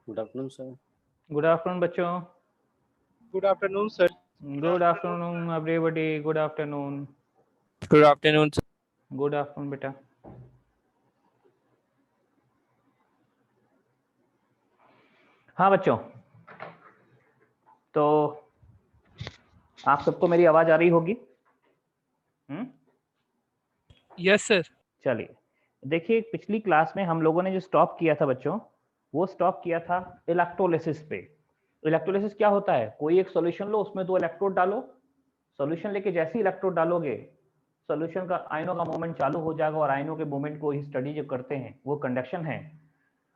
Good afternoon sir. Good afternoon बच्चों। Good afternoon sir. Good afternoon everybody. Good afternoon. Good afternoon sir. Good afternoon बेटा। हाँ बच्चों, तो आप सबको मेरी आवाज आ रही होगी? Yes sir. चलिए देखिए, पिछली क्लास में हम लोगों ने जो स्टॉप किया था बच्चों, वो स्टॉप किया था इलेक्ट्रोलिसिस पे। इलेक्ट्रोलिसिस क्या होता है? कोई एक सॉल्यूशन लो, उसमें 2 इलेक्ट्रोड डालो, सॉल्यूशन लेके जैसे ही इलेक्ट्रोड डालोगे सॉल्यूशन का आयनों का मूवमेंट चालू हो जाएगा, और आयनों के मूवमेंट को ही स्टडी जो करते हैं वो कंडक्शन है।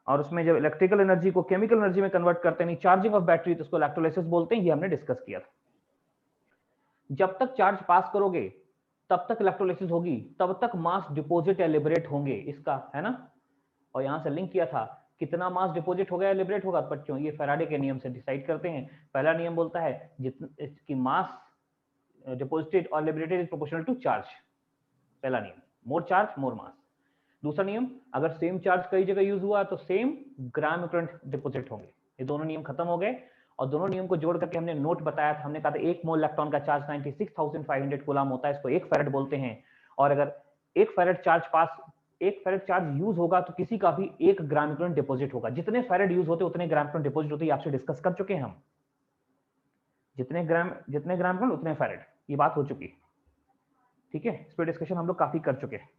और उसमें जब इलेक्ट्रिकल एनर्जी को केमिकल एनर्जी में कन्वर्ट करते हैं, चार्जिंग ऑफ बैटरी, तो उसको इलेक्ट्रोलिसिस बोलते हैं। ये हमने डिस्कस किया था। जब तक चार्ज पास करोगे तब तक इलेक्ट्रोलिसिस होगी, तब तक मास डिपॉजिट या लिबरेट होंगे, इसका है ना। और यहां से लिंक किया था कितना मास डिपॉजिट होगा या लिबरेट होगा बच्चों, ये फैराडे के नियम से डिसाइड करते हैं। पहला नियम बोलता है जितना की मास डिपॉजिटेड और liberated is proportional to charge, पहला नियम, मोर चार्ज मोर मास। दूसरा नियम, अगर सेम चार्ज कई जगह यूज हुआ तो सेम ग्राम करंट डिपॉजिट होंगे। ये दोनों नियम खत्म हो गए, और दोनों नियम को जोड़ करके हमने नोट बताया था। हमने कहा था 1 मोल इलेक्ट्रॉन का चार्ज 96,500 कूलम होता है, इसको 1 फैराड बोलते हैं। और अगर 1 फैराड चार्ज यूज होगा तो किसी का भी 1 ग्राम करंट डिपॉजिट होगा। जितने फैराड यूज होते उतने ग्राम करंट डिपॉजिट होते, आपसे डिस्कस कर चुके हैं हम। जितने ग्राम करंट उतने फैराड, ये बात हो चुकी है। ठीक है, इस पर डिस्कशन हम लोग काफी कर चुके हैं,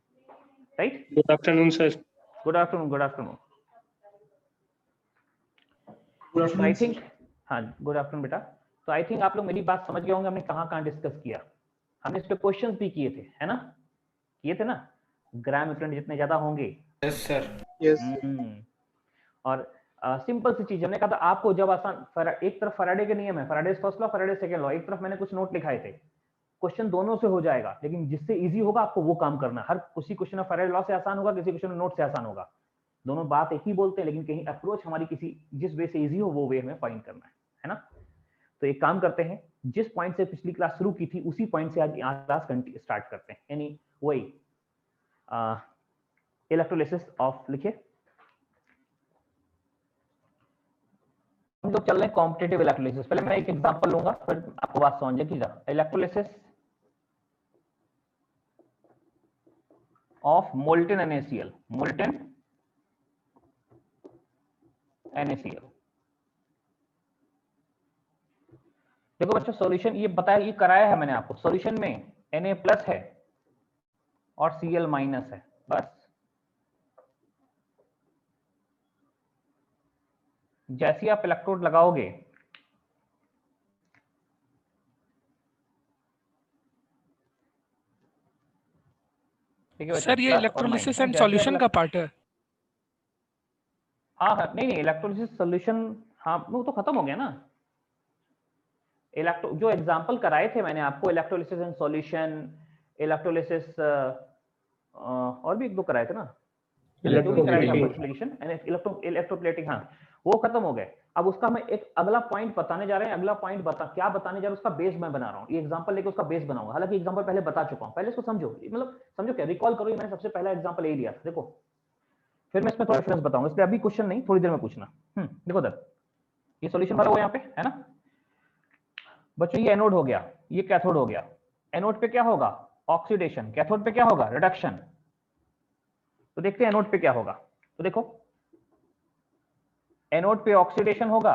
right. Good afternoon sir. Good afternoon. Good afternoon. I think, हाँ गुड आफ्टरनून बेटा। तो आई थिंक आप लोग मेरी बात समझ गए होंगे, हमने कहाँ डिस्कस किया। हमने इस पे क्वेश्चंस भी किए थे, है ना, किए थे ना। ग्राम करंट जितने ज्यादा होंगे। Yes sir. यस। और सिंपल सी चीज हमने कहा था आपको, जब आसान एक तरफ फैराडे के नियम है, Faraday's first law, Faraday second law, एक तरफ मैंने कुछ नोट लिखाए थे। क्वेश्चन दोनों से हो जाएगा, लेकिन जिससे इजी होगा आपको वो काम करना। हर किसी क्वेश्चन में फैराडे लॉ से आसान होगा, किसी क्वेश्चन में नोट से आसान होगा। दोनों बात एक ही बोलते हैं, लेकिन कहीं अप्रोच हमारी किसी जिस वे से इजी हो वो वे हमें फाइंड करना है ना। तो एक काम करते हैं, जिस पॉइंट से पिछली क्लास शुरू की थी उसी पॉइंट से आज क्लास स्टार्ट करते हैं, यानी वही इलेक्ट्रोलिसिस ऑफ, लिखिए हम लोग चल रहे हैं कॉम्पिटिटिव इलेक्ट्रोलिसिस। पहले मैं एक एग्जांपल लूंगा, फिर आपको बात समझ जाएगी। Electrolysis of molten NaCl, molten NaCl। देखो बच्चों, सॉल्यूशन ये बताया, ये कराया है मैंने आपको। सॉल्यूशन में Na+ है और Cl- है, बस। जैसे आप इलेक्ट्रोड लगाओगे सर ये इलेक्ट्रोलिसिस एंड सॉल्यूशन का पार्ट है। हाँ हाँ, नहीं इलेक्ट्रोलिसिस सॉल्यूशन, हाँ वो तो खत्म हो गया ना। जो एग्जांपल कराए थे मैंने आपको, इलेक्ट्रोलिसिस एंड सॉल्यूशन, इलेक्ट्रोलिसिस और भी 1-2 कराए थे ना, इलेक्ट्रोप्लेटिंग, हाँ वो खत्म हो गए। अब उसका मैं एक अगला पॉइंट बताने जा रहे हैं। अगला पॉइंट क्या बताने जा रहा हूं, उसका बेस मैं बना रहा हूं। ये एग्जांपल लेके उसका बेस बनाऊंगा। हालांकि एग्जांपल पहले बता चुका हूं, पहले इसको समझो, मतलब समझो क्या, रिकॉल करो। मैंने सबसे पहला एग्जांपल यही लिया था, देखो। फिर मैं इसमें थोड़ा डिफरेंस बताऊंगा, इसलिए अभी क्वेश्चन नहीं, थोड़ी देर में पूछना। देखो दर, ये सॉल्यूशन भरा हुआ यहाँ पे, है ना बच्चों। ये एनोड हो गया, ये कैथोड हो गया। एनोड पे क्या होगा? ऑक्सीडेशन। कैथोड पे क्या होगा? रिडक्शन। तो देखते हैं एनोड पे क्या होगा। तो देखो, एनोड पे ऑक्सीडेशन होगा,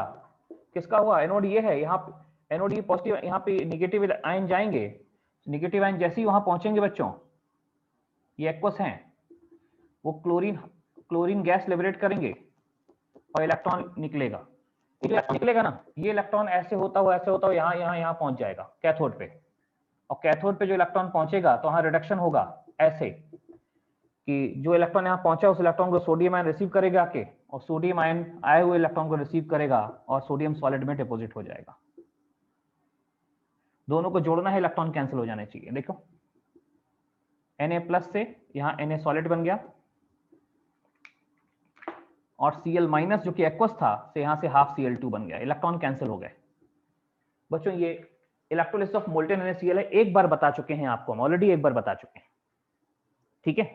किसका हुआ? एनोड ये है, यहाँ पे एनोड ये पॉजिटिव, यहाँ पे निगेटिव आयन जाएंगे। निगेटिव आयन जैसे ही वहां पहुंचेंगे बच्चों, ये एक्वस हैं, वो क्लोरीन गैस लिबरेट करेंगे और इलेक्ट्रॉन निकलेगा। ये जो निकलेगा ना, ये इलेक्ट्रॉन ऐसे होता हुआ यहाँ पहुंच जाएगा कैथोड पे। और कैथोड पे जो इलेक्ट्रॉन पहुंचेगा तो वहां रिडक्शन होगा, ऐसे कि जो इलेक्ट्रॉन यहाँ पहुंचा उस इलेक्ट्रॉन को सोडियम आयन रिसीव करेगा आके, और सोडियम आयन आए हुए इलेक्ट्रॉन को रिसीव करेगा और सोडियम सॉलिड में डिपॉजिट हो जाएगा। दोनों को जोड़ना है, इलेक्ट्रॉन कैंसिल हो जाने चाहिए। देखो Na+ से यहाँ Na सॉलिड बन गया, और Cl- जो कि एक्वस था से यहाँ से हाफ Cl2 बन गया, इलेक्ट्रॉन कैंसिल हो गए। बच्चों ये इलेक्ट्रोलिसिस ऑफ मोल्टेन NaCl है, एक बार बता चुके हैं आपको, हम ऑलरेडी एक बार बता चुके हैं, ठीक है।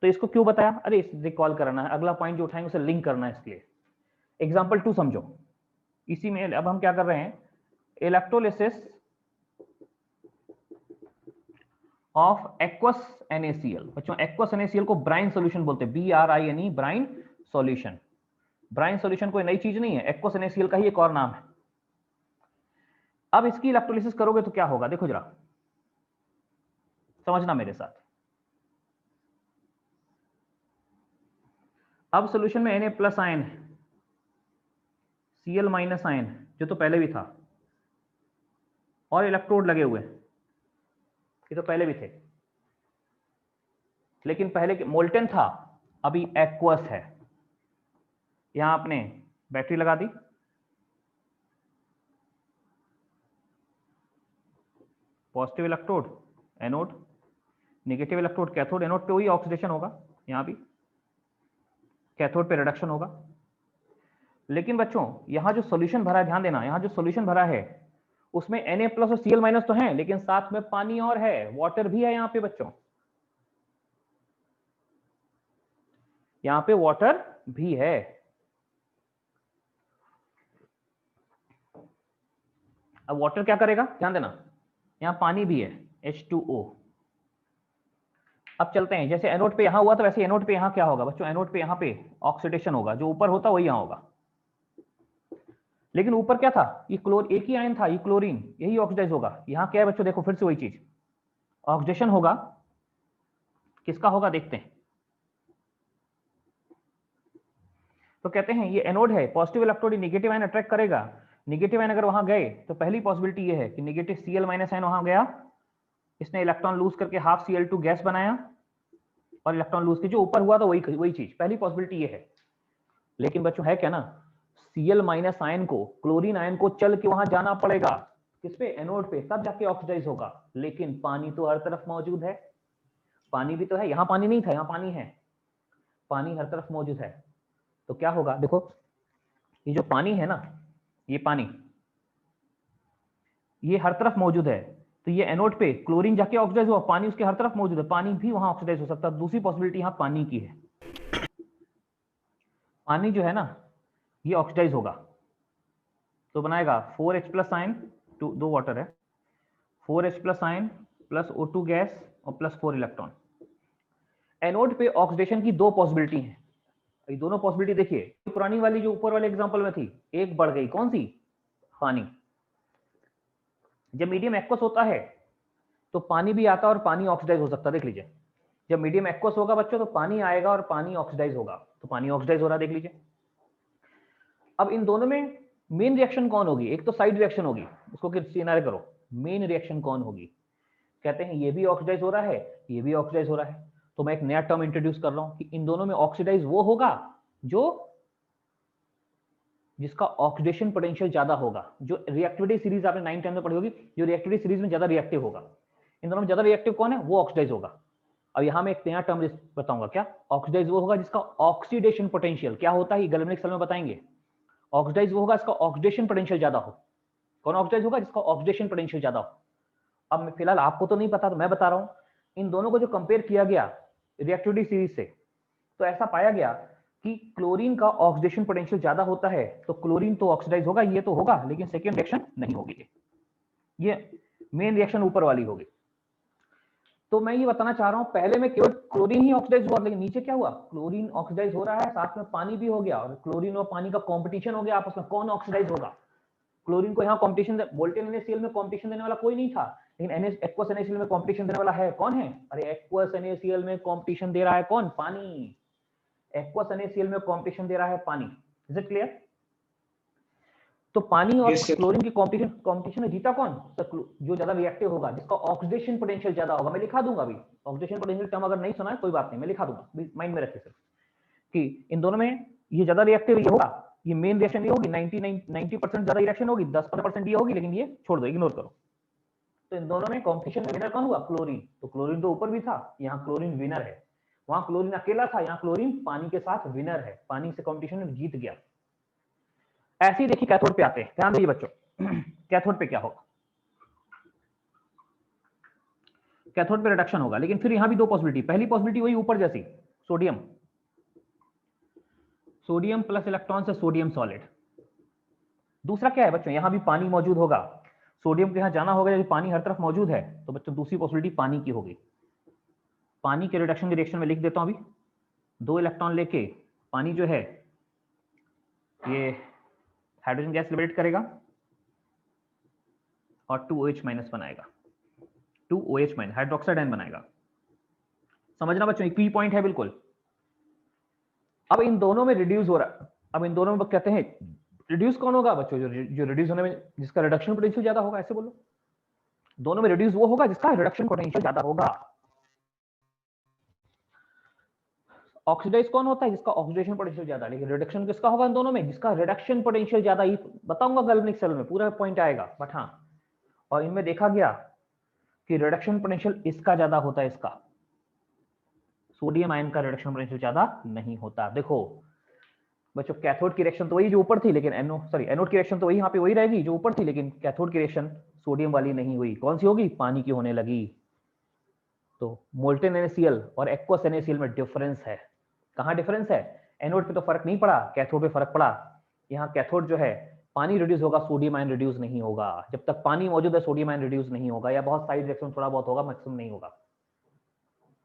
तो इसको क्यों बताया? अरे रिकॉल करना है, अगला पॉइंट जो उठाएंगे उसे लिंक करना है, इसलिए। एग्जाम्पल 2 समझो। इसी में अब हम क्या कर रहे हैं, इलेक्ट्रोलिसिस ऑफ एक्वस NaCl। बच्चों एक्वस NaCl को ब्राइन सॉल्यूशन बोलते हैं, BRINE, brine solution. Brine solution कोई नई चीज नहीं है, एक्वस NaCl का ही एक और नाम है। अब इसकी इलेक्ट्रोलिसिस करोगे तो क्या होगा, देखो जरा, समझना मेरे साथ। अब सॉल्यूशन में Na+ आयन है, Cl- आयन जो तो पहले भी था, और इलेक्ट्रोड लगे हुए, ये तो पहले भी थे, लेकिन पहले मोल्टेन था, अभी एक्वस है। यहां आपने बैटरी लगा दी, positive electrode anode, negative electrode cathode. Anode पे वही ऑक्सीडेशन होगा, यहां भी कैथोड पे रिडक्शन होगा। लेकिन बच्चों यहां जो सॉल्यूशन भरा है, ध्यान देना, यहां जो सॉल्यूशन भरा है उसमें Na+ और Cl- तो है, लेकिन साथ में पानी और है, वाटर भी है यहां पे बच्चों, यहां पे वाटर भी है। अब वाटर क्या करेगा, ध्यान देना, यहां पानी भी है H2O। अब चलते हैं, जैसे एनोड पे यहां हुआ तो वैसे एनोड पे यहां क्या होगा बच्चों, एनोड पे यहां पे ऑक्सीडेशन होगा, जो ऊपर होता वही यहां होगा। लेकिन ऊपर क्या था, ये एक ही आयन था, ये क्लोरीन, यही ऑक्सीडाइज होगा। यहां क्या है बच्चों, देखो फिर से वही चीज, ऑक्सीडेशन होगा, किसका होगा देखते हैं। तो कहते हैं ये एनोड है, positive electrode negative ion attract करेगा। नेगेटिव आयन अगर वहां गए तो पहली पॉसिबिलिटी ये है कि नेगेटिव Cl- आयन वहां गया, इसने इलेक्ट्रॉन लूज करके हाफ Cl2 गैस बनाया, और इलेक्ट्रॉन लूज की जो ऊपर हुआ था वही चीज, पहली पॉसिबिलिटी ये है। लेकिन बच्चों है क्या ना, Cl- आयन को, क्लोरीन आयन को चल के वहां जाना पड़ेगा, किस पे, एनोड पे, तब जाके ऑक्सीडाइज होगा। लेकिन पानी तो हर तरफ मौजूद है, पानी भी तो है, यहां पानी नहीं था, यहां पानी है, पानी हर तरफ मौजूद है। तो क्या होगा, देखो ये जो पानी है ना, ये पानी ये हर तरफ मौजूद है, तो ये एनोड पे क्लोरीन जाके ऑक्सीडाइज हुआ, पानी उसके हर तरफ मौजूद है, पानी भी वहां ऑक्सीडाइज हो सकता है। दूसरी पॉसिबिलिटी यहां पानी की है, पानी जो है ना ये ऑक्सीडाइज होगा, तो बनाएगा 4H+ आयन, दो वाटर है, 4H+ ion plus O2 gas और प्लस 4 इलेक्ट्रॉन। एनोड पे ऑक्सीडेशन की दो पॉसिबिलिटी है, ये दोनों पॉसिबिलिटी देखिए, पुरानी वाली जो ऊपर वाले एग्जांपल में थी, एक बढ़ गई, कौन सी, पानी। जब मीडियम एक्वस होता है तो पानी भी आता है और पानी ऑक्सीडाइज हो सकता है, देख लीजिए। जब मीडियम एक्वस होगा बच्चों तो पानी आएगा और पानी ऑक्सीडाइज होगा, तो पानी ऑक्सीडाइज हो रहा है, देख लीजिए। अब इन दोनों में मेन रिएक्शन कौन होगी, एक तो साइड रिएक्शन होगी, उसको किनारे करो, मेन रिएक्शन कौन होगी। कहते हैं ये भी ऑक्सीडाइज हो रहा है, ये भी ऑक्सीडाइज हो रहा है, तो मैं एक नया टर्म इंट्रोड्यूस कर रहा हूं कि इन दोनों में ऑक्सीडाइज वो होगा जो जिसका ऑक्सीडेशन पोटेंशियल ज्यादा होगा, जो रिएक्टिविटी सीरीज आपने 9th 10th में पढ़ी होगी, जो रिएक्टिविटी सीरीज में ज्यादा रिएक्टिव होगा। इन दोनों में ज्यादा रिएक्टिव कौन है, वो ऑक्सीडाइज होगा। अब यहां मैं एक नया टर्म बताऊंगा, क्या ऑक्सीडाइज वो होगा जिसका ऑक्सीडेशन पोटेंशियल क्या होता है, गैल्वेनिक सेल में बताएंगे। ऑक्सीडाइज वो होगा जिसका ऑक्सीडेशन पोटेंशियल ज्यादा हो। कौन ऑक्सीडाइज होगा, जिसका ऑक्सीडेशन पोटेंशियल ज्यादा हो। अब फिलहाल आपको तो नहीं पता, तो मैं बता रहा हूं, इन दोनों को जो कंपेयर किया गया रिएक्टिविटी सीरीज से, तो ऐसा पाया गया कि क्लोरीन का ऑक्सीडेशन पोटेंशियल ज्यादा होता है, तो क्लोरीन तो ऑक्सीडाइज होगा, ये तो होगा, लेकिन सेकेंड रिएक्शन नहीं होगी, ये मेन रिएक्शन ऊपर वाली होगी। तो मैं ये बताना चाह रहा हूं, पहले में केवल क्लोरीन ही ऑक्सीडाइज हुआ, लेकिन नीचे क्या हुआ, क्लोरीन ऑक्सीडाइज हो रहा है, साथ में पानी भी हो गया, और क्लोरीन और पानी का कॉम्पिटिशन हो गया आपस में, कौन ऑक्सीडाइज होगा। क्लोरीन को यहाँ कॉम्पिटिशन, वोल्टेन NaCl में कॉम्पिटिशन देने वाला कोई नहीं था, लेकिन एक्वस NaCl में कॉम्पिटिशन देने वाला है, कौन है, अरे एक्वस NaCl में कॉम्पिटिशन दे रहा है कौन, पानी। एक्वस NaCl में कॉम्पिटिशन दे रहा है पानी। Is it clear. तो पानी और क्लोरीन की कॉम्पिटिशन में जीता कौन, तो जो ज्यादा रिएक्टिव होगा, जिसका ऑक्सीडेशन पोटेंशियल ज्यादा होगा। मैं लिखा दूंगा अभी, ऑक्सीडेशन पोटेंशियल टर्म अगर नहीं सुना है कोई बात नहीं, मैं लिखा दूंगा, माइंड में रखिए सिर्फ कि इन दोनों में ये ज्यादा रिएक्टिव ये होगा, ये मेन रिएक्शन ये होगी, 90% ज्यादा रिएक्शन होगी, 10% ये होगी, लेकिन ये छोड़ दो, इग्नोर करो। तो इन दोनों में कॉम्पिटिशन में विनर कौन हुआ, क्लोरीन। तो क्लोरीन तो ऊपर भी था, यहाँ क्लोरीन विनर है, वहां क्लोरीन अकेला था, यहाँ क्लोरीन पानी के साथ विनर है, पानी से कॉम्पिटिशन में जीत गया। ऐसे ही देखिए कैथोड पे आते हैं, ध्यान दीजिए बच्चों, कैथोड पे क्या होगा, कैथोड पे रिडक्शन होगा, लेकिन फिर यहां भी दो पॉसिबिलिटी। पहली पॉसिबिलिटी वही ऊपर जैसी, सोडियम, सोडियम प्लस इलेक्ट्रॉन से सोडियम सॉलिड। दूसरा क्या है बच्चों, यहां भी पानी मौजूद होगा, सोडियम के यहां जाना होगा, यदि पानी हर तरफ मौजूद है तो बच्चों दूसरी पॉसिबिलिटी पानी की होगी। पानी के रिडक्शन की रिएक्शन में लिख देता हूं अभी, 2 इलेक्ट्रॉन लेके पानी जो है ये हाइड्रोजन गैस लिबरेट करेगा और 2OH माइनस बनाएगा, 2OH माइनस हाइड्रोक्साइड आयन बनाएगा। समझना बच्चों, एक की पॉइंट है बिल्कुल। अब इन दोनों में रिड्यूस हो रहा है, अब इन दोनों में कहते हैं रिड्यूस कौन होगा बच्चों, जो रिड्यूस होने में जिसका रिडक्शन पोटेंशियल ज्यादा होगा, ऐसे बोलो। दोनों में रिड्यूस वो होगा जिसका रिडक्शन पोटेंशियल ज्यादा होगा। ऑक्सीडाइज कौन होता है, जिसका ऑक्सीडेशन पोटेंशियल ज्यादा, लेकिन रिडक्शन किसका होगा इन दोनों में, जिसका रिडक्शन पोटेंशियल ज्यादा। ही बताऊंगा गैल्वेनिक सेल में, पूरा पॉइंट आएगा, बट हाँ। और इनमें देखा गया कि रिडक्शन पोटेंशियल इसका ज्यादा होता है, इसका सोडियम आयन का रिडक्शन पोटेंशियल ज्यादा नहीं होता। देखो बच्चों, कैथोड की रिएक्शन तो वही जो ऊपर थी, लेकिन एनोड की रिएक्शन तो वही यहाँ पे वही रहेगी जो ऊपर थी, लेकिन कैथोड की रिएक्शन सोडियम वाली नहीं हुई। कौन सी होगी, पानी की होने लगी। तो मोल्टेन NaCl और एक्वस NaCl में डिफरेंस है। कहाँ डिफरेंस है, एनोड पे तो फर्क नहीं पड़ा, कैथोड पे फर्क पड़ा। यहाँ कैथोड जो है पानी रिड्यूस होगा, सोडियम आयन रिड्यूस नहीं होगा। जब तक पानी मौजूद है सोडियम आयन रिड्यूस नहीं होगा, या बहुत साइड रिएक्शन थोड़ा बहुत होगा, मैक्सिमम नहीं होगा।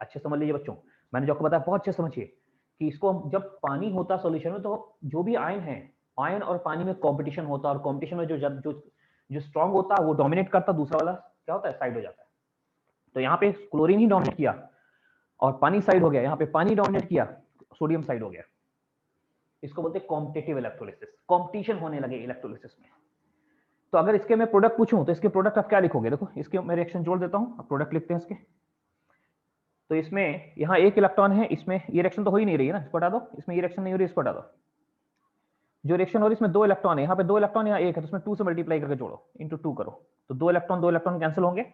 अच्छे समझ लीजिए बच्चों, मैंने जो आपको बताया बहुत अच्छे समझिए कि इसको जब पानी होता सॉल्यूशन में, तो जो भी आयन है, आयन और पानी में कंपटीशन होता है, और कंपटीशन में जो स्ट्रांग होता है वो डोमिनेट करता, दूसरा वाला क्या होता है, साइड हो जाता है। तो यहाँ पे क्लोरीन ही डोमिनेट किया और पानी साइड हो गया, यहाँ पे पानी डोमिनेट किया, सोडियम साइड हो गया। इसको बोलते हैं कॉम्पिटिटिव इलेक्ट्रोलिसिस, कॉम्पिटिशन होने लगे इलेक्ट्रोलिसिस में। तो अगर इसके मैं प्रोडक्ट पूछूं तो इसके प्रोडक्ट आप क्या लिखोगे, देखो इसके मैं रिएक्शन जोड़ देता हूं, अब प्रोडक्ट लिखते हैं इसके। तो इसमें यहाँ एक इलेक्ट्रॉन है, इसमें ये रिएक्शन तो हो ही नहीं रही है ना, इसको हटा दो, इसमें ये रिएक्शन नहीं हो रही, इसको हटा दो। जो रिएक्शन हो रही है इसमें 2 इलेक्ट्रॉन है, यहाँ पे 2 इलेक्ट्रॉन, यहाँ एक है, तो उसमें 2 से मल्टीप्लाई करके जोड़ो, इंटू 2 करो, तो 2 इलेक्ट्रॉन कैंसिल होंगे,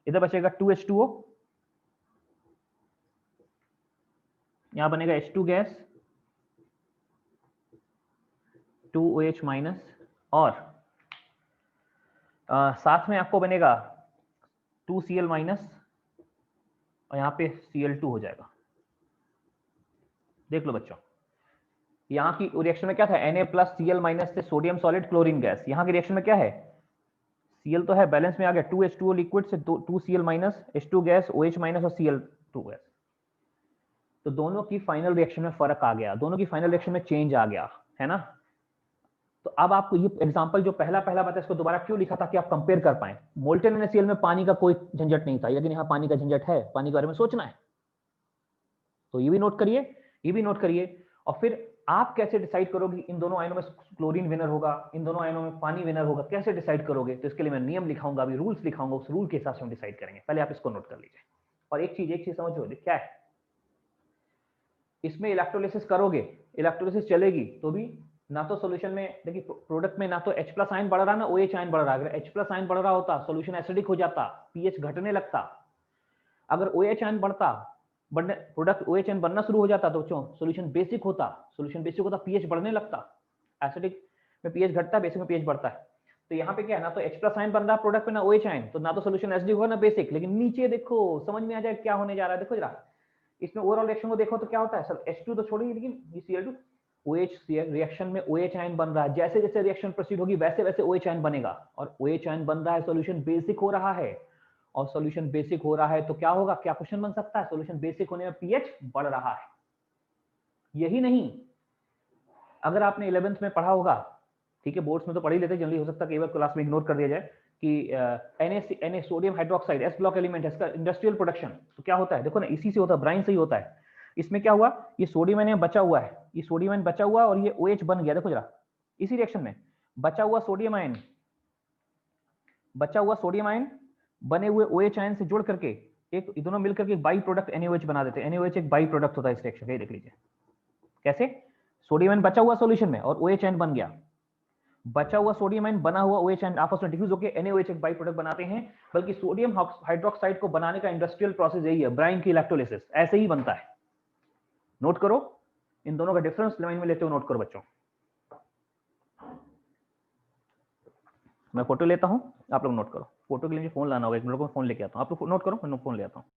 इधर बचेगा 2H2O, यहां बनेगा H2 गैस, 2OH माइनस, और साथ में आपको बनेगा 2Cl माइनस, और यहाँ पे Cl2 हो जाएगा। देख लो बच्चों, यहाँ की रिएक्शन में क्या था, Na प्लस Cl माइनस से सोडियम सॉलिड क्लोरीन गैस। यहाँ की रिएक्शन में क्या है, Cl तो है, बैलेंस में आ गया, 2H2O लिक्विड से 2Cl minus, H2 gas, OH minus और Cl2 गैस। तो दोनों की फाइनल रिएक्शन में फर्क आ गया, दोनों की फाइनल रिएक्शन में चेंज आ गया, है ना। तो अब आपको ये एग्जांपल जो पहला बताया, इसको दोबारा क्यों लिखा था कि आप कंपेयर कर पाए। मोल्टेन NaCl में पानी का कोई झंझट नहीं था, लेकिन यहाँ पानी का झंझट है, पानी के बारे में सोचना है। तो ये भी नोट करिए, ये भी नोट करिए। और फिर आप कैसे डिसाइड करोगे इन दोनों आयनों में क्लोरीन विनर होगा, इन दोनों आयनों में पानी विनर होगा, कैसे डिसाइड करोगे। तो इसके लिए मैं नियम लिखाऊंगा, अभी रूल्स लिखाऊंगा, उस रूल के हिसाब से हम डिसाइड करेंगे। पहले आप इसको नोट कर लीजिए। और एक चीज समझो, क्या है, इसमें इलेक्ट्रोलिसिस करोगे, इलेक्ट्रोलिसिस चलेगी तो भी ना तो सॉल्यूशन में, देखिए प्रोडक्ट में ना तो H+ आयन बढ़ रहा, ना OH आयन बढ़ रहा। अगर H+ आयन बढ़ रहा होता सॉल्यूशन एसिडिक हो जाता, पीएच घटने लगता। अगर OH आयन बढ़ता, प्रोडक्ट OH आयन बनना शुरू हो जाता, तो सॉल्यूशन बेसिक होता, पीएच बढ़ने लगता। एसिडिक में पीएच घटता, बेसिक में पीएच बढ़ता है। तो यहाँ पे क्या है, ना तो H+ आयन बन रहा प्रोडक्ट में, ना OH आयन, तो ना तो सॉल्यूशन एसिडिक होगा ना बेसिक। लेकिन नीचे देखो, समझ में आ जाए क्या होने जा रहा है। देखो जरा इसमें ओवरऑल रिएक्शन को देखो तो क्या होता है सर, H2 तो छोड़िए, लेकिन ये Cl2 OH रिएक्शन में OH आयन बन रहा है। जैसे जैसे रिएक्शन प्रोसीड होगी वैसे वैसे OH आयन बनेगा, और OH आयन बन रहा है, सॉल्यूशन बेसिक हो रहा है। और सॉल्यूशन बेसिक हो रहा है तो क्या होगा, क्या क्वेश्चन बन सकता है, सॉल्यूशन बेसिक होने में पीएच बढ़ रहा है। यही नहीं, अगर आपने 11th में पढ़ा होगा, ठीक है, बोर्ड्स में तो पढ़ ही लेते, जल्दी हो सकता है कई बार क्लास में इग्नोर कर दिया जाए, कि Na sodium hydroxide S block element है, इसका इंडस्ट्रियल प्रोडक्शन तो क्या होता है, देखो ना, इसी से होता है, ब्राइन से ही होता है। इसमें क्या हुआ, ये सोडियम आयन बचा हुआ है, ये सोडियम आयन बचा हुआ और ये OH बन गया। देखो जरा इसी रिएक्शन में बचा हुआ सोडियम आयन बने हुए OH आयन से जोड़ करके एक, दोनों मिलकर के बाई प्रोडक्ट NaOH बना देते हैं। NaOH एक बाई प्रोडक्ट होता है इस रिएक्शन का, देख लीजिए कैसे। सोडियम आयन बचा हुआ सॉल्यूशन में और OH आयन बन गया, बचा हुआ सोडियम आयन बना हुआ OH आयन आपस में डिफ्यूज होकर NaOH एक बाई प्रोडक्ट बनाते हैं। बल्कि सोडियम हाइड्रोक्साइड को बनाने का इंडस्ट्रियल प्रोसेस यही है, ब्राइन की इलेक्ट्रोलिसिस, ऐसे ही बनता है। नोट करो, इन दोनों का डिफरेंस लाइन में लेते हो, नोट करो बच्चों। मैं फोटो लेता हूं, आप लोग नोट करो। फोटो के लिए फोन लाना होगा, एक मिनट में फोन लेके आता हूं, आप लोग नोट करो, मैं फोन ले आता हूं।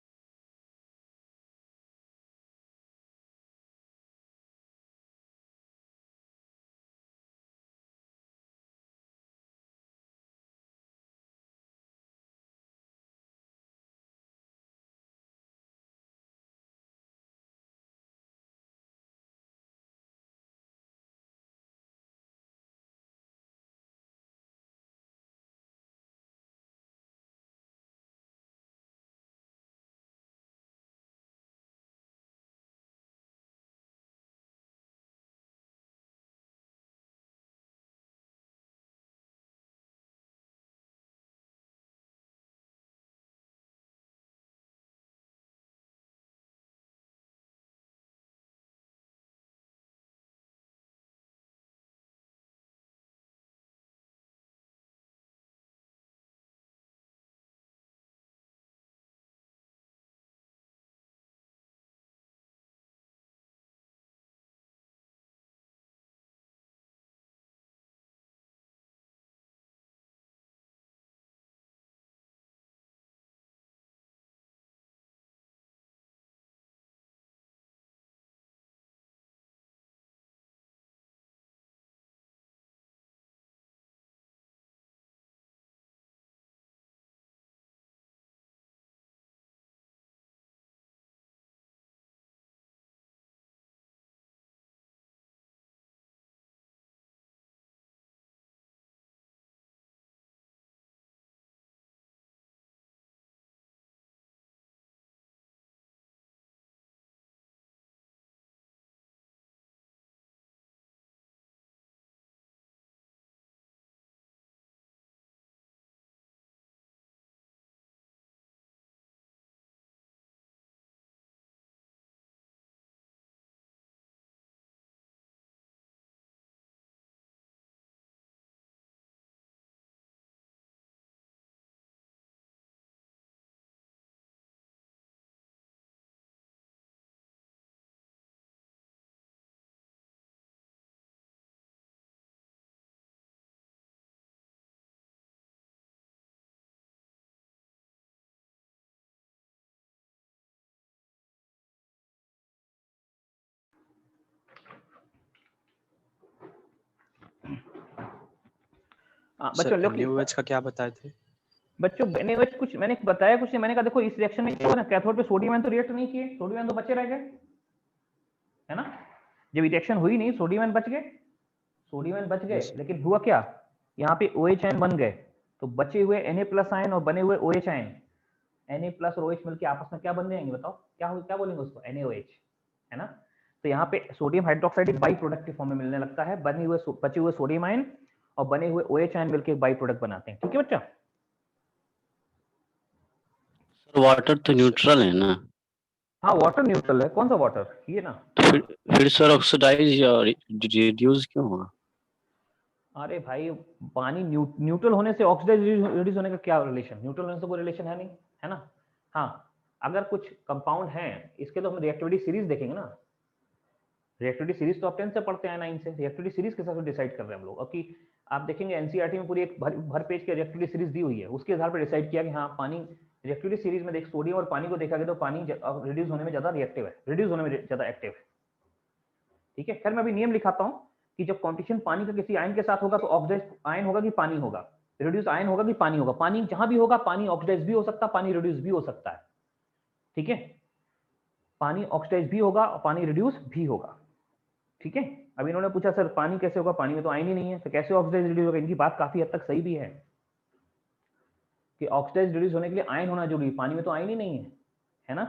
बच्चों लोग NaOH का क्या बताए थे बच्चों? NaOH कुछ मैंने बताया कुछ नहीं, मैंने कहा देखो इस रिएक्शन में क्या हुआ ना, कैथोड पे सोडियम आयन तो रिएक्ट नहीं किए, सोडियम आयन तो बचे रह गए, है ना? जब रिएक्शन हुई नहीं सोडियम आयन बच गए, सोडियम आयन बच गए, लेकिन हुआ क्या, यहाँ पे OH आयन बन गए, तो बचे हुए Na+ आयन और बने हुए OH आयन, Na+ और OH मिलकर आपस में क्या बन जाएंगे बताओ, क्या बोलेंगे उसको, NaOH, है ना? तो यहाँ पे सोडियम हाइड्रोक्साइड एक बाई प्रोडक्ट के फॉर्म में मिलने लगता है, बचे हुए सोडियम आयन और बने हुए OH आयन मिलकर एक बाई प्रोडक्ट बनाते हैं। ठीक है बच्चा? वाटर तो न्यूट्रल है ना? हाँ वाटर न्यूट्रल है, कौन सा वाटर, ये ना। फिर सर ऑक्सीडाइज या रिड्यूस क्यों हुआ? अरे भाई पानी न्यूट्रल होने से ऑक्सीडाइज रिड्यूस होने का क्या रिलेशन, न्यूट्रल होने से कोई रिलेशन है नहीं, है ना? हाँ अगर कुछ कंपाउंड हैं, इसके तो हम रिएक्टिविटी सीरीज देखेंगे ना, रिएक्टिविटी सीरीज तो आप 10 से पढ़ते हैं 9 से, रिएक्टिविटी सीरीज के साथ डिसाइड कर रहे हैं हम लोग। अब कि आप देखेंगे एनसीईआरटी में पूरी एक भर पेज की रिएक्टिविटी सीरीज दी हुई है, उसके आधार पर डिसाइड किया कि हाँ पानी रिएक्टिविटी सीरीज में देख सोडियम और पानी को देखा गया तो पानी रिड्यूस होने में ज्यादा रिएक्टिव है, रिड्यूस होने में ज्यादा एक्टिव है। ठीक है, खैर मैं अभी नियम लिखाता हूँ कि जब कॉम्पिटिशन पानी का किसी आयन के साथ होगा तो ऑक्सीडाइज आयन होगा कि पानी होगा, रिड्यूस आयन होगा कि पानी होगा, पानी जहां भी होगा पानी ऑक्सीडाइज भी हो सकता है, पानी रिड्यूस भी हो सकता है। ठीक है, पानी ऑक्सीडाइज भी होगा और पानी रिड्यूस भी होगा। ठीक है, अब इन्होंने पूछा सर पानी कैसे होगा, पानी में तो आयन ही नहीं है, तो कैसे ऑक्सीडाइज रिड्यूस होगा? इनकी बात काफी हद तक सही भी है कि ऑक्सीडाइज रिड्यूस होने के लिए आयन होना जरूरी है, पानी में तो आयन ही नहीं है ना?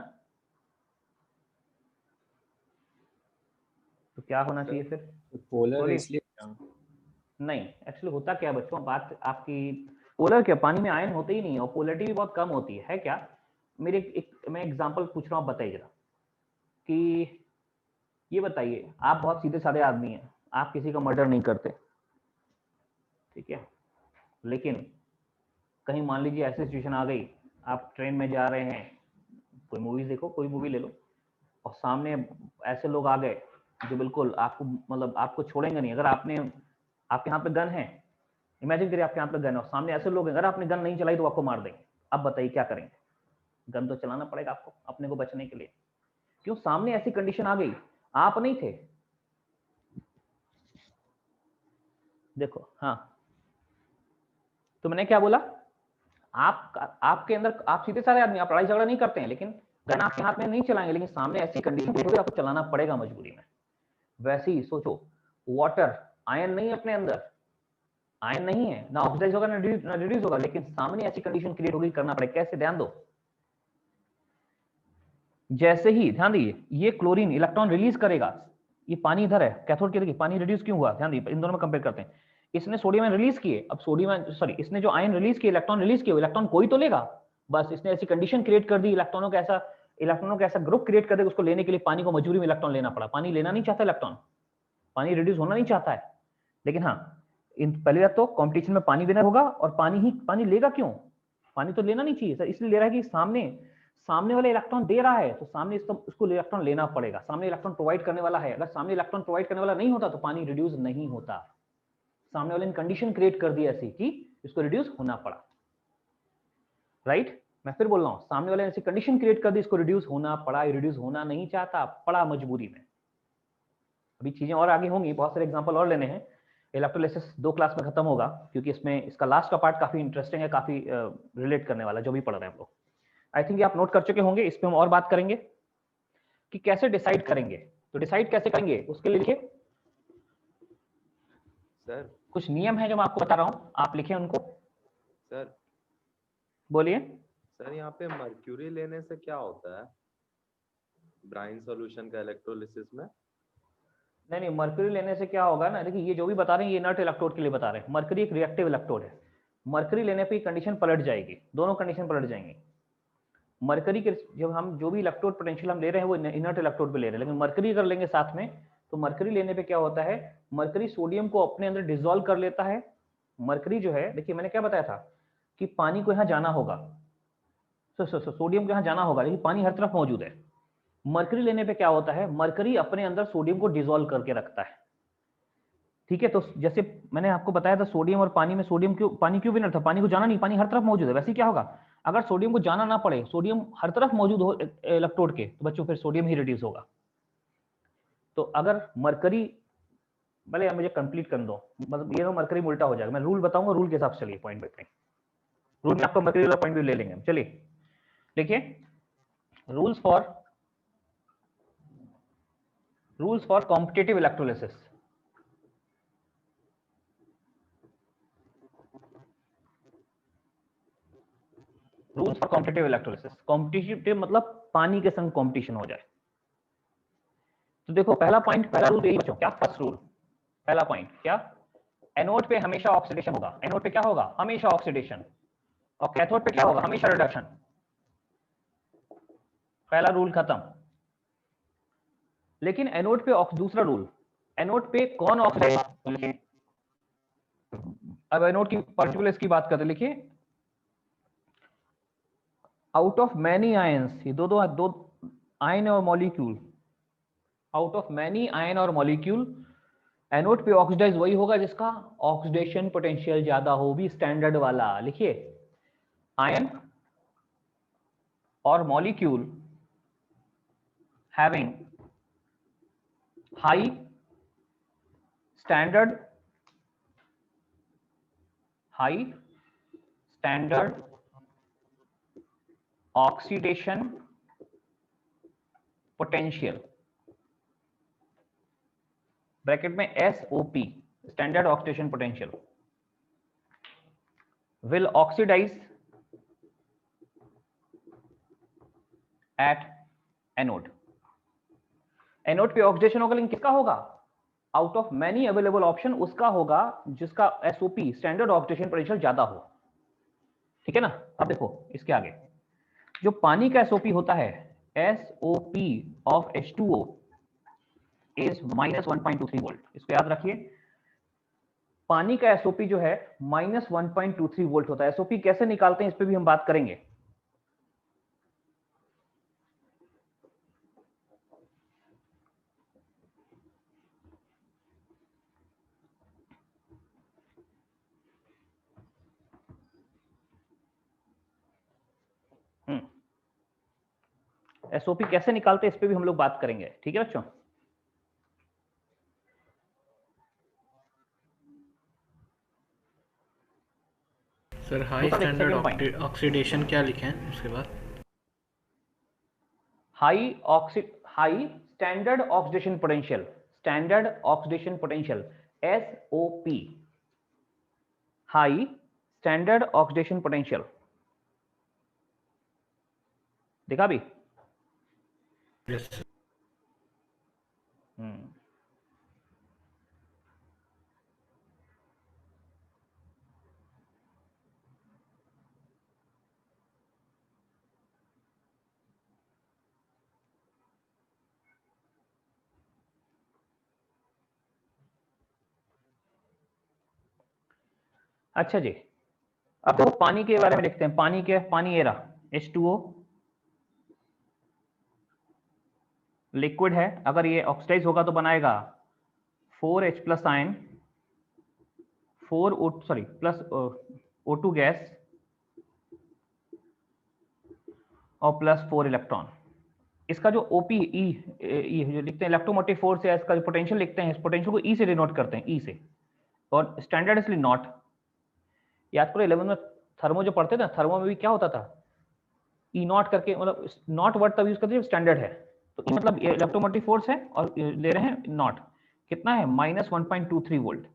तो क्या होना चाहिए फिर? पोलर है इसलिए नहीं, एक्चुअली होता क्या बच्चों, बात आपकी पोलर क्या, पानी में आयन होते ही नहीं है और पोलरिटी भी बहुत कम होती है क्या? मेरे मैं एग्जांपल पूछ रहा हूँ, बताइए जरा कि ये बताइए, आप बहुत सीधे साधे आदमी हैं, आप किसी का मर्डर नहीं करते, ठीक है, लेकिन कहीं मान लीजिए ऐसी सिचुएशन आ गई, आप ट्रेन में जा रहे हैं, कोई मूवी देखो, कोई मूवी ले लो, और सामने ऐसे लोग आ गए जो बिल्कुल आपको मतलब आपको छोड़ेंगे नहीं। अगर आपके हाथ पे गन है, इमेजिन करिए आपके हाथ पे गन है और सामने ऐसे लोग हैं, अगर आपने गन नहीं चलाई तो आपको मार देंगे। अब बताइए क्या करेंगे? गन तो चलाना पड़ेगा आपको अपने को बचने के लिए, क्यों? सामने ऐसी कंडीशन आ गई, आप नहीं थे। देखो हाँ, तो मैंने क्या बोला, आपके अंदर, आप सीधे सारे आदमी, आप लड़ाई झगड़ा नहीं करते हैं, लेकिन गन आपके हाथ में नहीं चलाएंगे, लेकिन सामने ऐसी कंडीशन होगी आपको चलाना पड़ेगा मजबूरी में। वैसे ही सोचो, वाटर आयन नहीं है अपने अंदर, आयन नहीं है, ना ऑक्सीडाइज होगा ना रिड्यूस होगा, लेकिन सामने ऐसी कंडीशन क्रिएट होगी, करना पड़ेगा। कैसे? ध्यान दो, जैसे ही ध्यान दीजिए, ये क्लोरीन इलेक्ट्रॉन रिलीज करेगा, ये पानी इधर है कैथोड के, देखिए पानी रिड्यूस क्यों हुआ, ध्यान दीजिए, इन दोनों में कंपेयर करते हैं। इसने सोडियम आयन रिलीज किए, अब इसने जो आयन रिलीज किए, इलेक्ट्रॉन रिलीज किए, इलेक्ट्रॉन कोई तो लेगा, बस इसने ऐसी कंडीशन क्रिएट कर दी, इलेक्ट्रॉनों का ऐसा ग्रुप क्रिएट कर दे, उसको लेने के लिए पानी को मजबूरी में इलेक्ट्रॉन लेना पड़ा। पानी लेना नहीं चाहता इलेक्ट्रॉन, पानी रिड्यूस होना नहीं चाहता है, लेकिन हाँ पहली बात तो कंपटीशन में पानी विनर होगा, और पानी लेगा क्यों? पानी तो लेना नहीं चाहिए सर, इसलिए ले रहा है कि सामने वाला इलेक्ट्रॉन दे रहा है, तो सामने उसको इलेक्ट्रॉन लेना पड़ेगा, सामने इलेक्ट्रॉन प्रोवाइड करने वाला है। अगर सामने इलेक्ट्रॉन प्रोवाइड करने वाला नहीं होता तो पानी रिड्यूस नहीं होता। सामने वाले ने कंडीशन क्रिएट कर दी ऐसी कि इसको रिड्यूस होना पड़ा, राइट? मैं फिर बोल रहा हूं, सामने वाले ने ऐसी कंडीशन क्रिएट कर दी, इसको रिड्यूस होना पड़ा, रिड्यूस होना नहीं चाहता, पड़ा मजबूरी में। अभी चीजें और आगे होंगी, बहुत सारे एग्जांपल और लेने हैं। इलेक्ट्रोलाइसिस 2 क्लास में खत्म होगा, क्योंकि इसमें इसका लास्ट का पार्ट काफी इंटरेस्टिंग है, काफी रिलेट करने वाला जो भी पढ़ रहे हैं हम लोग। आई थिंक ये आप नोट कर चुके होंगे, इस पे हम और बात करेंगे कि कैसे डिसाइड करेंगे। तो डिसाइड कैसे करेंगे उसके लिए लिखिए सर, कुछ नियम है जो मैं आपको बता रहा हूं, आप लिखें उनको। सर बोलिए सर, यहाँ पे मर्क्यूरी लेने से क्या होता है ब्राइन सॉल्यूशन का इलेक्ट्रोलिसिस में? नहीं, मर्करी लेने से क्या होगा ना, देखिए ये जो भी बता रहे हैं ये इनर्ट इलेक्ट्रोड के लिए बता रहे हैं। मर्करी एक रिएक्टिव इलेक्ट्रोड है, मर्करी लेने पे कंडीशन पलट जाएगी, दोनों कंडीशन पलट जाएंगी। मर्करी के जब हम जो भी इलेक्ट्रोड पोटेंशियल हम ले रहे हैं वो इनर्ट इलेक्ट्रोड पे ले रहे हैं, लेकिन मर्करी अगर लेंगे साथ में तो मर्करी लेने पे क्या होता है, मर्करी सोडियम को अपने अंदर डिसॉल्व कर लेता है। मर्करी जो है, देखिए मैंने क्या बताया था कि पानी को यहाँ जाना होगा, सोडियम को यहाँ जाना होगा, लेकिन पानी हर तरफ मौजूद है। मरकरी लेने पे क्या होता है, मरकरी अपने अंदर सोडियम को डिसॉल्व करके रखता है। ठीक है, तो जैसे मैंने आपको बताया था सोडियम और पानी में, पानी क्यों विनर था, पानी को जाना नहीं, पानी हर तरफ मौजूद है। वैसे क्या होगा, अगर सोडियम को जाना ना पड़े, सोडियम हर तरफ मौजूद हो इलेक्ट्रोड के, तो बच्चों फिर सोडियम ही रिड्यूस होगा। तो अगर मरकरी भले यार मुझे कंप्लीट कर दो, मतलब ये तो मरकरी में उल्टा हो जाएगा। मैं रूल बताऊंगा, रूल के हिसाब से चलिए पॉइंट बाय पॉइंट। रूल में आपको मरकरी वाला पॉइंट भी ले लेंगे हम। चलिए देखिए, rules for competitive electrolysis. Rules for competitive electrolysis. Competitive मतलब पानी के संग कॉम्पिटिशन हो जाए। तो देखो पहला रूल यही बच्चों, क्या फर्स्ट रूल, पहला पॉइंट क्या, एनोड पे हमेशा ऑक्सीडेशन होगा। एनोड पे क्या होगा, हमेशा ऑक्सीडेशन, और कैथोड पे क्या होगा, हमेशा रिडक्शन। पहला रूल खत्म। लेकिन एनोड पे दूसरा रूल, एनोड पे कौन ऑक्सीडाइज, अब एनोड की पार्टिकुलर्स की बात करते, लिखिए आउट ऑफ मैनी आयंस, ये दो आयन और molecule, out of many ion और मॉलिक्यूल, एनोड पे ऑक्सीडाइज वही होगा जिसका ऑक्सीडेशन पोटेंशियल ज्यादा हो, भी स्टैंडर्ड वाला। लिखिए आयन और molecule having high standard oxidation potential, bracket में SOP, standard oxidation potential, will oxidise at anode. Anode पे ऑक्सीडेशन होगा, लेकिन किसका होगा, out of many available option उसका होगा जिसका SOP, स्टैंडर्ड ऑक्सीडेशन पोटेंशियल ज्यादा हो। ठीक है ना। अब देखो इसके आगे, जो पानी का SOP होता है, SOP of H2O is -1.23 volt. इसको याद रखिए, पानी का SOP जो है -1.23 वोल्ट होता है। SOP कैसे निकालते हैं इस पे भी हम बात करेंगे। SOP कैसे निकालते हैं इस पे भी हम लोग बात करेंगे। ठीक है बच्चों। सर हाई स्टैंडर्ड ऑक्सीडेशन क्या लिखे हैं उसके बाद, high standard oxidation potential, standard oxidation potential SOP, high standard oxidation potential. देखा भी। Yes sir. अच्छा जी, अब देखो पानी के बारे में देखते हैं। पानी ये रहा H2O, लिक्विड है। अगर ये ऑक्सीडाइज होगा तो बनाएगा 4H plus ion, plus O2 gas और प्लस 4 इलेक्ट्रॉन। इसका जो OP जो लिखते हैं इलेक्ट्रोमोटिव फोर्स, या इसका जो पोटेंशियल लिखते हैं, इस पोटेंशियल को E से डिनोट करते हैं, E से, और स्टैंडर्ड इसलिए नॉट। याद करो 11 में थर्मो जो पढ़ते थे, थर्मो में भी क्या होता था, E नॉट करके, मतलब नॉट वर्ड तब यूज करते हैं स्टैंडर्ड है। तो E मतलब इलेक्ट्रोमोटिव फोर्स है और ले रहे हैं नॉट, कितना है -1.23 वोल्ट।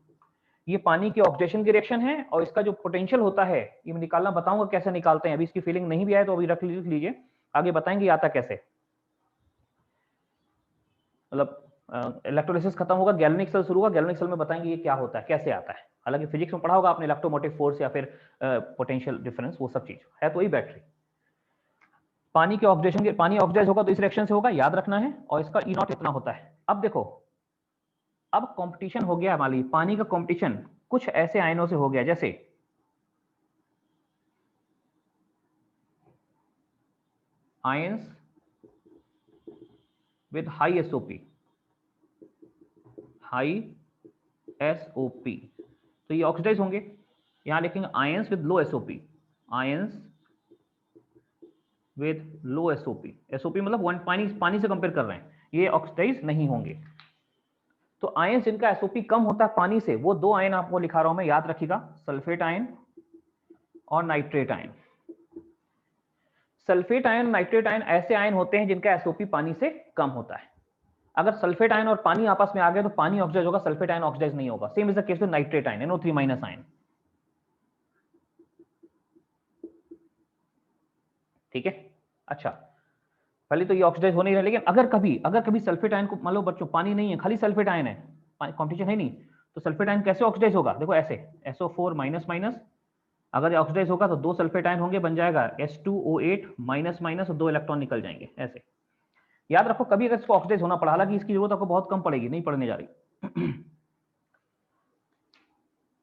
ये पानी की ऑक्सीडेशन की रिएक्शन है, और इसका जो पोटेंशियल होता है ये मैं निकालना बताऊंगा कैसे निकालते हैं। अभी इसकी फीलिंग नहीं भी आए तो अभी रख लीजिए, आगे बताएंगे आता कैसे। मतलब इलेक्ट्रोलिसिस खत्म होगा, गैल्वेनिक सेल शुरू होगा, गैल्वेनिक सेल में बताएंगे ये क्या होता है, कैसे आता है। हालांकि फिजिक्स में पढ़ा होगा आपने इलेक्ट्रोमोटिव फोर्स या फिर पोटेंशियल डिफरेंस, वो सब चीज है तो वही बैटरी। पानी के ऑक्सीडेशन के, पानी ऑक्सीडाइज होगा तो इस रिएक्शन से होगा, याद रखना है, और इसका E नॉट इतना होता है। अब देखो, अब कंपटीशन हो गया, मान लीजिए पानी का कंपटीशन कुछ ऐसे आयनों से हो गया, जैसे आयंस विद हाई SOP, तो ये ऑक्सीडाइज होंगे। यहां लिखेंगे ions with low SOP, ions with low SOP, SOP मतलब पानी से कंपेयर कर रहे हैं, ये ऑक्सीडाइज नहीं होंगे। तो आयन जिनका एसओपी कम होता है पानी से, वो दो आयन आपको लिखा रहा हूं मैं, याद रखिएगा, सल्फेट आयन और nitrate ion. Sulphate ion, nitrate ion ऐसे आयन होते हैं जिनका एसओपी पानी से कम होता है। अगर सल्फेट आयन और पानी आपस में आ गए तो पानी ऑक्सीडाइज होगा, सल्फेट आयन ऑक्सीडाइज नहीं होगा। Same is the case with nitrate ion, NO3 minus ion. ठीक है, अच्छा, पहले तो ये ऑक्सीडाइज हो नहीं रहा, लेकिन अगर कभी सल्फेट आयन को, मान लो बच्चों पानी नहीं है, खाली सल्फेट आयन है, कॉम्पिटिशन है नहीं, तो सल्फेट आयन कैसे ऑक्सीडाइज होगा? देखो ऐसे, SO4 माइनस माइनस, अगर ऑक्सीडाइज होगा तो दो सल्फेट आयन होंगे, बन जाएगा H2O8 माइनस माइनस, और दो इलेक्ट्रॉन निकल जाएंगे ऐसे। याद रखो, कभी अगर इसको ऑक्सीडाइज होना पड़ा, हालांकि इसकी जरूरत आपको बहुत कम पड़ेगी, नहीं पड़ने जा रही।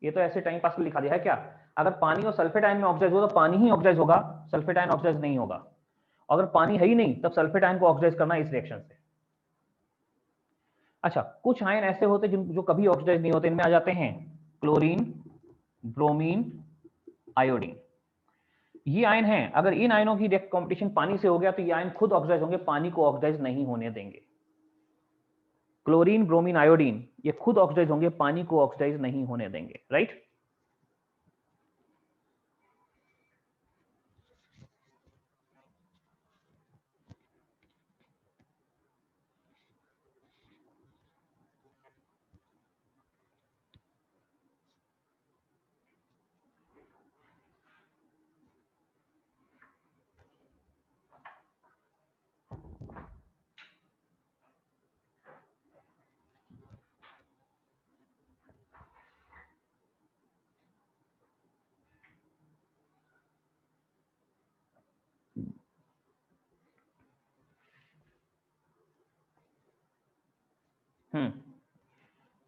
ये तो ऐसे टाइम पास में लिखा दिया है क्या? अगर पानी और सल्फेट आयन में ऑक्सीडाइज हो तो पानी ही ऑक्सीडाइज होगा, सल्फेट आयन ऑक्सीडाइज नहीं होगा। अगर पानी है ही नहीं तब सल्फेट आयन को ऑक्सीडाइज करना इस रिएक्शन से। अच्छा, कुछ आयन ऐसे होते हैं जो कभी ऑक्सीडाइज नहीं होते, इनमें आ जाते हैं क्लोरीन, ब्रोमीन, आयोडीन। ये आयन हैं, अगर इन आयनों की कॉम्पिटिशन पानी से हो गया तो ये आयन खुद ऑक्सीडाइज होंगे, पानी को ऑक्सीडाइज नहीं होने देंगे। क्लोरीन, ब्रोमीन, आयोडीन ये खुद ऑक्सीडाइज होंगे, पानी को ऑक्सीडाइज नहीं होने देंगे, राइट?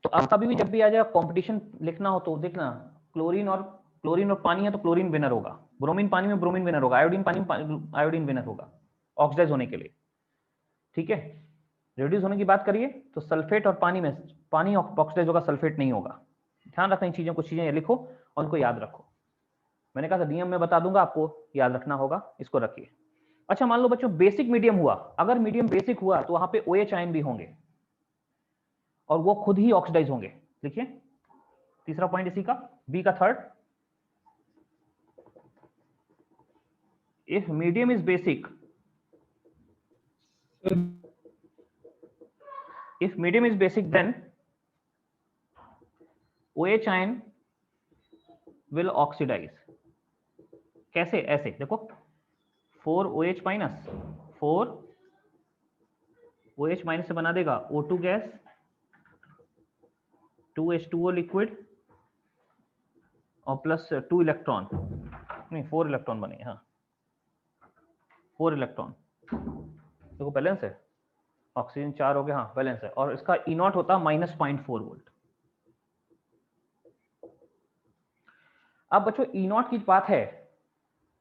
तो अब कभी भी जब भी आ जाए कंपटीशन लिखना हो तो देखना, क्लोरीन और पानी है तो क्लोरीन विनर होगा, ब्रोमीन पानी में ब्रोमीन विनर होगा, आयोडीन पानी में आयोडीन विनर होगा ऑक्सीडाइज होने के लिए। ठीक है, रिड्यूस होने की बात करिए तो सल्फेट और पानी में पानी ऑक्सीडाइज होगा, सल्फेट नहीं होगा। ध्यान रखना इन चीजों, कुछ चीजें लिखो और उनको याद रखो। मैंने कहा था नियम में बता दूंगा, आपको याद रखना होगा, इसको रखिए। अच्छा, मान लो बच्चों बेसिक मीडियम हुआ, अगर मीडियम बेसिक हुआ तो वहां पे OH आयन भी होंगे और वो खुद ही ऑक्सीडाइज होंगे। देखिए तीसरा पॉइंट इसी का, बी का third, if medium is basic, if medium is basic then OH ion will oxidize। कैसे? ऐसे देखो, 4OH माइनस, 4OH माइनस से बना देगा O2 गैस, 2H2O लिक्विड और प्लस 2 इलेक्ट्रॉन, नहीं 4 इलेक्ट्रॉन बने, हाँ 4 इलेक्ट्रॉन। देखो बैलेंस है, ऑक्सीजन 4 हो गया, हाँ बैलेंस है, और इसका E नॉट होता -0.4 वोल्ट। अब बच्चों E नॉट की बात है,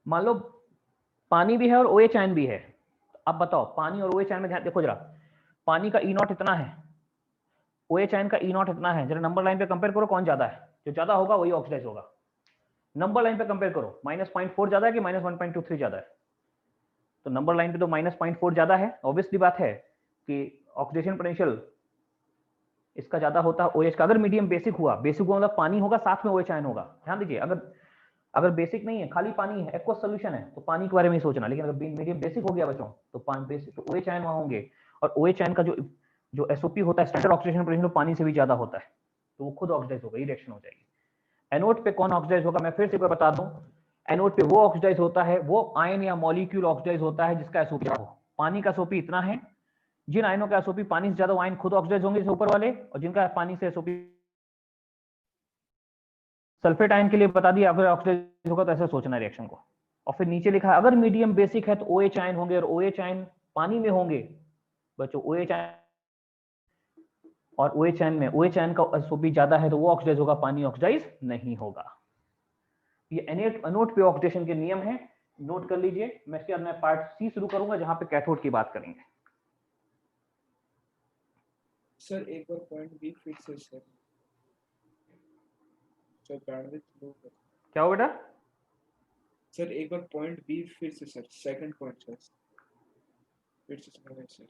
मान लो पानी भी है और OH आयन भी है, अब बताओ पानी और OH आयन में ध्यान देखो जरा, पानी का E नॉट इतना है, OH आयन का E नॉट इतना है, जरा नंबर लाइन पे कंपेयर करो कौन ज्यादा है, जो ज्यादा होगा वही ऑक्सीडाइज होगा। नंबर लाइन पे कंपेयर करो, -0.4 ज्यादा है कि -1.23 ज्यादा है? तो नंबर लाइन पे तो -0.4 ज्यादा है, ऑब्वियसली बात है कि ऑक्सीडेशन पोटेंशियल इसका ज्यादा होता है OH का। अगर मीडियम बेसिक हुआ, बेसिक हुआ मतलब पानी होगा साथ में OH आयन होगा। ध्यान दीजिए, अगर बेसिक नहीं है, खाली पानी है, एक्वस सॉल्यूशन है, तो पानी के बारे में ही सोचना, लेकिन अगर मीडियम बेसिक हो गया बच्चों तो बेसिक तो OH आयन वहां होंगे, और OH आयन का जो SOP होता है, स्टैंडर्ड ऑक्सीडेशन पोटेंशियल, पानी से भी ज्यादा होता है, तो वो खुद ऑक्सीडाइज होगा, रिएक्शन हो जाएगी। एनोड पे कौन ऑक्सीडाइज होगा, मैं फिर से बता दूं, एनोड पे वो ऑक्सीडाइज होता है, वो आयन या मॉलिक्यूल ऑक्सीडाइज होता है जिसका SOP हो। पानी का SOP इतना है, जिन आयनों का SOP पानी से ज्यादा, वो आयन खुद ऑक्सीडाइज होंगे जैसे ऊपर वाले, और जिनका पानी से SOP, सल्फेट आयन के लिए बता दिया, अगर ऑक्सीडाइज होगा तो ऐसे सोचना रिएक्शन को। और फिर नीचे लिखा है अगर मीडियम बेसिक है तो OH आयन होंगे, और OH आयन पानी में होंगे बच्चों, OH आयन और OH आयन में OH आयन का SOP ज्यादा है तो वो ऑक्सीडाइज होगा, पानी ऑक्सीडाइज नहीं होगा। ये एनोड पे ऑक्सीडेशन के नियम है, नोट कर लीजिए। मैं इसके बाद मैं पार्ट सी शुरू करूंगा जहां पे कैथोड की बात करेंगे। सर एक बार पॉइंट बी फिर से सर बैंडविड्थ लो कर। क्या हो बेटा? सर एक बार पॉइंट बी फिर से सर, सेकंड पॉइंट सर फिर से सुनाइए सर।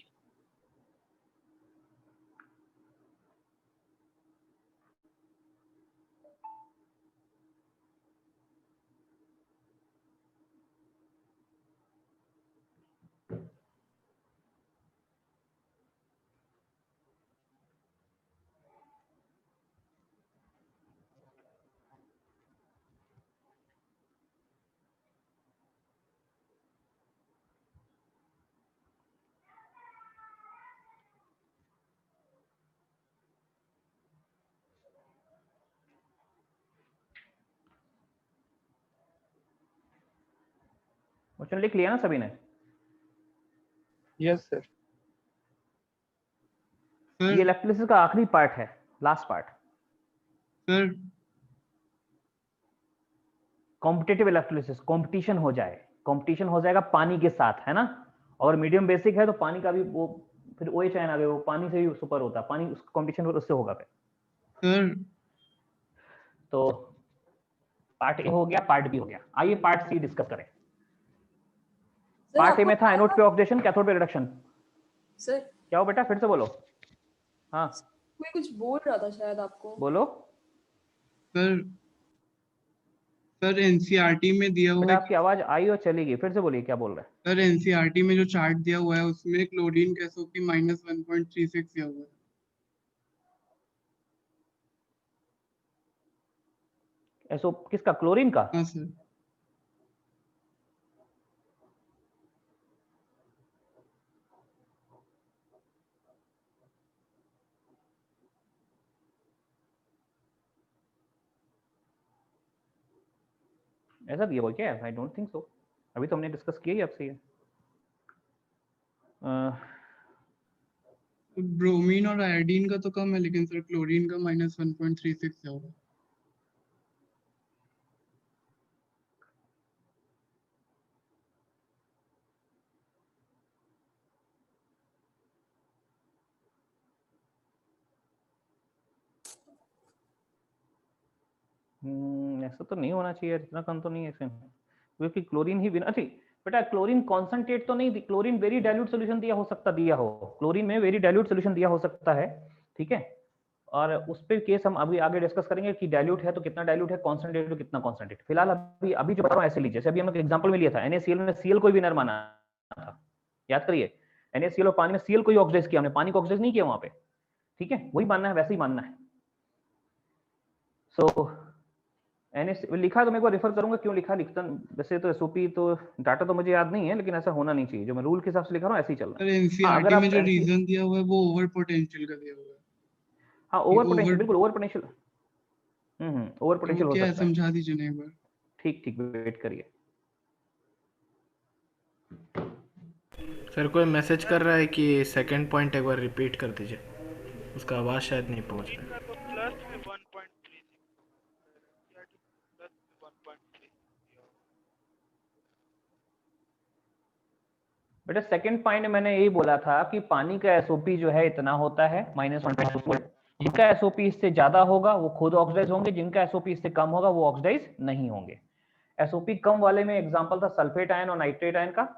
क्वेश्चन लिख लिया ना सभी ने? Yes, sir. ये इलेक्ट्रोलिसिस का आखिरी पार्ट है, last part. Sir competitive electrolysis, competition हो जाए, कंपटीशन हो जाएगा पानी के साथ, है ना? और मीडियम बेसिक है तो पानी का भी वो फिर OH आयन आ गए, वो पानी से भी सुपर होता है, पानी कंपटीशन उससे होगा फिर। सर तो पार्ट ए हो गया, पार्ट बी हो गया। आइए पार्ट सी डिस्कस करें। पार्ट ए में था एनोड पे ऑक्सीडेशन, कैथोड पे रिडक्शन। सर क्या हो बेटा, फिर से बोलो। हाँ कोई कुछ बोल रहा था शायद आपको। बोलो सर सर एनसीईआरटी में दिया हुआ बेटा, है आपकी आवाज आई और चली गई, फिर से बोलिए क्या बोल रहे हैं। सर एनसीईआरटी में जो चार्ट दिया हुआ है उसमें क्लोरीन का एसओपी -1.36 दिया हुआ है। एसओ किसका, क्लोरीन का? हाँ सर। ऐसा दिया हुआ क्या? आई डोंट थिंक सो, अभी तो हमने डिस्कस किया ही आपसे ये। ब्रोमीन और आयोडीन का तो कम है, लेकिन सर क्लोरीन का -1.36 दिया हुआ है। ऐसा तो नहीं होना चाहिए, इतना कम तो नहीं है इसमें, क्योंकि क्लोरीन ही बिना, ठीक बेटा क्लोरीन कॉन्सेंट्रेट तो नहीं, क्लोरीन वेरी डाइल्यूट सॉल्यूशन दिया हो सकता, दिया हो क्लोरीन में वेरी डाइल्यूट सॉल्यूशन दिया हो सकता है, ठीक है। और उस पे केस हम अभी आगे डिस्कस करेंगे कि डाइल्यूट है तो कितना डाइल्यूट है, कॉन्सेंट्रेट तो कितना कॉन्सेंट्रेट। फिलहाल अभी अभी जो बता रहा हूँ ऐसे लीजिए, जैसे अभी हमने एग्जांपल में लिया था NaCl में Cl कोई विनर माना था, याद करिए NaCl और पानी में Cl कोई ऑक्सीडाइज किया, हमने पानी को ऑक्सीडाइज नहीं किया वहां पे, ठीक है, वही मानना है, वैसे ही मानना है। सो लिखा तो मेरे को रेफर करूंगा क्यों लिखा, लिखता वैसे तो एसओपी तो डाटा तो मुझे याद नहीं है, लेकिन ऐसा होना नहीं चाहिए, जो मैं रूल के हिसाब से लिखा रहा हूँ ऐसे ही चल रहा सर है। एनसीईआरटी में जो रीजन दिया हुआ है वो ओवर पोटेंशियल का दिया हुआ है। हाँ ओवर पोटेंशियल, बिल्कुल ओवर पोटेंशियल, ओवर पोटेंशियल हो क्या सकता है। समझा दीजिए ना एक बार। ठीक ठीक वेट करिए। सर कोई मैसेज कर रहा है कि सेकंड पॉइंट एक बार रिपीट कर दीजिए, उसका आवाज़ शायद नहीं पहुंच रहा है। बेटा सेकंड पॉइंट में मैंने यही बोला था कि पानी का एसओपी जो है इतना होता है -1.2, जिनका एसओपी इससे ज्यादा होगा वो खुद ऑक्सीडाइज होंगे, जिनका एसओपी इससे कम होगा वो ऑक्सीडाइज नहीं होंगे। एसओपी कम वाले में एग्जांपल था सल्फेट आयन और नाइट्रेट आयन का,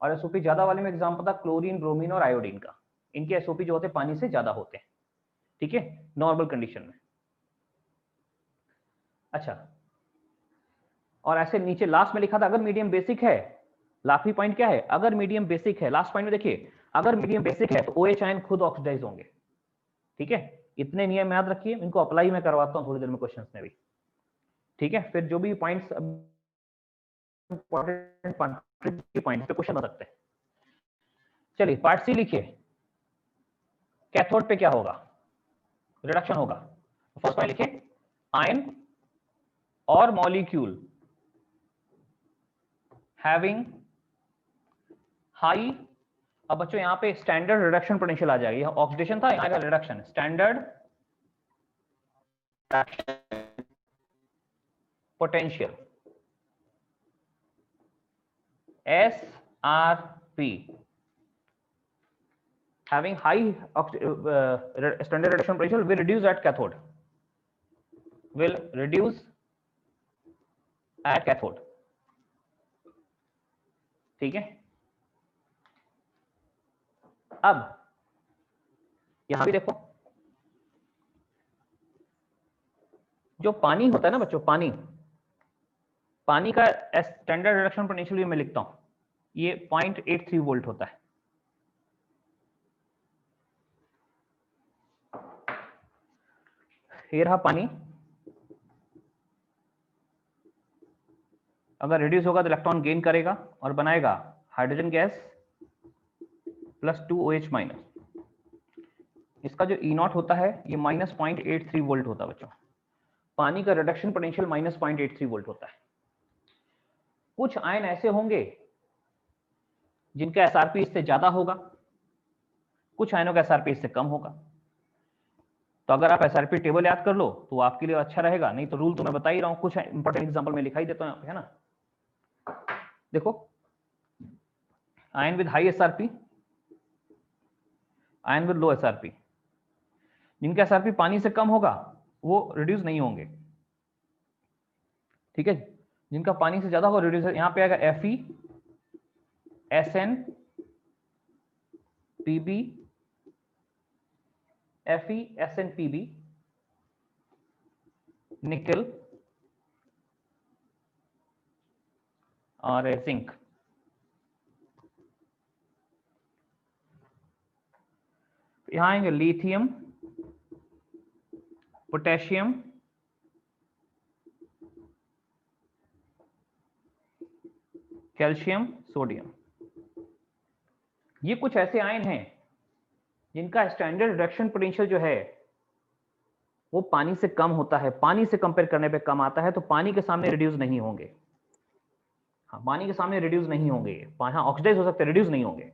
और एसओपी ज्यादा वाले में एग्जांपल था क्लोरीन, ब्रोमीन और आयोडीन का। इनके एसओपी जो होते हैं पानी से ज्यादा होते हैं, ठीक है, नॉर्मल कंडीशन में। अच्छा, और ऐसे नीचे लास्ट में लिखा था अगर मीडियम बेसिक है, लाफी पॉइंट क्या है, अगर मीडियम बेसिक है, लास्ट पॉइंट में देखिए अगर मीडियम बेसिक है तो OH आयन खुद ऑक्सीडाइज होंगे, ठीक है। इतने नियम याद रखिए, इनको अप्लाई मैं करवाता हूं थोड़ी देर में क्वेश्चंस में भी, ठीक है। फिर जो भी पॉइंट्स इंपॉर्टेंट पॉइंट पे क्वेश्चन हो सकते हैं। चलिए पार्ट सी लिखिए, कैथोड पे क्या होगा, रिडक्शन होगा। फर्स्ट पॉइंट लिखिए, आयन और मॉलिक्यूल हैविंग हाई, अब बच्चों यहां पे स्टैंडर्ड रिडक्शन पोटेंशियल आ जाएगी, यहां ऑक्सीडेशन था, यहां का reduction, standard potential SRP having high standard reduction potential will reduce at cathode, will reduce at cathode, ठीक है। अब यहां भी देखो, जो पानी होता है ना बच्चों, पानी का स्टैंडर्ड रिडक्शन पोटेंशियल भी मैं लिखता हूं, ये 0.83 वोल्ट होता है। ये रहा पानी, अगर रिड्यूस होगा तो इलेक्ट्रॉन गेन करेगा और बनाएगा हाइड्रोजन गैस +2OH-। इसका जो E0 होता है ये -0.83 वोल्ट होता है बच्चों। पानी का रिडक्शन पोटेंशियल -0.83 वोल्ट होता है। कुछ आयन ऐसे होंगे जिनका एसआरपी इससे ज्यादा होगा, कुछ आयनों का एसआरपी इससे कम होगा। तो अगर आप एसआरपी टेबल याद कर लो तो आपके लिए अच्छा रहेगा, नहीं तो रूल तो मैं बता ही रहा हूं, कुछ इंपॉर्टेंट एग्जांपल में लिखाई देता हूं यहाँ पे, है ना। देखो, ion with high SRP, ion with low SRP, जिनका एसआरपी पानी से कम होगा वो रिड्यूस नहीं होंगे, ठीक है। जिनका पानी से ज्यादा होगा रिड्यूस, यहां पे आएगा Fe, SN, Pb, Fe, SN, Pb, निकल और जिंक। यहां आएंगे लिथियम, पोटेशियम, कैल्शियम, सोडियम। ये कुछ ऐसे आयन हैं जिनका स्टैंडर्ड रिडक्शन पोटेंशियल जो है वो पानी से कम होता है, पानी से कंपेयर करने पे कम आता है, तो पानी के सामने रिड्यूस नहीं होंगे। हाँ, पानी के सामने रिड्यूस नहीं होंगे, हाँ ऑक्सीडाइज हो सकते हैं, रिड्यूस नहीं होंगे।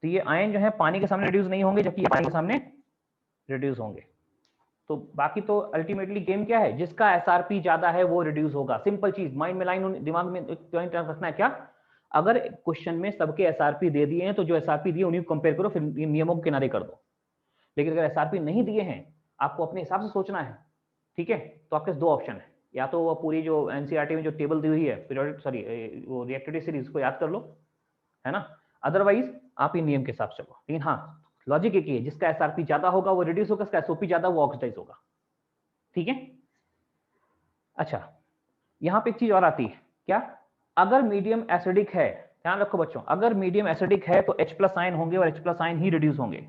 तो ये आयन जो है पानी के सामने रिड्यूस नहीं होंगे, जबकि ये पानी के सामने रिड्यूस होंगे। तो बाकी तो अल्टीमेटली गेम क्या है, जिसका एसआरपी ज्यादा है वो रिड्यूस होगा। सिंपल चीज, माइंड में लाइन, दिमाग में एक पॉइंट रखना है क्या, अगर क्वेश्चन में सबके एसआरपी दे दिए हैं तो जो एसआरपी दिए उन्हीं को कंपेयर करो, फिर नियमों को किनारे कर दो। लेकिन अगर एसआरपी नहीं दिए हैं, आपको अपने हिसाब से सोचना है, ठीक है। तो आपके पास दो ऑप्शन है, या तो वो पूरी जो एनसीईआरटी में जो टेबल दी हुई है पीरियोडिक, सॉरी वो रिएक्टिविटी सीरीज को याद कर लो, है ना। अदरवाइज आप ही नियम के हिसाब से चलो। लेकिन हाँ, लॉजिक एक ही है, जिसका एसआरपी ज्यादा होगा वो रिड्यूस होगा, इसका एसओपी ज्यादा वो ऑक्सीडाइज होगा, ठीक है। अच्छा, यहां पे एक चीज और आती है क्या, अगर मीडियम एसिडिक है, ध्यान रखो बच्चों, अगर मीडियम एसिडिक है तो H+ आयन होंगे और H+ आयन ही रिड्यूस होंगे।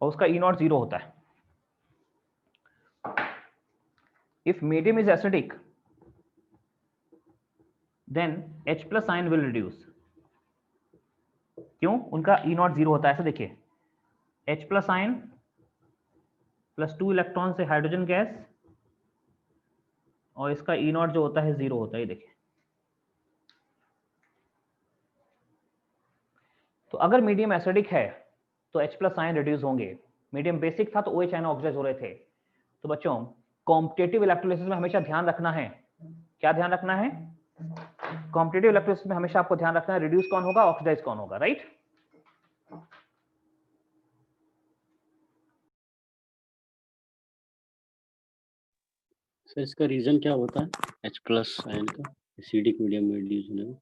और उसका E0 0 होता है। If medium is acidic then H+ ion will reduce. क्यों? उनका E0 0 होता है। ऐसे देखिए, H+ आयन +2 इलेक्ट्रॉन से हाइड्रोजन गैस, और इसका E0 जो होता है 0 होता है, ये देखिए। तो अगर मीडियम एसिडिक है तो H+ आयन रिड्यूस होंगे, मीडियम बेसिक था तो OH आयन ऑक्सीडाइज हो रहे थे। तो बच्चों, कॉम्पिटिटिव इलेक्ट्रोलिसिस में हमेशा ध्यान रखना है, क्या ध्यान रखना है, कॉम्पिटिटिव इलेक्ट्रोलिसिस में हमेशा आपको ध्यान रखना है रिड्यूस कौन होगा, ऑक्सीडाइज कौन होगा, राइट। सर इसका रीजन क्या होता है H+ आयन का एसिडिक मीडियम में रिड्यूस होने में?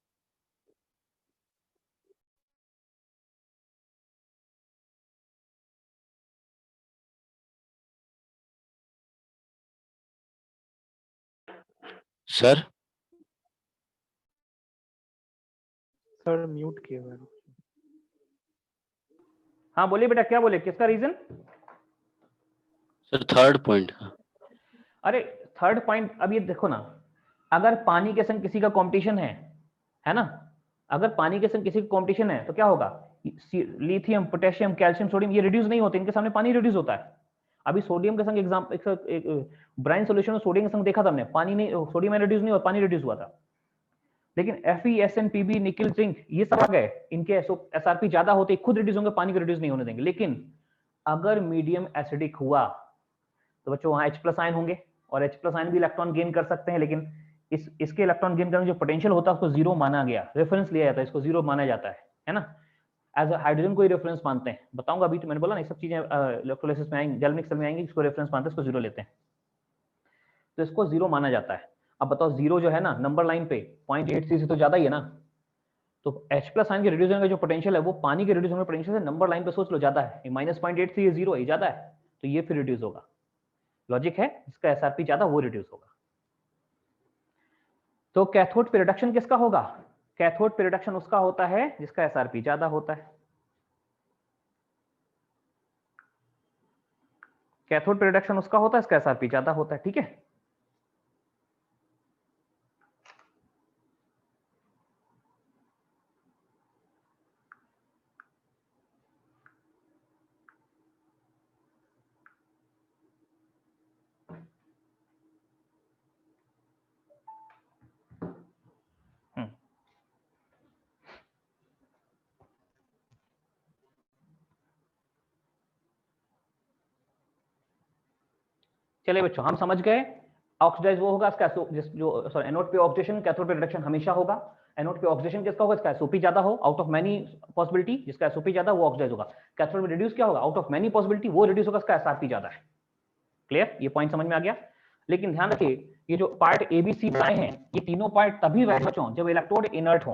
सर सर म्यूट किया हुआ है। हाँ बोलिए बेटा, क्या बोले, किसका रीजन। सर थर्ड पॉइंट का। अरे थर्ड पॉइंट, अब ये देखो ना, अगर पानी के संग किसी का कंपटीशन है ना, अगर पानी के संग किसी का कंपटीशन है तो क्या होगा, लिथियम, पोटेशियम, कैल्शियम, सोडियम ये रिड्यूस नहीं होते, इनके सामने पानी रिड्यूस होता है। अभी सोडियम के संग एग्जाम्पल, ब्राइन सॉल्यूशन में सोडियम के संग देखा था हमने, पानी नहीं, सोडियम रिड्यूस नहीं हुआ, पानी रिड्यूस हुआ था। लेकिन Fe, SN, Pb, निकल, जिंक ये सब आ गए, इनके एसआरपी ज्यादा होते खुद रिड्यूस होंगे, पानी को रिड्यूस नहीं होने देंगे। लेकिन अगर मीडियम एसिडिक हुआ तो बच्चों वहां H+ आयन होंगे, और H+ आयन भी इलेक्ट्रॉन गेन कर सकते हैं, लेकिन इसके इलेक्ट्रॉन गेन करने जो पोटेंशियल होता है उसको 0 माना गया, रेफरेंस लिया जाता है, इसको 0 माना जाता है ना। एज हाइड्रोजन को ही रेफरेंस मानते हैं, बताऊंगा अभी, तो मैंने बोला ना ये सब चीजें इलेक्ट्रोलिसिस में आएंगी, गैल्वेनिक सेल में आएंगी, इसको रेफरेंस मानते हैं, इसको 0 लेते हैं, तो इसको 0 माना जाता है। अब बताओ 0 जो है ना नंबर लाइन पे 0.83 से तो ज्यादा ही है ना, तो H+ आयन के रिड्यूस होने का जो पोटेंशियल है वो पानी के रिड्यूस होने के पोटेंशियल से नंबर लाइन पे सोच लो ज्यादा है, -0.83 ये 0 है, ज्यादा है, तो ये फिर रिड्यूस होगा। लॉजिक है, जिसका एसआरपी ज्यादा वो रिड्यूस होगा। तो कैथोड पे रिडक्शन किसका होगा, कैथोड पे रिडक्शन उसका होता है जिसका एसआरपी ज्यादा होता है। कैथोड पे रिडक्शन उसका होता है इसका एसआरपी ज्यादा होता है, ठीक है। चलिए बच्चों हम समझ गए, ऑक्सीडाइज वो होगा इसका जो सॉरी एनोड पे ऑक्सीडेशन कैथोड पे रिडक्शन हमेशा होगा। एनोड पे ऑक्सीडेशन किसका होगा, इसका एसओपी ज्यादा हो, आउट ऑफ मेनी पॉसिबिलिटी जिसका एसओपी ज्यादा वो ऑक्सीडाइज होगा। कैथोड में रिड्यूस क्या होगा, आउट ऑफ मेनी पॉसिबिलिटी वो रिड्यूस होगा, इसका एसआरपी ज्यादा है। क्लियर, ये पॉइंट समझ में आ गया। लेकिन ध्यान रखिए ये जो पार्ट ए बी सी बनाए हैं ये तीनों पार्ट तभी वैलिड बच्चों जब इलेक्ट्रोड इनर्ट हो।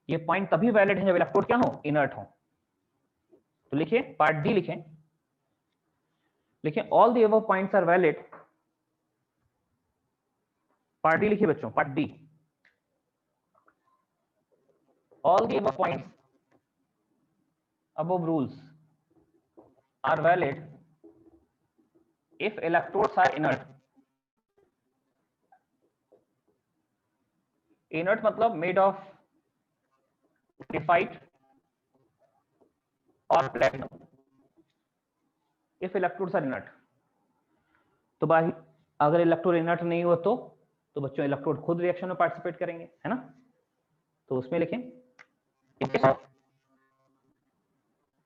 ये पॉइंट तभी वैलिड है जब इलेक्ट्रोड क्या हो, इनर्ट हो। तो लिखिए पार्ट डी लिखें, all the above points are valid. Part D लिखिए बच्चों, part D, all the above points, above rules are valid if electrodes are inert. Inert मतलब made of graphite or platinum. If electrodes are inert, तो भाई अगर electrode inert नहीं हो तो बच्चों इलेक्ट्रोड खुद रिएक्शन में पार्टिसिपेट करेंगे, है ना। तो उसमें लिखें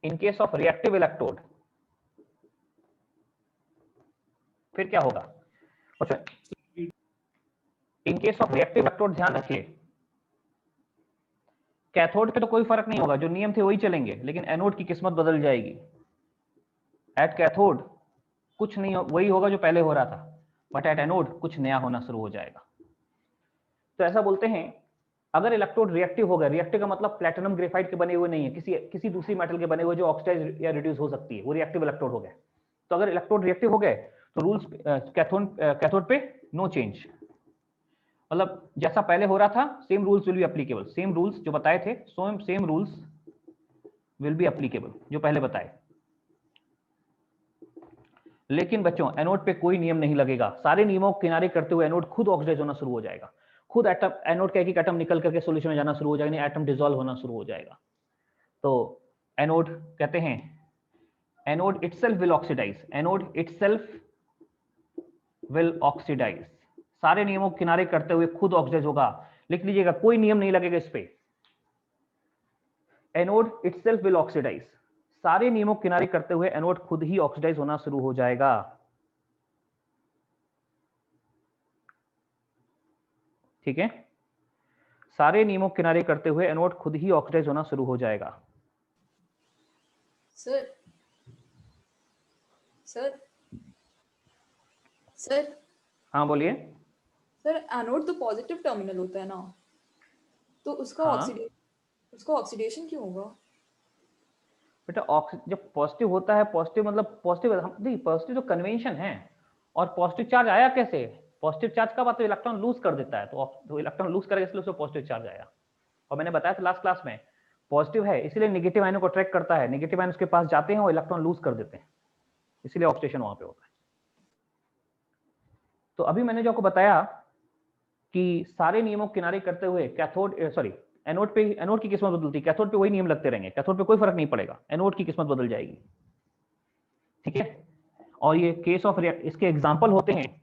in case of reactive electrode, फिर क्या होगा, in case of reactive electrode ध्यान रखिए कैथोड पे तो कोई फर्क नहीं होगा, जो नियम थे वही चलेंगे, लेकिन एनोड की किस्मत बदल जाएगी। एट कैथोड कुछ नहीं वही होगा जो पहले हो रहा था, बट एट एनोड कुछ नया होना शुरू हो जाएगा। तो ऐसा बोलते हैं अगर इलेक्ट्रोड रिएक्टिव हो गया, रिएक्टिव का मतलब प्लैटिनम ग्रेफाइट के बने हुए नहीं है, किसी दूसरी मेटल के बने हुए जो ऑक्सीडाइज या रिड्यूस हो सकती है, वो रिएक्टिव इलेक्ट्रोड हो गए। तो अगर इलेक्ट्रोड रिएक्टिव हो गए तो रूल्स कैथोड पे नो चेंज, मतलब जैसा पहले हो रहा था same rules will be applicable, same rules जो बताए थे same rules will be applicable जो पहले बताए। लेकिन बच्चों एनोड पे कोई नियम नहीं लगेगा, सारे नियमों को किनारे करते हुए एनोड खुद ऑक्सीडाइज होना शुरू हो जाएगा, खुद एटम एनोड का एक एटम निकल करके सॉल्यूशन में जाना शुरू हो जाएगा, एटम डिसॉल्व होना शुरू हो जाएगा। तो एनोड कहते हैं anode itself will oxidise, anode itself will oxidise, सारे नियमों को किनारे करते हुए खुद ऑक्सीडाइज होगा। लिख लीजिएगा कोई नियम नहीं लगेगा इस पे, एनोड इटसेल्फ विल ऑक्सीडाइज, सारे नियमों को किनारे करते हुए एनोड खुद ही ऑक्सीडाइज होना शुरू हो जाएगा। ठीक है, सारे नियमों किनारे करते हुए एनोड खुद ही ऑक्सीडाइज होना शुरू हो जाएगा। सर सर सर हाँ बोलिए। सर एनोड तो पॉजिटिव टर्मिनल होता है ना, तो उसका हाँ। उसका ऑक्सीडेशन क्यों होगा? बेटा जब पॉजिटिव होता है, पॉजिटिव मतलब पॉजिटिव, नहीं पॉजिटिव तो कन्वेंशन है, और पॉजिटिव चार्ज आया कैसे, पॉजिटिव चार्ज कब आता है, इलेक्ट्रॉन लूज कर देता है, तो इलेक्ट्रॉन लूज करेगा इसलिए उसको पॉजिटिव चार्ज आया। और मैंने बताया था लास्ट क्लास में पॉजिटिव है इसलिए नेगेटिव आयनों को अट्रैक्ट करता है, नेगेटिव आयन उसके पास जाते हैं और इलेक्ट्रॉन लूज कर देते हैं, इसलिए ऑक्सीडेशन वहां पे होता है। तो अभी मैंने जो आपको बताया कि सारे नियमों किनारे करते हुए एनोड की किस्मत बदलती है, कैथोड पे वही नियम लगते रहेंगे, कैथोड पे कोई फर्क नहीं पड़ेगा, एनोड की किस्मत बदल जाएगी। ठीक है, और ये केस ऑफ इसके एग्जांपल होते हैं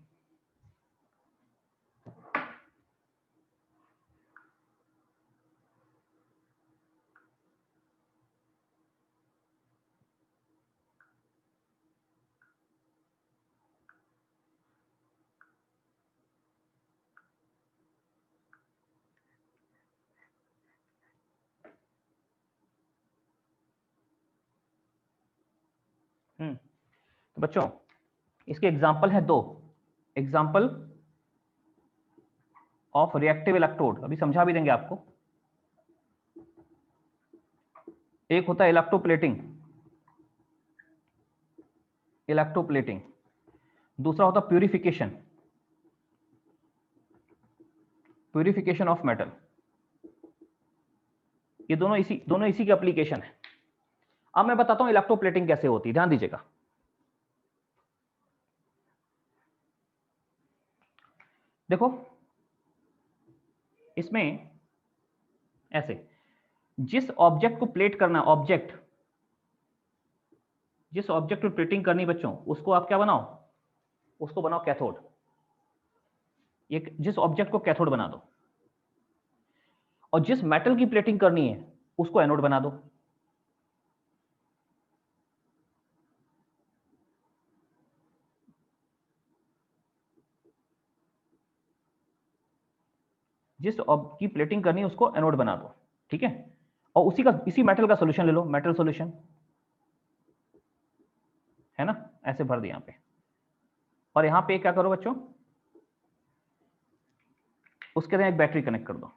तो बच्चों इसके एग्जाम्पल है दो, एग्जाम्पल ऑफ रिएक्टिव इलेक्ट्रोड, अभी समझा भी देंगे आपको। एक होता है इलेक्ट्रोप्लेटिंग, दूसरा होता प्यूरिफिकेशन ऑफ मेटल। ये दोनों इसी की एप्लीकेशन है। अब मैं बताता हूं इलेक्ट्रोप्लेटिंग कैसे होती है, ध्यान दीजिएगा। देखो इसमें ऐसे जिस ऑब्जेक्ट को प्लेट करना, जिस ऑब्जेक्ट को प्लेटिंग करनी बच्चों, उसको आप क्या बनाओ, उसको बनाओ कैथोड। जिस ऑब्जेक्ट को कैथोड बना दो, और जिस मेटल की प्लेटिंग करनी है उसको एनोड बना दो। जिस की प्लेटिंग करनी है उसको एनोड बना दो, ठीक है। और इसी मेटल का सोल्यूशन ले लो, मेटल सोल्यूशन है ना, ऐसे भर दिया यहाँ पे। और यहाँ पे क्या करो बच्चों, उसके साथ एक बैटरी कनेक्ट कर दो।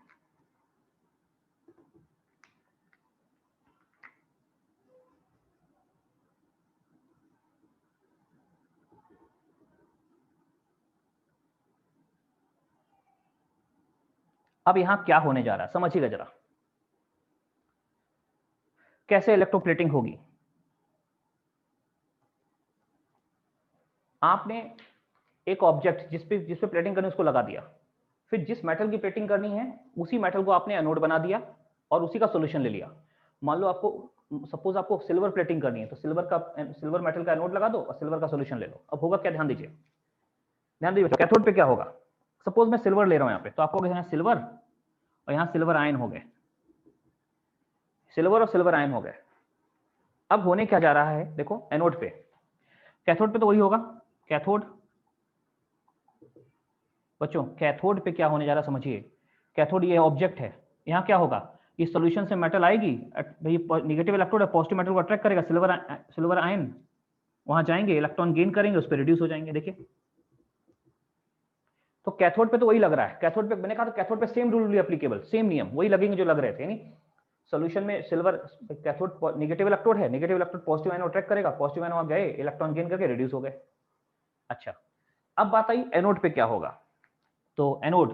अब यहां क्या होने जा रहा है समझिएगा जरा, कैसे इलेक्ट्रोप्लेटिंग होगी। आपने एक ऑब्जेक्ट जिस पे प्लेटिंग करनी है उसको लगा दिया, फिर जिस मेटल की प्लेटिंग करनी है उसी मेटल को आपने एनोड बना दिया और उसी का सॉल्यूशन ले लिया। मान लो आपको सपोज आपको सिल्वर प्लेटिंग करनी है, तो सिल्वर मेटल का एनोड लगा दो और सिल्वर का सॉल्यूशन ले लो। अब होगा क्या, ध्यान दीजिए कैथोड पे क्या होगा। सपोज मैं सिल्वर ले रहा हूं यहाँ पे, तो आपको कहना है सिल्वर और यहाँ सिल्वर आयन हो गए, सिल्वर और सिल्वर आयन हो गए। अब होने क्या जा रहा है देखो, एनोड पे, कैथोड पे तो वही होगा। कैथोड बच्चों, कैथोड पे क्या होने जा रहा है समझिए। कैथोड ये ऑब्जेक्ट है, यहाँ क्या होगा, इस सॉल्यूशन से मेटल आएगी, भाई नेगेटिव इलेक्ट्रोड है, पॉजिटिव मेटल को अट्रैक्ट करेगा, सिल्वर आयन वहां जाएंगे, इलेक्ट्रॉन गेन करेंगे, उस पर रिड्यूस हो जाएंगे। देखिए तो कैथोड पे तो वही लग रहा है। कैथोड पे मैंने कहा तो कैथोड पे सेम रूल एप्लीकेबल, सेम नियम वही लगेंगे जो लग रहे थे। यानी सॉल्यूशन में सिल्वर कैथोड नेगेटिव इलेक्ट्रोड है, negative electrode positive ion attract करेगा, पॉजिटिव आयन वहां गए, इलेक्ट्रॉन गेन करके रिड्यूस हो गए। अच्छा, अब बात आई एनोड पे क्या होगा। तो एनोड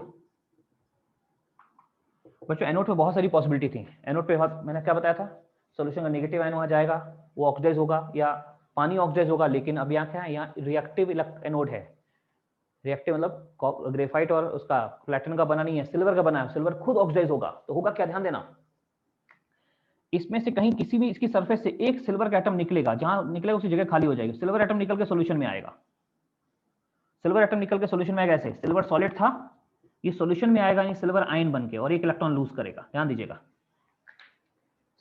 बच्चों, एनोड पे बहुत सारी पॉसिबिलिटी थी। एनोड पे मैंने क्या बताया था, सॉल्यूशन का नेगेटिव आयन वहां जाएगा, वो ऑक्सीडाइज होगा या पानी ऑक्सीडाइज होगा। लेकिन अब यहाँ क्या है, यहाँ रिएक्टिव एनोड है। रिएक्टिव मतलब ग्रेफाइट और उसका प्लैटिनम का बना नहीं है, सिल्वर का बना है। सिल्वर खुद ऑक्सीडाइज होगा, तो होगा क्या, ध्यान देना, इसमें से कहीं किसी भी इसकी सरफेस से एक सिल्वर का एटम निकलेगा, जहां निकलेगा उसी जगह खाली हो जाएगी। सिल्वर एटम निकल के सॉल्यूशन में आएगा, सिल्वर एटम निकल के सॉल्यूशन में आएगा। ऐसे सिल्वर सॉलिड था, ये सॉल्यूशन में आएगा यानी सिल्वर आयन बन के, और एक इलेक्ट्रॉन लूज करेगा। ध्यान दीजिएगा,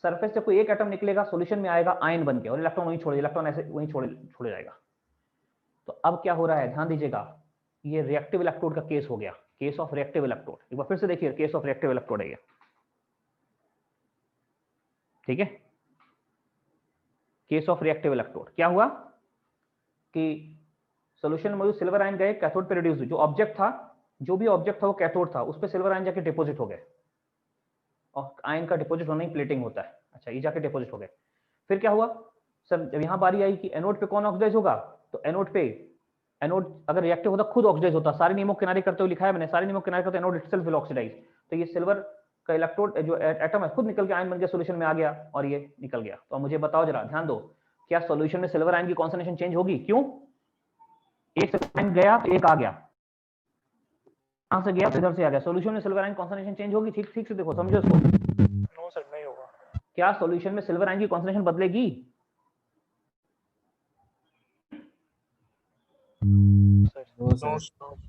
सरफेस से कोई एक एटम निकलेगा, सॉल्यूशन में आएगा आयन बन के, और इलेक्ट्रॉन वहीं छोड़े, इलेक्ट्रॉन ऐसे वहीं छोड़े जाएगा। तो अब क्या हो रहा है, ध्यान दीजिएगा, ये रिएक्टिव इलेक्ट्रोड का केस हो गया, केस ऑफ रिएक्टिव इलेक्ट्रोड। एक बार फिर से देखिए, केस ऑफ रिएक्टिव इलेक्ट्रोड है ये, ठीक है। केस ऑफ रिएक्टिव इलेक्ट्रोड क्या हुआ कि सॉल्यूशन में सिल्वर आयन गए, कैथोड पे रिड्यूस हुए। जो ऑब्जेक्ट था, जो भी ऑब्जेक्ट था वो कैथोड था, उस पे सिल्वर आयन जाके डिपॉजिट हो गए, और आयन का डिपॉजिट होना ही प्लेटिंग होता है। अच्छा, ये जाके डिपॉजिट हो गए। फिर क्या हुआ सर, जब यहां बारी आई कि एनोड पे कौन ऑक्सीडाइज होगा, तो एनोड अगर रिएक्टिव होता खुद ऑक्सीडाइज होता। सारे नियमों किनारे करते हुए लिखा है मैंने, सारे नियमों किनारे करते एनोड इटसेल्फ विल ऑक्सीडाइज। तो ये सिल्वर का इलेक्ट्रोड जो एटम है खुद निकल के आयन बन के सॉल्यूशन में आ गया, और ये निकल गया। तो मुझे बताओ जरा, ध्यान दो, क्या सॉल्यूशन में सिल्वर आयन की कॉन्सेंट्रेशन चेंज होगी? क्यों? एक आयन गया तो एक आ गया, कहां से गया तो इधर से आ गया। सॉल्यूशन में सिल्वर आयन कॉन्सेंट्रेशन चेंज होगी? ठीक से देखो, समझो इसको। नो सर, नहीं होगा। क्या सॉल्यूशन में सिल्वर आयन की कॉन्सेंट्रेशन बदलेगी? No sir.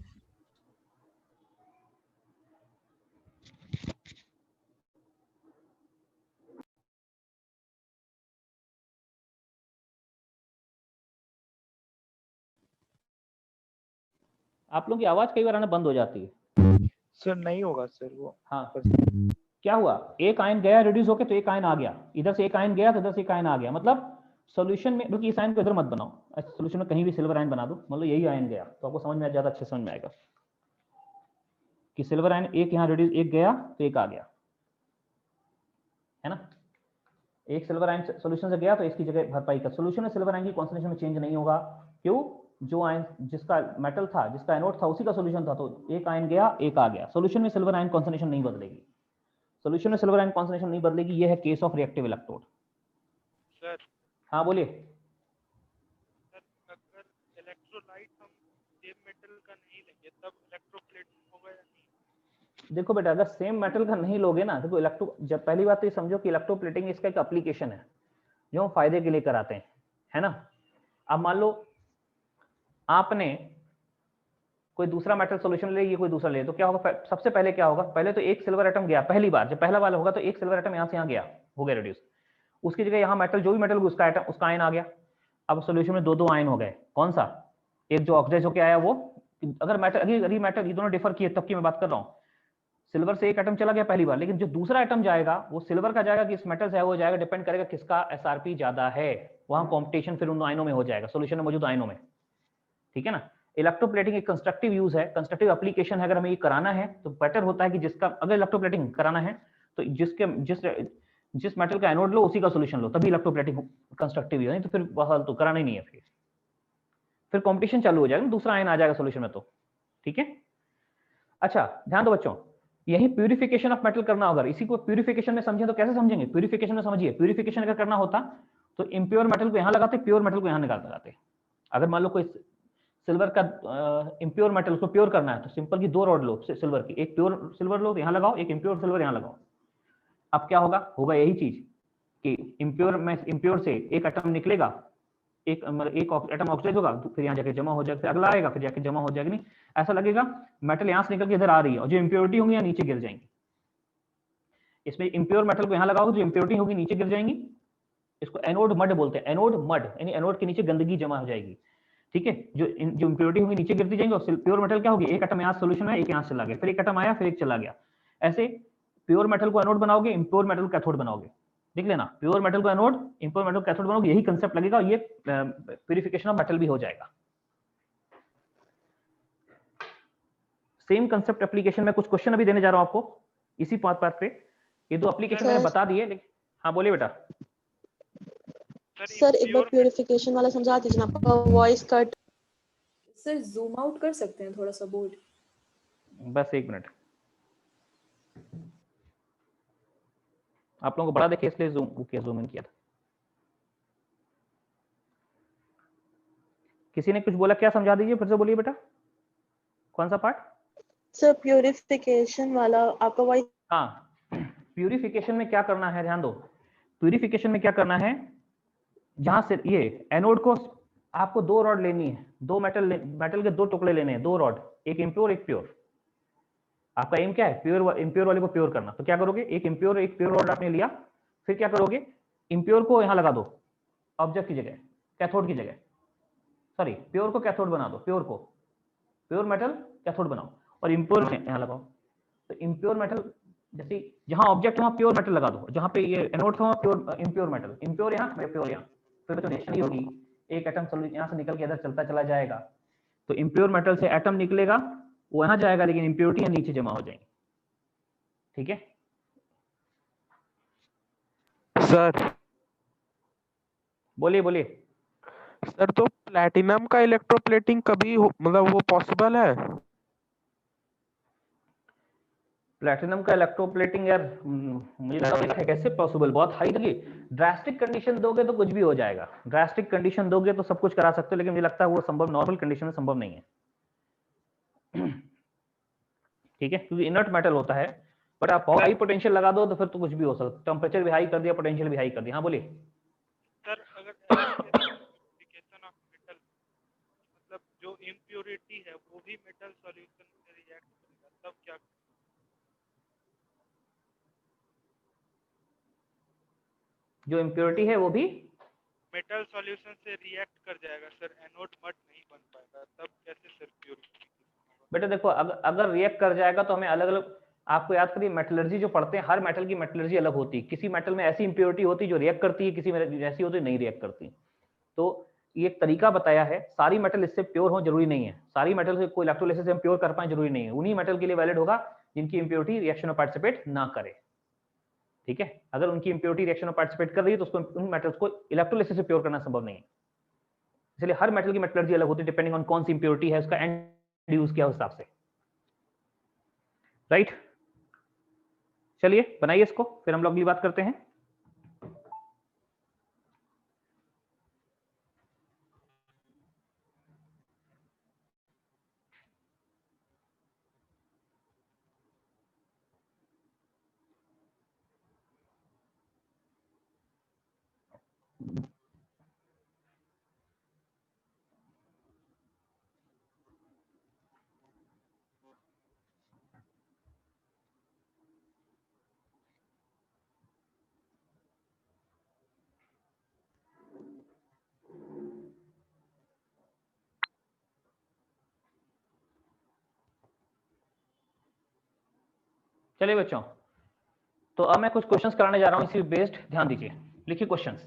आप लोगों की आवाज कई बार आना बंद हो जाती है। सर नहीं होगा सर वो। हाँ, क्या हुआ, एक आयन गया रिड्यूस होके तो एक आयन आ गया, इधर से एक आयन गया तो इधर से एक आयन आ गया। मतलब सॉल्यूशन में, बल्कि इस आयन को इधर मत बनाओ, सॉल्यूशन में कहीं भी सिल्वर आयन बना दो, मतलब यही आयन गया, तो आपको समझ में ज्यादा अच्छे समझ में आएगा कि सिल्वर आयन एक यहाँ रिड्यूस, एक गया तो एक आ गया, है ना। एक सिल्वर आयन सॉल्यूशन से गया तो इसकी जगह भरपाई कर। सॉल्यूशन में सिल्वर आयन की कॉन्सेंट्रेशन में चेंज नहीं होगा। क्यों? जो आयन जिसका मेटल था, जिसका एनोड था, उसी का सॉल्यूशन था, तो एक आयन गया एक आ गया। सॉल्यूशन में सिल्वर आयन कॉन्सेंट्रेशन नहीं बदलेगी, सॉल्यूशन में सिल्वर आयन कॉन्सेंट्रेशन नहीं बदलेगी। ये है case of reactive electrode. Sir, हाँ बोलिए। सर अगर इलेक्ट्रोलाइट हम सेम मेटल का नहीं लेंगे तब इलेक्ट्रोप्लेटिंग होगा या नहीं? देखो बेटा, अगर सेम मेटल का नहीं लोगे ना, देखो जब पहली बात तो ये समझो कि इलेक्ट्रोप्लेटिंग इसका एक एप्लीकेशन है जो हम फायदे के लिए कराते हैं, है ना। अब मान लो आपने कोई दूसरा मेटल सॉल्यूशन ले, ये कोई दूसरा ले, तो क्या होगा, सबसे पहले क्या होगा, पहले तो एक सिल्वर एटम गया, पहली बार जब पहला वाला होगा तो एक सिल्वर एटम यहाँ से यहाँ गया, हो गया रिड्यूस। उसकी जगह यहाँ मेटल, जो भी मेटल उसका एटम, उसका आयन आ गया। अब सॉल्यूशन में दो आयन हो गए। कौन सा? एक जो ऑक्सीडाइज होकर आया वो, अगर मेटल, अभी मेटल ये दोनों डिफर किए तब की मैं बात कर रहा हूँ। सिल्वर से एक एटम चला गया पहली बार, लेकिन जो दूसरा एटम जाएगा वो सिल्वर का जाएगा कि इस मेटल से है, वो जाएगा, डिपेंड करेगा किसका एसआरपी ज्यादा है। वहां कॉम्पिटिशन फिर उन आयनों में हो जाएगा, सोल्यूशन में मौजूद आयनों में, ठीक है ना। इलेक्ट्रोप्लेटिंग एक कंस्ट्रक्टिव यूज है, कंस्ट्रक्टिव एप्लीकेशन है। अगर हमें ये कराना है तो बेटर होता है कि जिसका, अगर इलेक्ट्रोप्लेटिंग कराना है तो जिस मेटल का एनोड लो उसी का सोल्यूशन लो, तभी इलेक्ट्रोप्लेटिंग कंस्ट्रक्टिव है, नहीं तो फिर तो कराना ही नहीं है। फिर कंपटीशन चालू हो जाएगा, दूसरा आयन आ जाएगा सोल्यूशन में, तो ठीक है। अच्छा ध्यान दो बच्चों, यही प्यूरिफिकेशन ऑफ मेटल करना होगा। इसी को प्यूरिफिकेशन में समझें तो कैसे समझेंगे? प्यूरिफिकेशन में समझिए, प्यूरिफिकेशन अगर करना होता तो इम्प्योर मेटल को यहां लगाते, प्योर मेटल को यहां निकाल लगाते। अगर मान लो कोई सिल्वर का इम्प्योर मेटल को प्योर करना है तो सिंपल की 2 रॉड लो सिल्वर की, एक प्योर सिल्वर लो यहां लगाओ, एक इम्प्योर सिल्वर यहां लगाओ। अब क्या होगा यही चीज कि इम्प्योर से एक एटम निकलेगा, एक एटम ऑक्सीडाइज होगा, फिर यहाँ जाके जमा हो जाएगा, फिर अगला आएगा, फिर जाके जमा हो जाएगा। नहीं, ऐसा लगेगा मेटल यहाँ से निकल के इधर आ रही है और जो इम्प्योरिटी होंगी यहाँ नीचे गिर जाएंगी। इसमें इम्प्योर मेटल को यहाँ लगाओगे, जो इम्प्योरिटी होगी नीचे गिर जाएंगी। इसको एनोड मड बोलते हैं, एनोड मड, यानी एनोड के नीचे गंदगी जमा हो जाएगी, ठीक है। जो इम्प्योरिटी होगी नीचे गिरती जाएंगी और प्योर मेटल क्या होगी, एक एटम यहाँ सोल्यूशन है, एक यहाँ चला गया, फिर एक एटम आया, फिर एक चला गया। ऐसे प्योर मेटल को एनोड बनाओगे, इम्प्योर मेटल कैथोड बनाओगे। देख लेना, प्योर मेटल को एनोड, इम्प्योर मेटल कैथोड बनाओगे, यही कंसेप्ट लगेगा, ये प्यूरिफिकेशन ऑफ मेटल भी हो जाएगा। सेम कंसेप्ट एप्लीकेशन में कुछ क्वेश्चन अभी देने जा रहा हूं आपको इसी पार्ट पे। ये 2 एप्लीकेशन मैंने बता दिए, लेकिन हाँ बोलिए बेटा। सर एक बार प्यूरिफिकेशन वाला समझा दीजिए ना, आपका voice cut. Sir zoom out कर सकते हैं थोड़ा सा बोर्ड? बस 1 मिनट, आप लोगों को बड़ा देखे इसलिए जूम इन किया था। किसी ने कुछ बोला, क्या समझा दीजिए फिर से, बोलिए बेटा कौन सा पार्ट? सर प्यूरिफिकेशन वाला आपका वॉइस। हाँ, प्यूरिफिकेशन में क्या करना है, ध्यान दो। प्यूरिफिकेशन में क्या करना है, जहां से ये एनोड को आपको 2 रॉड लेनी है, 2 मेटल के 2 टुकड़े लेने हैं, 2 रॉड, एक इम्प्योर एक प्योर। आपका एम क्या है, इम्प्योर वाले को प्योर करना। तो क्या करोगे, एक प्योर रॉड आपने लिया, फिर क्या करोगे, इम्प्योर को यहां लगा दो ऑब्जेक्ट की जगह, कैथोड की जगह, सॉरी प्योर को कैथोड बना दो, प्योर मेटल कैथोड बनाओ और इम्प्योर यहां लगाओ। तो इम्प्योर मेटल जैसे जहां ऑब्जेक्ट वहां प्योर मेटल लगा दो, जहां पे ये एनोड था वहां प्योर इम्प्योर मेटल, इम्प्योर यहां प्योर यहां, फिर तो रिएक्शन ही होगी, एक एटम यहां से निकल के इधर चलता चला जाएगा। तो इम्प्योर मेटल से एटम निकलेगा, वो यहां जाएगा, लेकिन इम्प्योरिटी नीचे जमा हो जाएंगी, ठीक है सर? बोलिए। सर तो प्लैटिनम का इलेक्ट्रोप्लेटिंग कभी मतलब वो पॉसिबल है? प्लैटिनम का इलेक्ट्रोप्लेटिंग यार मुझे लगता है कैसे पॉसिबल, बहुत हाई लगी। ड्रास्टिक कंडीशन दोगे तो कुछ भी हो जाएगा, ड्रास्टिक कंडीशन दोगे तो सब कुछ करा सकते हो, लेकिन मुझे लगता है वो संभव, नॉर्मल कंडीशन में संभव नहीं है, ठीक है, क्योंकि इनर्ट मेटल होता है। बट आप बहुत हाई पोटेंशियल लगा दो तो फिर तो कुछ भी हो सकता है, टेम्परेचर भी हाई कर दिया, पोटेंशियल भी हाई कर दिया। हाँ बोलिए। सर अगर प्यूरिफिकेशन ऑफ मेटल मतलब जो इम्प्योरिटी है वो भी मेटल सॉल्यूशन से रिएक्ट करेगा, तब क्या? जो इम्प्योरिटी है वो भी मेटल सॉल्यूशन से रिएक्ट कर जाएगा सर, एनोड मड नहीं बन पाएगा, तब कैसे सर प्यूरिफिकेशन होगा? बेटा देखो, अगर रिएक्ट कर जाएगा तो हमें अलग अलग, आपको याद करिए मेटलर्जी जो पढ़ते हैं, हर मेटल की मेटलर्जी अलग होती है। किसी मेटल में ऐसी इंप्योरिटी होती है जो रिएक्ट करती है, किसी में ऐसी होती है नहीं रिएक्ट करती। तो ये एक तरीका बताया है, सारी मेटल इससे प्योर हो जरूरी नहीं है, सारी मेटल से कोई इलेक्ट्रोलिसिस से हम प्योर कर पाए जरूरी नहीं है। उन्हीं मेटल के लिए वैलिड होगा जिनकी इंप्योरिटी रिएक्शन में पार्टिसिपेट ना करे, ठीक है। अगर उनकी इंप्योरिटी रिएक्शन में पार्टिसिपेट कर रही है तो उसको, उन मेटल्स को इलेक्ट्रोलिसिस से प्योर करना संभव नहीं है। इसलिए हर मेटल की मेटलर्जी अलग होती है, डिपेंडिंग ऑन कौन सी इंप्योरिटी है, उसका एंड यूज क्या हिसाब से, राइट। चलिए बनाइए इसको, फिर हम लोग अगली बात करते हैं। चलिए बच्चों, तो अब मैं कुछ क्वेश्चंस कराने जा रहा हूं इसी बेस्ड, ध्यान दीजिए, लिखिए क्वेश्चंस।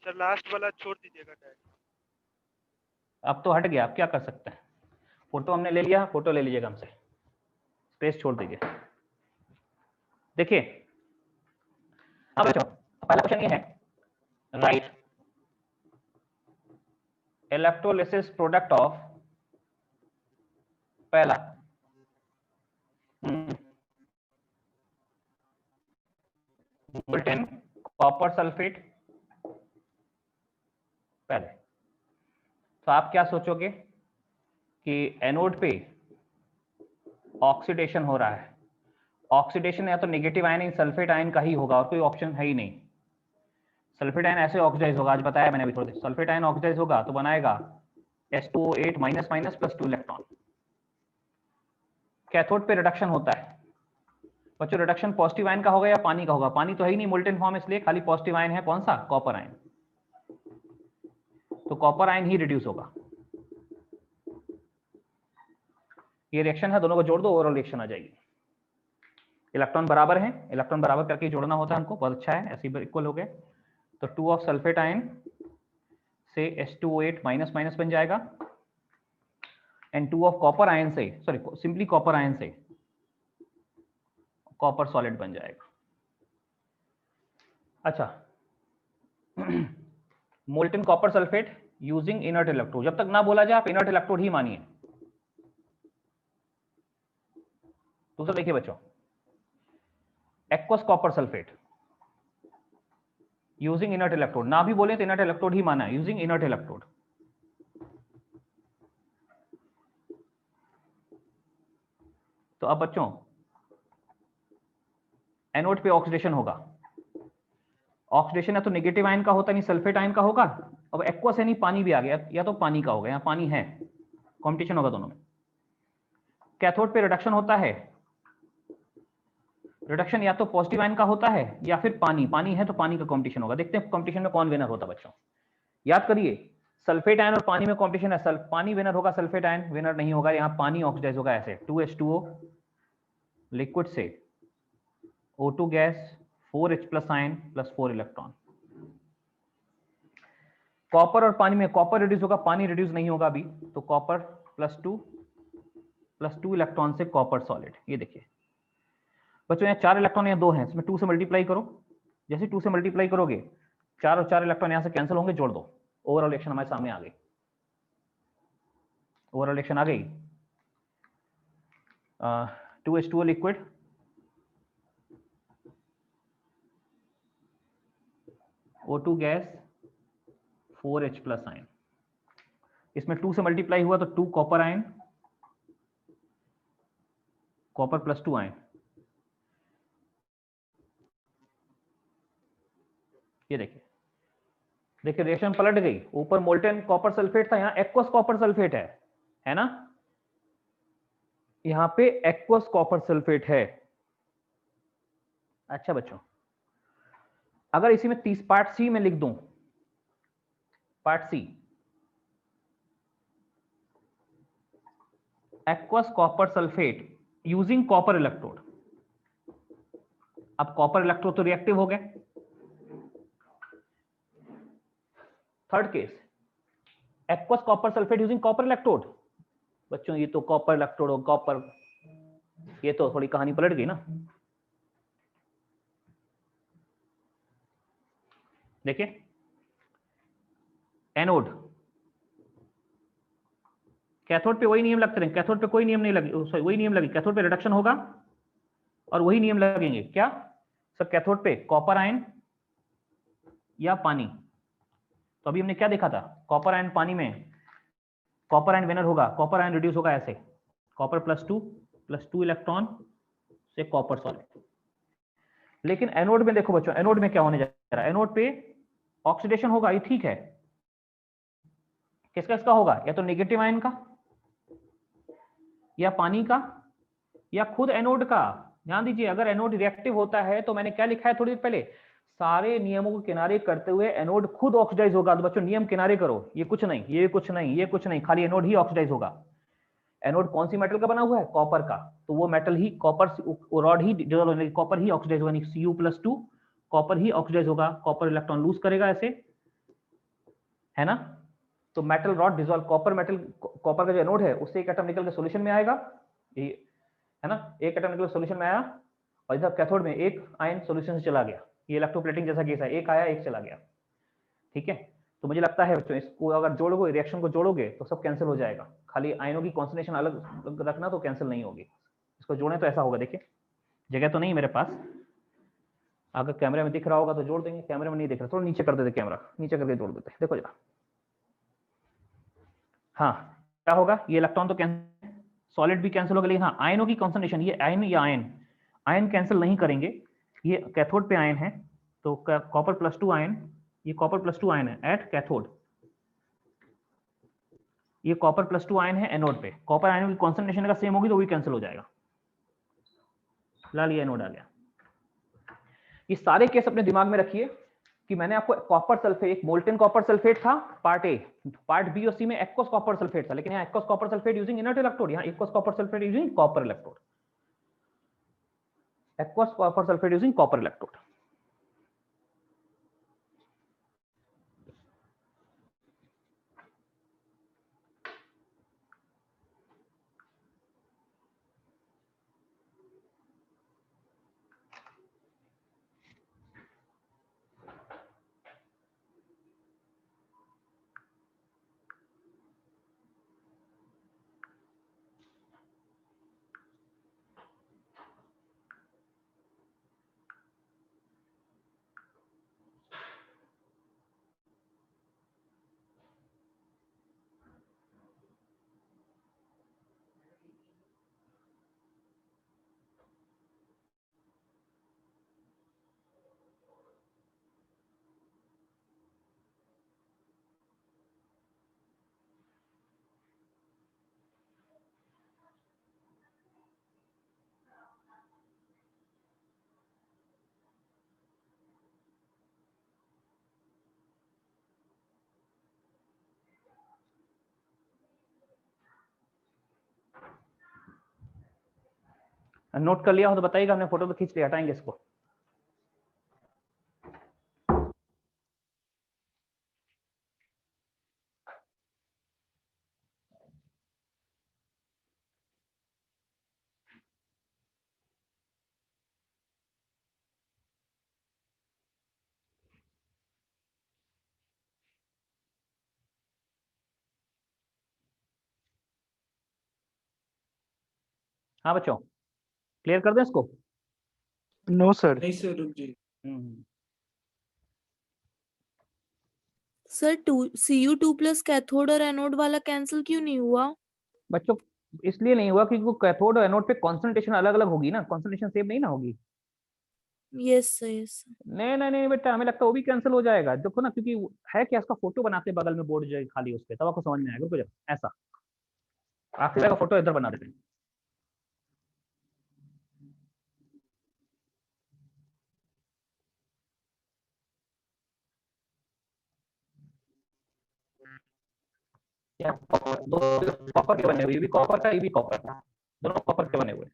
सर लास्ट वाला छोड़ दीजिएगा डायरेक्ट। अब तो हट गया, आप क्या कर सकते हैं, फोटो हमने ले लिया, फोटो ले लीजिएगा हमसे, स्पेस छोड़ दीजिए। देखिए अब बच्चों पहला क्वेश्चन ये है, राइट इलेक्ट्रोलिसिस प्रोडक्ट ऑफ, पहला मोल्टेन कॉपर सल्फेट, पहले तो आप क्या सोचोगे कि एनोड पे ऑक्सीडेशन हो रहा है, ऑक्सीडेशन या तो नेगेटिव आयन सल्फेट आयन का ही होगा और कोई ऑप्शन है ही नहीं। सल्फेट आयन ऐसे ऑक्सीडाइज होगा, आज बताया मैंने अभी थोड़ी देर, सल्फेट आयन ऑक्सीडाइज होगा तो बनाएगा H2O8 minus minus plus 2 electron. Cathode पे रिडक्शन होता है बच्चों, रिडक्शन पॉजिटिव आयन का होगा या पानी का होगा, पानी तो है ही नहीं मोल्टेन फॉर्म, इसलिए खाली पॉजिटिव आयन है, कौन सा, कॉपर आयन, तो कॉपर आयन ही रिड्यूस होगा। ये रिएक्शन है, दोनों को जोड़ दो, ओवरऑल रिएक्शन आ जाएगी। इलेक्ट्रॉन बराबर है, इलेक्ट्रॉन बराबर करके जोड़ना होता है हमको, बहुत अच्छा है, ऐसे इक्वल हो गए तो 2 ऑफ सल्फेट आयन से H2O8 माइनस माइनस बन जाएगा एंड 2 ऑफ कॉपर आयन से, सॉरी सिंपली कॉपर आयन से कॉपर सॉलिड बन जाएगा। अच्छा molten copper sulphate using inert electrode, जब तक ना बोला जाए आप इनर्ट इलेक्ट्रोड ही मानिए। दूसरा देखिए बच्चों, aqueous copper sulphate using inert electrode, ना भी बोले तो इनर्ट इलेक्ट्रोड ही माना है, यूजिंग इनर्ट इलेक्ट्रोड। तो अब बच्चों एनोड पे ऑक्सीडेशन होगा, ऑक्सीडेशन या तो नेगेटिव आयन का होता नहीं सल्फेट आयन का होगा, अब एक्वस है नहीं पानी भी आ गया, या तो पानी का होगा, यहाँ पानी है, कॉम्पिटिशन होगा दोनों में। कैथोड पे रिडक्शन होता है, रिडक्शन या तो पॉजिटिव आयन का होता है या फिर पानी, पानी है तो पानी का कॉम्पिटिशन होगा। देखते हैं कॉम्पिटिशन में कौन विनर होता है बच्चों, याद करिए सल्फेट आयन और पानी में कॉम्पिटिशन है, पानी विनर होगा, सल्फेट आयन विनर नहीं होगा, यहाँ पानी ऑक्सीडाइज होगा ऐसे, 2H2O लिक्विड से O2 gas, 4H plus ion plus 4 electron. Copper और पानी में कॉपर रिड्यूस होगा, पानी रिड्यूस नहीं होगा अभी, तो कॉपर प्लस 2 इलेक्ट्रॉन से कॉपर सॉलिड। ये देखिए बच्चों यहाँ 4 इलेक्ट्रॉन यहाँ 2 हैं, इसमें 2 से मल्टीप्लाई करो, जैसे 2 से मल्टीप्लाई करोगे 4 और 4 इलेक्ट्रॉन यहाँ से कैंसिल होंगे, जोड़ दो, ओवरऑल रिएक्शन हमारे सामने आ गई, ओवरऑल रिएक्शन आ गई। 2H2O liquid, O2 gas, 4H plus ion, इसमें 2 से मल्टीप्लाई हुआ तो 2 copper ion, copper plus 2 ion. ये देखिए देखिए रिएक्शन पलट गई, ऊपर मोल्टेन कॉपर सल्फेट था, यहाँ एक्वस कॉपर सल्फेट है ना, यहाँ पे एक्वस कॉपर सल्फेट है। अच्छा बच्चों अगर इसी में 30 पार्ट सी में लिख दूं, part C aqueous copper sulphate using copper electrode, अब कॉपर इलेक्ट्रोड तो रिएक्टिव हो गए। Third case aqueous copper sulphate using copper electrode, बच्चों ये तो कॉपर इलेक्ट्रोड और कॉपर, ये तो थोड़ी कहानी पलट गई ना। देखिए एनोड, कैथोड पे वही नियम लगते रहे, कैथोड पे कोई नियम नहीं लगे, वही नियम लगे, कैथोड पे रिडक्शन होगा और वही नियम लगेंगे, क्या सर, कैथोड पे कॉपर आयन या पानी। तो अभी हमने क्या देखा था, कॉपर आयन पानी में कॉपर आयन विनर होगा, कॉपर आयन रिड्यूस होगा ऐसे, कॉपर प्लस 2 इलेक्ट्रॉन से कॉपर सॉलिड। लेकिन एनोड में देखो बच्चों, एनोड में क्या होने जा रहा है, एनोड पे ऑक्सीडेशन होगा, ये ठीक है, किसका इसका होगा, या तो नेगेटिव आयन का या पानी का या खुद एनोड का। ध्यान दीजिए अगर एनोड रिएक्टिव होता है तो मैंने क्या लिखा है थोड़ी देर पहले, सारे नियमों को किनारे करते हुए एनोड खुद ऑक्सीडाइज होगा। तो बच्चों नियम किनारे करो, ये कुछ नहीं, ये कुछ नहीं, ये कुछ नहीं, खाली एनोड ही ऑक्सीडाइज होगा। एनोड कौन सी मेटल का बना हुआ है? कॉपर का, तो वो मेटल ही कॉपर रॉड ही कॉपर ही ऑक्सीडाइज होगा, Cu+2 कॉपर ही ऑक्सीडाइज होगा, कॉपर इलेक्ट्रॉन लूज करेगा ऐसे, है ना। तो metal rod dissolve, copper metal, copper का जो एनोड है उससे एक एटम निकल के सॉल्यूशन में आएगा, ये है ना, एक एटम निकल सॉल्यूशन में आया, और इधर कैथोड में एक आयन सॉल्यूशन से चला गया। ये इलेक्ट्रोप्लेटिंग जैसा केस है, एक आया एक चला गया, ठीक है। तो मुझे लगता है बच्चों इसको अगर जोड़ोगे, रिएक्शन को जोड़ोगे तो सब कैंसिल हो जाएगा, खाली आयनों की कॉन्सेंट्रेशन अलग रखना तो कैंसिल नहीं होगी। इसको जोड़ें तो ऐसा होगा, देखिए जगह तो नहीं मेरे पास, अगर कैमरे में दिख रहा होगा तो जोड़ देंगे, कैमरे में नहीं दिख रहा थोड़ा नीचे कर देते, कैमरा नीचे करके जोड़ देते, देखो जरा। हाँ क्या होगा, ये इलेक्ट्रॉन तो कैंसिल, सॉलिड भी कैंसिल होगा, लेकिन हाँ आयनों की कॉन्सेंट्रेशन, ये आयन या आयन कैंसिल नहीं करेंगे। ये कैथोड पे आयन है तो Cr+2 आयन, ये Cr+2 आयन है एट कैथोड, ये Cr+2 आयन है एनोड पे। कॉपर आयन की कॉन्सेंट्रेशन अगर सेम होगी तो भी कैंसिल हो जाएगा। ला लिया, एनोड आ गया। ये सारे केस अपने दिमाग में रखिए कि मैंने आपको कॉपर सल्फेट, एक मोल्टेन कॉपर सल्फेट था पार्ट ए, पार्ट बी और सी में एक्वस कॉपर सल्फेट था, लेकिन यहाँ aqueous copper sulphate using inert electrode, यहाँ aqueous copper sulphate using copper electrode, aqueous copper sulphate using copper electrode. Note कर लिया हो तो बताइएगा, हमने फोटो तो खींच लिया, हटाएंगे इसको। हाँ बच्चों क्लियर कर दें इसको? No sir. नहीं सर, रुक जी। सर Cu2+ कैथोड और एनोड वाला कैंसिल क्यों नहीं हुआ? बच्चों इसलिए नहीं हुआ क्योंकि वो कैथोड और एनोड पे कॉन्सेंट्रेशन अलग अलग होगी ना, कॉन्सेंट्रेशन सेम नहीं ना होगी। Yes sir, yes sir. नहीं नहीं नहीं बेटा, हमें लगता है वो भी कैंसिल हो जाएगा, देखो ना, क्योंकि है क्या, इसका फोटो बनाते हैं बगल में बोर्ड जो है खाली, उस पे तब आपको समझ में आएगा। रुको जरा, ऐसा आखिर का फोटो इधर बना देते हैं। दो कॉपर के बने हुए, ये भी कॉपर का, ये भी कॉपर का, दोनों कॉपर के बने हुए।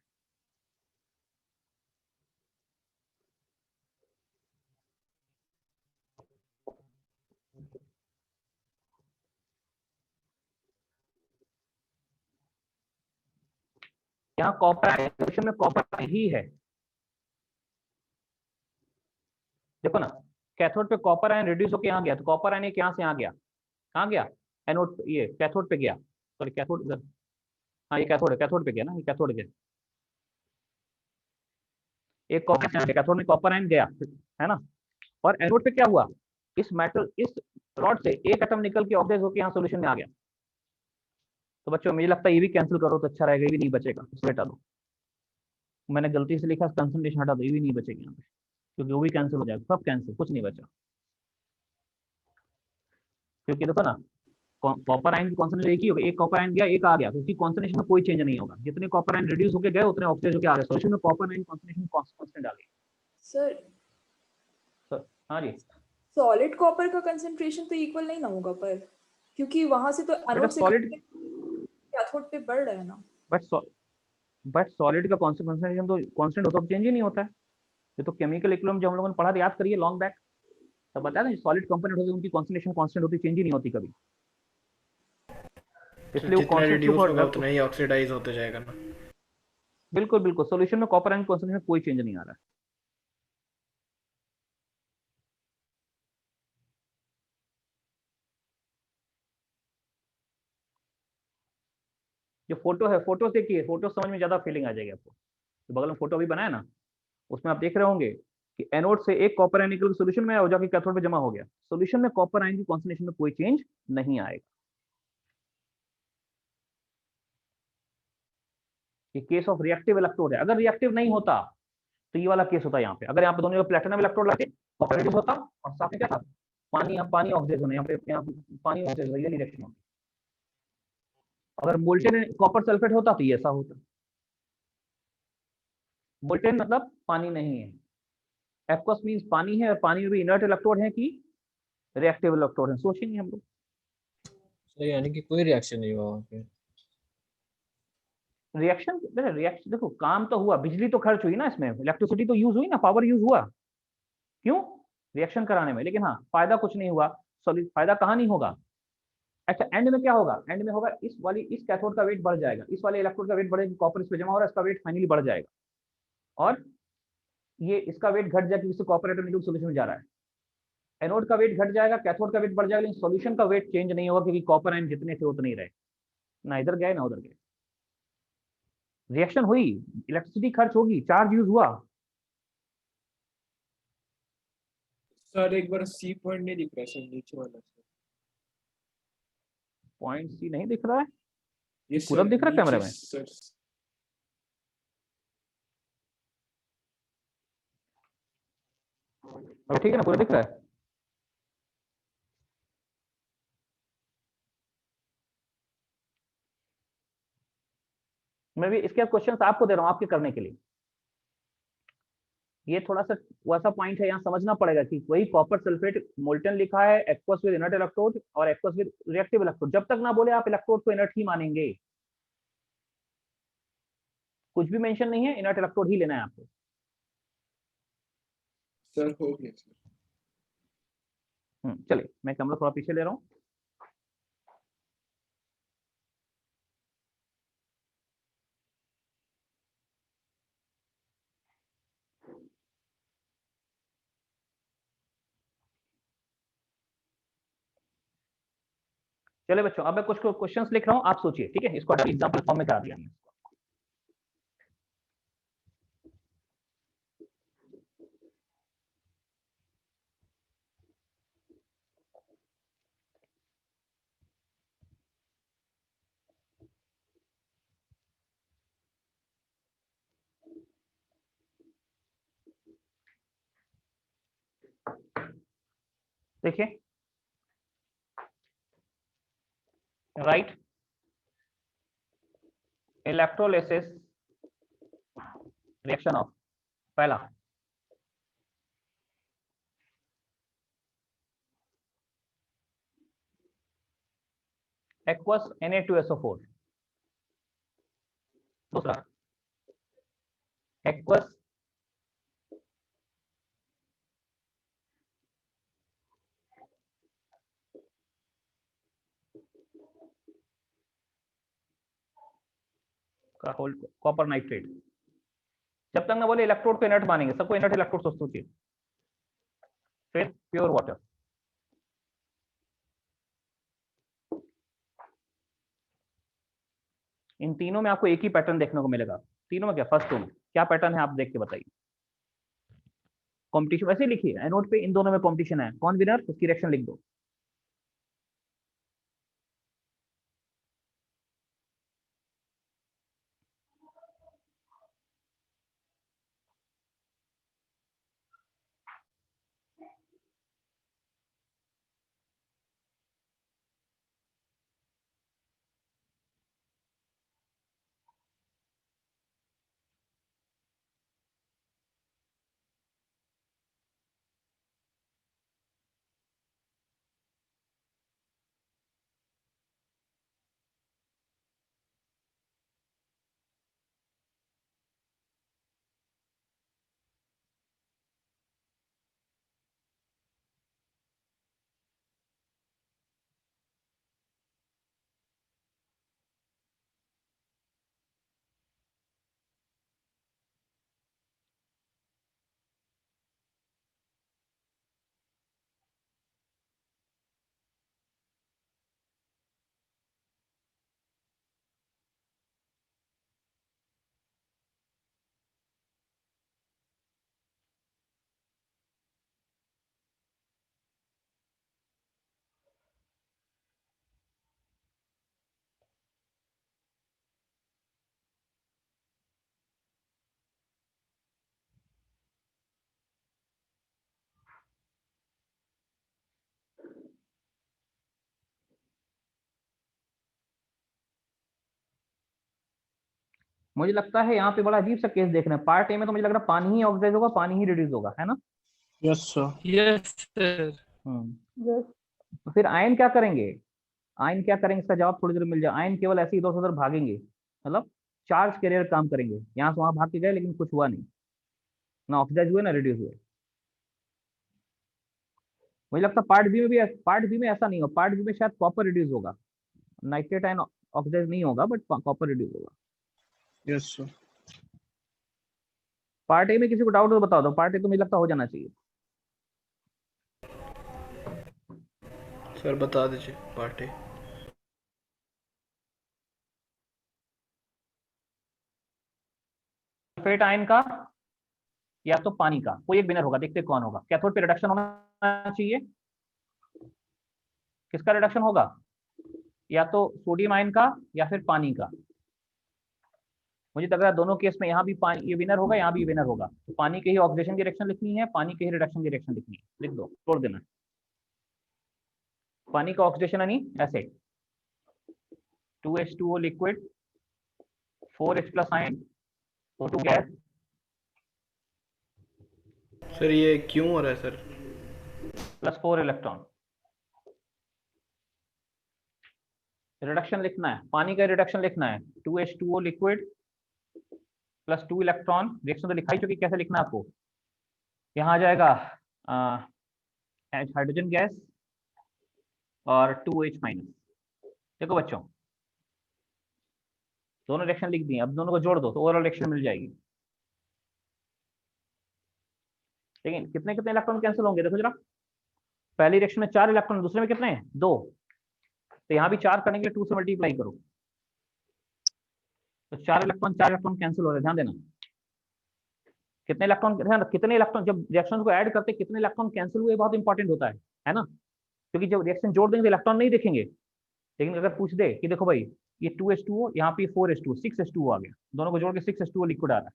यहाँ कॉपर आयन में कॉपर ही है, देखो ना, कैथोड पे कॉपर आयन रिड्यूस होकर यहाँ गया, तो कॉपर आयन यहाँ से यहाँ गया, कहाँ गया, एनोड, ये कैथोड पे गया, सॉरी कैथोड इधर, हाँ ये कैथोड है, कैथोड पे गया ना, ये कैथोड गया, एक कॉपर कैथोड में कॉपर आयन गया, है ना। और एनोड पे क्या हुआ, इस मेटल, इस रॉड से एक एटम निकल के ऑक्सीडाइज होकर यहाँ सॉल्यूशन में आ गया। तो बच्चों मुझे लगता है ये भी कैंसिल करो तो अच्छा रहेगा, ये भी नहीं बचेगा, इसको हटा दो, मैंने गलती से लिखा कंसंट्रेशन हटा दो, ये भी नहीं बचेगा यहाँ पे, क्योंकि वो भी कैंसिल हो जाएगा, सब कैंसिल, कुछ नहीं बचा। क्योंकि देखो ना, कॉपर आयन की कॉन्सेंट्रेशन एक ही होगा, एक कॉपर आयन गया एक आ गया, तो उसकी कॉन्सेंट्रेशन में कोई चेंज नहीं होगा, जितने कॉपर आयन रिड्यूस होकर गए उतने ऑक्सीडाइज होकर आ गए, सॉल्यूशन में कॉपर आयन कॉन्सेंट्रेशन कांस्टेंट आ गई। सर हाँ जी, सॉलिड कॉपर का कंसंट्रेशन तो इक्वल नहीं ना होगा पर, क्योंकि वहां से तो एनोड से सॉलिड कैथोड पे बढ़ रहा है ना। बट सॉलिड का कॉन्सेंट्रेशन तो कांस्टेंट होता है, चेंज ही नहीं होता है। ये तो केमिकल इक्विलिब्रियम जो हम लोगों ने पढ़ा था, याद करिए लॉन्ग बैक, तब बताया ना सॉलिड कंपोनेंट होते हैं उनकी कॉन्सेंट्रेशन कांस्टेंट होती, चेंज ही नहीं होती कभी, तो इसलिए वो जितना कांस्टेंट रिड्यूस होगा उतना ही ऑक्सीडाइज होते जाएगा ना। बिल्कुल बिल्कुल, सॉल्यूशन में कॉपर आयन कॉन्सेंट्रेशन में कोई चेंज नहीं आ रहा है। जो फोटो है, फोटो देखिए, फोटो समझ में ज्यादा फीलिंग आ जाएगी आपको। तो बगल में फोटो अभी बनाया ना, उसमें आप देख रहे होंगे कि एनोड से एक कॉपर आयन निकल सोल्यूशन में हो जाके कैथोड पे जमा हो गया। सोल्यूशन में कॉपर आयन की कॉन्सेंट्रेशन में कोई चेंज नहीं आएगा। ये केस ऑफ रिएक्टिव इलेक्ट्रोड है। अगर रिएक्टिव नहीं होता तो ये वाला केस होता है यहाँ पे। अगर यहाँ पे दोनों जगह प्लेटिनम इलेक्ट्रोड लाते कॉपर रिड्यूस होता और साथ में क्या था, पानी, पानी ऑक्सीजन, यहाँ पे पानी ऑक्सीजन, ये रिएक्शन होती। अगर मोल्टेन कॉपर सल्फेट होता तो ये ऐसा होता। मोल्टेन मतलब पानी नहीं है, एक्वस मींस पानी है, और पानी में भी इनर्ट इलेक्ट्रोड है कि रिएक्टिव इलेक्ट्रोड है, सोचेंगे हम लोग। सही, यानी कि कोई रिएक्शन नहीं हुआ वहाँ पे। रिएक्शन देखो, काम तो हुआ, बिजली तो खर्च हुई ना, इसमें इलेक्ट्रिसिटी तो यूज हुई ना, पावर यूज हुआ, क्यों, रिएक्शन कराने में। लेकिन हाँ, फायदा कुछ नहीं हुआ। सॉलिड फायदा कहाँ नहीं होगा। अच्छा, एंड में क्या होगा, एंड में होगा इस कैथोड का वेट बढ़ जाएगा, इस वाले इलेक्ट्रोड का वेट बढ़ेगा, कॉपर इस पे जमा हो रहा है, इसका वेट फाइनली बढ़ जाएगा, और ये इसका वेट घट जाएगा क्योंकि कॉपर एटम निकल सोल्यूशन में जा रहा है। एनोड का वेट घट जाएगा, कैथोड का वेट बढ़ जाएगा, लेकिन सॉल्यूशन का वेट चेंज नहीं होगा क्योंकि कॉपर आयन जितने थे उतने ही रहे, ना इधर गए ना उधर गए। रिएक्शन हुई, इलेक्ट्रिसिटी खर्च होगी, चार्ज यूज हुआ। सर एक बार सी पॉइंट नहीं दिख रहा सर, नीचे वाला सर। पॉइंट सी नहीं दिख रहा है, ये पूरा सर दिख रहा है कैमरे नीचे में। सर। अब ठीक है ना, पूरा दिख रहा है। मैं भी इसके क्वेश्चंस आपको दे रहा हूं आपके करने के लिए। ये थोड़ा सा वैसा पॉइंट है, यहाँ समझना पड़ेगा कि वही कॉपर सल्फेट मोल्टन लिखा है, एक्वस विद इनर्ट इलेक्ट्रोड और एक्वस विद रिएक्टिव इलेक्ट्रोड। जब तक ना बोले आप इलेक्ट्रोड को इनर्ट ही मानेंगे, कुछ भी मेंशन नहीं है, इनर्ट इलेक्ट्रोड ही लेना है आपको। सर हो गया सर। चलिए, मैं कैमरा थोड़ा पीछे ले रहा हूँ। चलिए बच्चों, अब मैं कुछ क्वेश्चंस लिख रहा हूँ, आप सोचिए, ठीक है। इसको एग्जांपल फॉर्म में करा दिया मैंने। देखिए, राइट इलेक्ट्रोलिसिस रिएक्शन ऑफ पहला एक्वस Na2SO4, दूसरा एक्वस का होल कॉपर नाइट्रेट। जब तक ना बोले इलेक्ट्रोड को इनर्ट मानेंगे, सबको इनर्ट इलेक्ट्रोड सोचिए। फिर प्योर वाटर, इन तीनों में आपको एक ही पैटर्न देखने को मिलेगा। तीनों में क्या, फर्स्ट में क्या पैटर्न है आप देख के बताइए। कंपटीशन वैसे लिखिए, एनोड पे इन दोनों में कंपटीशन है, कौन विनर उसकी रिएक्शन लिख दो। मुझे लगता है यहाँ पे बड़ा अजीब सा केस देख रहे हैं। पार्ट ए में तो मुझे लग रहा है पानी ही ऑक्सीडाइज होगा, पानी ही रिड्यूस होगा, है ना? Yes sir. Yes sir. तो फिर आयन क्या करेंगे? आयन क्या करेंगे, इसका जवाब थोड़ी देर में मिल जाए। आयन केवल ऐसे इधर उधर भागेंगे, मतलब चार्ज कैरियर काम करेंगे, यहाँ से वहां भाग के गए लेकिन कुछ हुआ नहीं, ना ऑक्सीडाइज हुए ना रिड्यूस हुए। मुझे लगता है पार्ट बी में ऐसा नहीं हो, पार्ट बी में शायद कॉपर रिड्यूस होगा, नाइट्रेट आयन ऑक्सीडाइज नहीं होगा बट कॉपर रिड्यूस होगा। Yes sir. पार्ट ए में किसी को डाउट हो तो बता दो, पार्ट ए तो मुझे लगता हो जाना चाहिए। सर बता दीजिए पार्ट ए। सल्फेट आयन का या तो पानी का, कोई एक विनर होगा, देखते कौन होगा। कैथोड पे रिडक्शन होना चाहिए, किसका रिडक्शन होगा? या तो सोडियम आयन का या फिर पानी का। मुझे लग रहा है दोनों केस में यहाँ भी पानी ये विनर होगा, यहाँ भी विनर होगा। तो पानी के ही ऑक्सीडेशन की रिएक्शन लिखनी है, पानी के ही रिडक्शन की रिएक्शन लिखनी है, लिख दो, छोड़ देना। पानी का ऑक्सीडेशन यानी ऐसे 2H2O liquid, 4H+ ion, O2 gas. Sir ये क्यों हो रहा है सर? +4 इलेक्ट्रॉन। रिडक्शन लिखना है, पानी का रिडक्शन लिखना है, 2H2O लिक्विड +2 इलेक्ट्रॉन। रिएक्शन तो लिखा ही चुकी, कैसे लिखना है आपको? यहाँ आ जाएगा हाइड्रोजन गैस और 2H-। देखो बच्चों, दोनों रिएक्शन लिख दिए, अब दोनों को जोड़ दो तो ओवरऑल रिएक्शन मिल जाएगी। लेकिन कितने कितने इलेक्ट्रॉन कैंसिल होंगे देखो जरा। पहली रिएक्शन में 4 इलेक्ट्रॉन, दूसरे में कितने हैं? 2। तो यहाँ भी 4 करने के लिए 2 से मल्टीप्लाई करो, तो 4 इलेक्ट्रॉन कैंसिल हो रहे हैं, ध्यान देना। कितने इलेक्ट्रॉन जब रिएक्शन को ऐड करते कितने इलेक्ट्रॉन कैंसिल हुए बहुत इंपॉर्टेंट होता है ना? क्योंकि जब रिएक्शन जोड़ देंगे तो इलेक्ट्रॉन नहीं दिखेंगे, लेकिन अगर पूछ दे कि देखो भाई ये 2H2O, यहाँ पे 4H2O, 6H2O आ गया, दोनों को जोड़ के 6H2O लिक्विड आ रहा है,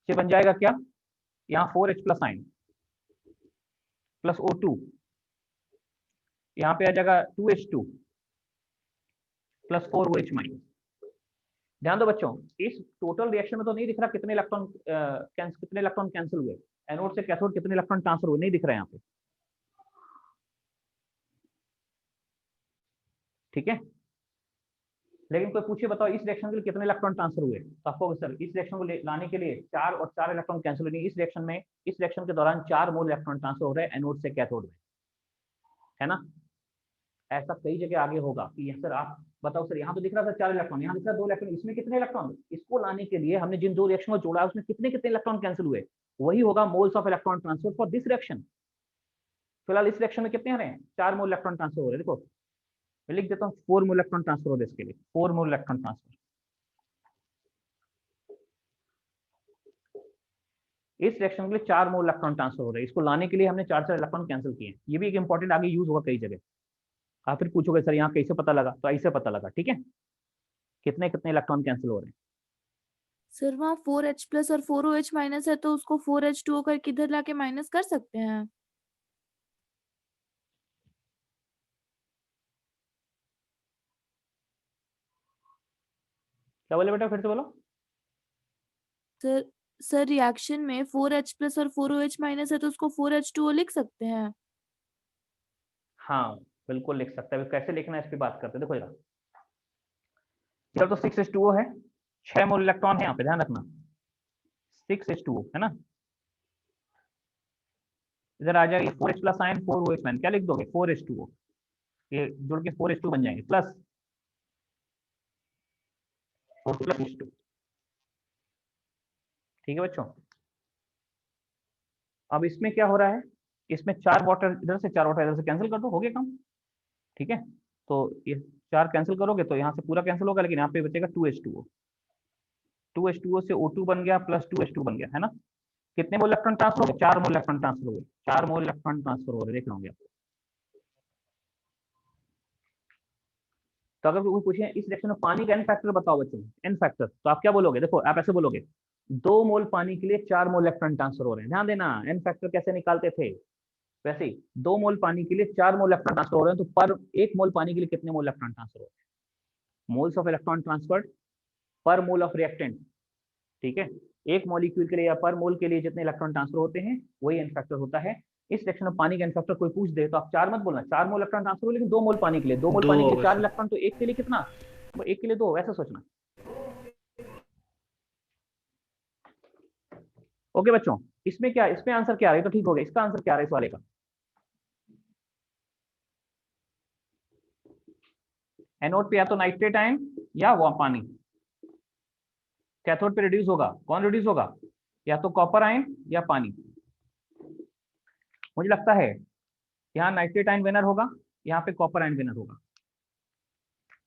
ये बन जाएगा क्या? यहाँ 4H+ आयन प्लस O2, यहाँ पे आ जाएगा 2H2 प्लस 4OH-। ध्यान दो बच्चों, इस टोटल रिएक्शन में तो नहीं दिख रहा कितने इलेक्ट्रॉन कैंसिल हुए, एनोड से कैथोड कितने इलेक्ट्रॉन ट्रांसफर हुए, नहीं दिख रहा है यहाँ पे, ठीक है? लेकिन कोई पूछे बताओ इस रिएक्शन के लिए कितने इलेक्ट्रॉन ट्रांसफर हुए, तो आपको सर इस रिएक्शन को लाने के लिए 4 और 4 इलेक्ट्रॉन कैंसिल होंगे। इस रिएक्शन के दौरान 4 मोल इलेक्ट्रॉन ट्रांसफर हो रहे हैं एनोड से कैथोड में, है ना? ऐसा कई जगह आगे होगा कि सर आप बताओ सर यहाँ तो दिख रहा था 4 इलेक्ट्रॉन, यहाँ दिख रहा 2 इलेक्ट्रॉन, इसमें कितने इलेक्ट्रॉन? इसको लाने के लिए हमने जिन 2 रिएक्शन को जोड़ा उसमें कितने कितने इलेक्ट्रॉन कैंसिल हुए, वही होगा moles of electron transfer for this reaction. फिलहाल इस रिएक्शन में कितने आ रहे हैं? 4 मोल इलेक्ट्रॉन ट्रांसफर हो रहे हैं। देखो मैं लिख देता हूँ 4 मोल इलेक्ट्रॉन ट्रांसफर हो रहे हैं इसके लिए, 4 मोल इलेक्ट्रॉन ट्रांसफर। इस रिएक्शन के लिए 4 मोल इलेक्ट्रॉन ट्रांसफर हो रहे हैं, इसको लाने के लिए हमने 4 इलेक्ट्रॉन कैंसिल किए। ये भी एक इंपॉर्टेंट आगे यूज होगा कई जगह। आप फिर पूछोगे सर यहाँ कैसे पता लगा, तो ऐसे पता लगा, ठीक है? कितने कितने इलेक्ट्रॉन कैंसिल हो रहे हैं। सर वहाँ 4H+ और 4OH- है, तो उसको 4H2O करके इधर लाके माइनस कर सकते हैं। क्या बोले बेटा, फिर से बोलो। सर रिएक्शन में 4H+ और 4OH- है, तो उसको 4H2O लिख सकते हैं। हाँ बिल्कुल लिख सकते हैं, कैसे लिखना है इस पे बात करते हैं। देखो जरा, चलो तो 6H2O है, 6 मोल इलेक्ट्रॉन है यहाँ पे, ध्यान रखना 6H2O है ना। इधर आ जाएगी 4H+ आयन 4OH-, क्या लिख दोगे? 4H2O, ये जुड़ के 4H2 बन जाएंगे, प्लस 4+H2, ठीक है बच्चों? अब इसमें क्या हो रहा है, इसमें 4 वाटर इधर से 4 वाटर इधर से कैंसिल कर दो, हो गया काम, ठीक है? तो ये 4 कैंसिल करोगे तो यहाँ से पूरा कैंसिल होगा, लेकिन यहाँ पे बचेगा 2H2O। 2H2O से O2 बन गया प्लस 2H2 बन गया, है ना? कितने मोल इलेक्ट्रॉन ट्रांसफर हो गए? 4 मोल इलेक्ट्रॉन ट्रांसफर हो गए, 4 मोल इलेक्ट्रॉन ट्रांसफर हो रहे, देख लोगे आप। तो अगर कोई पूछे इस रिएक्शन में पानी का एन फैक्टर बताओ बच्चों, एन फैक्टर, तो आप क्या बोलोगे? देखो आप ऐसे बोलोगे 2 मोल पानी के लिए 4 मोल इलेक्ट्रॉन ट्रांसफर हो रहे हैं। ध्यान देना, एन फैक्टर कैसे निकालते थे, वैसे ही 2 मोल पानी के लिए 4 मोल इलेक्ट्रॉन ट्रांसफर हो रहे हैं, तो पर 1 मोल पानी के लिए कितने मोल इलेक्ट्रॉन ट्रांसफर हो रहे हैं? मोल्स ऑफ इलेक्ट्रॉन ट्रांसफर्ड पर मोल ऑफ रिएक्टेंट, ठीक है, एक मॉलिक्यूल के लिए या पर मोल के लिए जितने इलेक्ट्रॉन ट्रांसफर होते हैं वही एन फैक्टर होता है। इस सेक्शन में पानी का एन फैक्टर कोई पूछ दे तो आप 4 मत बोलना, 4 मोल इलेक्ट्रॉन ट्रांसफर हो, लेकिन 2 मोल पानी के लिए, 2 मोल 2 पानी के लिए होगा 4 सर। इलेक्ट्रॉन, तो एक के लिए कितना, वो एक के लिए 2, ऐसा सोचना। ओके बच्चों, इसमें क्या, इसमें आंसर क्या आ रहा है, तो ठीक हो गया, इसका आंसर क्या आ रहा है इस वाले का, एनोड पे या तो नाइट्रेट आयन या वो पानी, कैथोड पे रिड्यूस होगा, कौन रिड्यूस होगा, या तो कॉपर आयन या पानी। मुझे लगता है यहाँ नाइट्रेट आयन विनर होगा, यहाँ पे कॉपर आयन विनर होगा,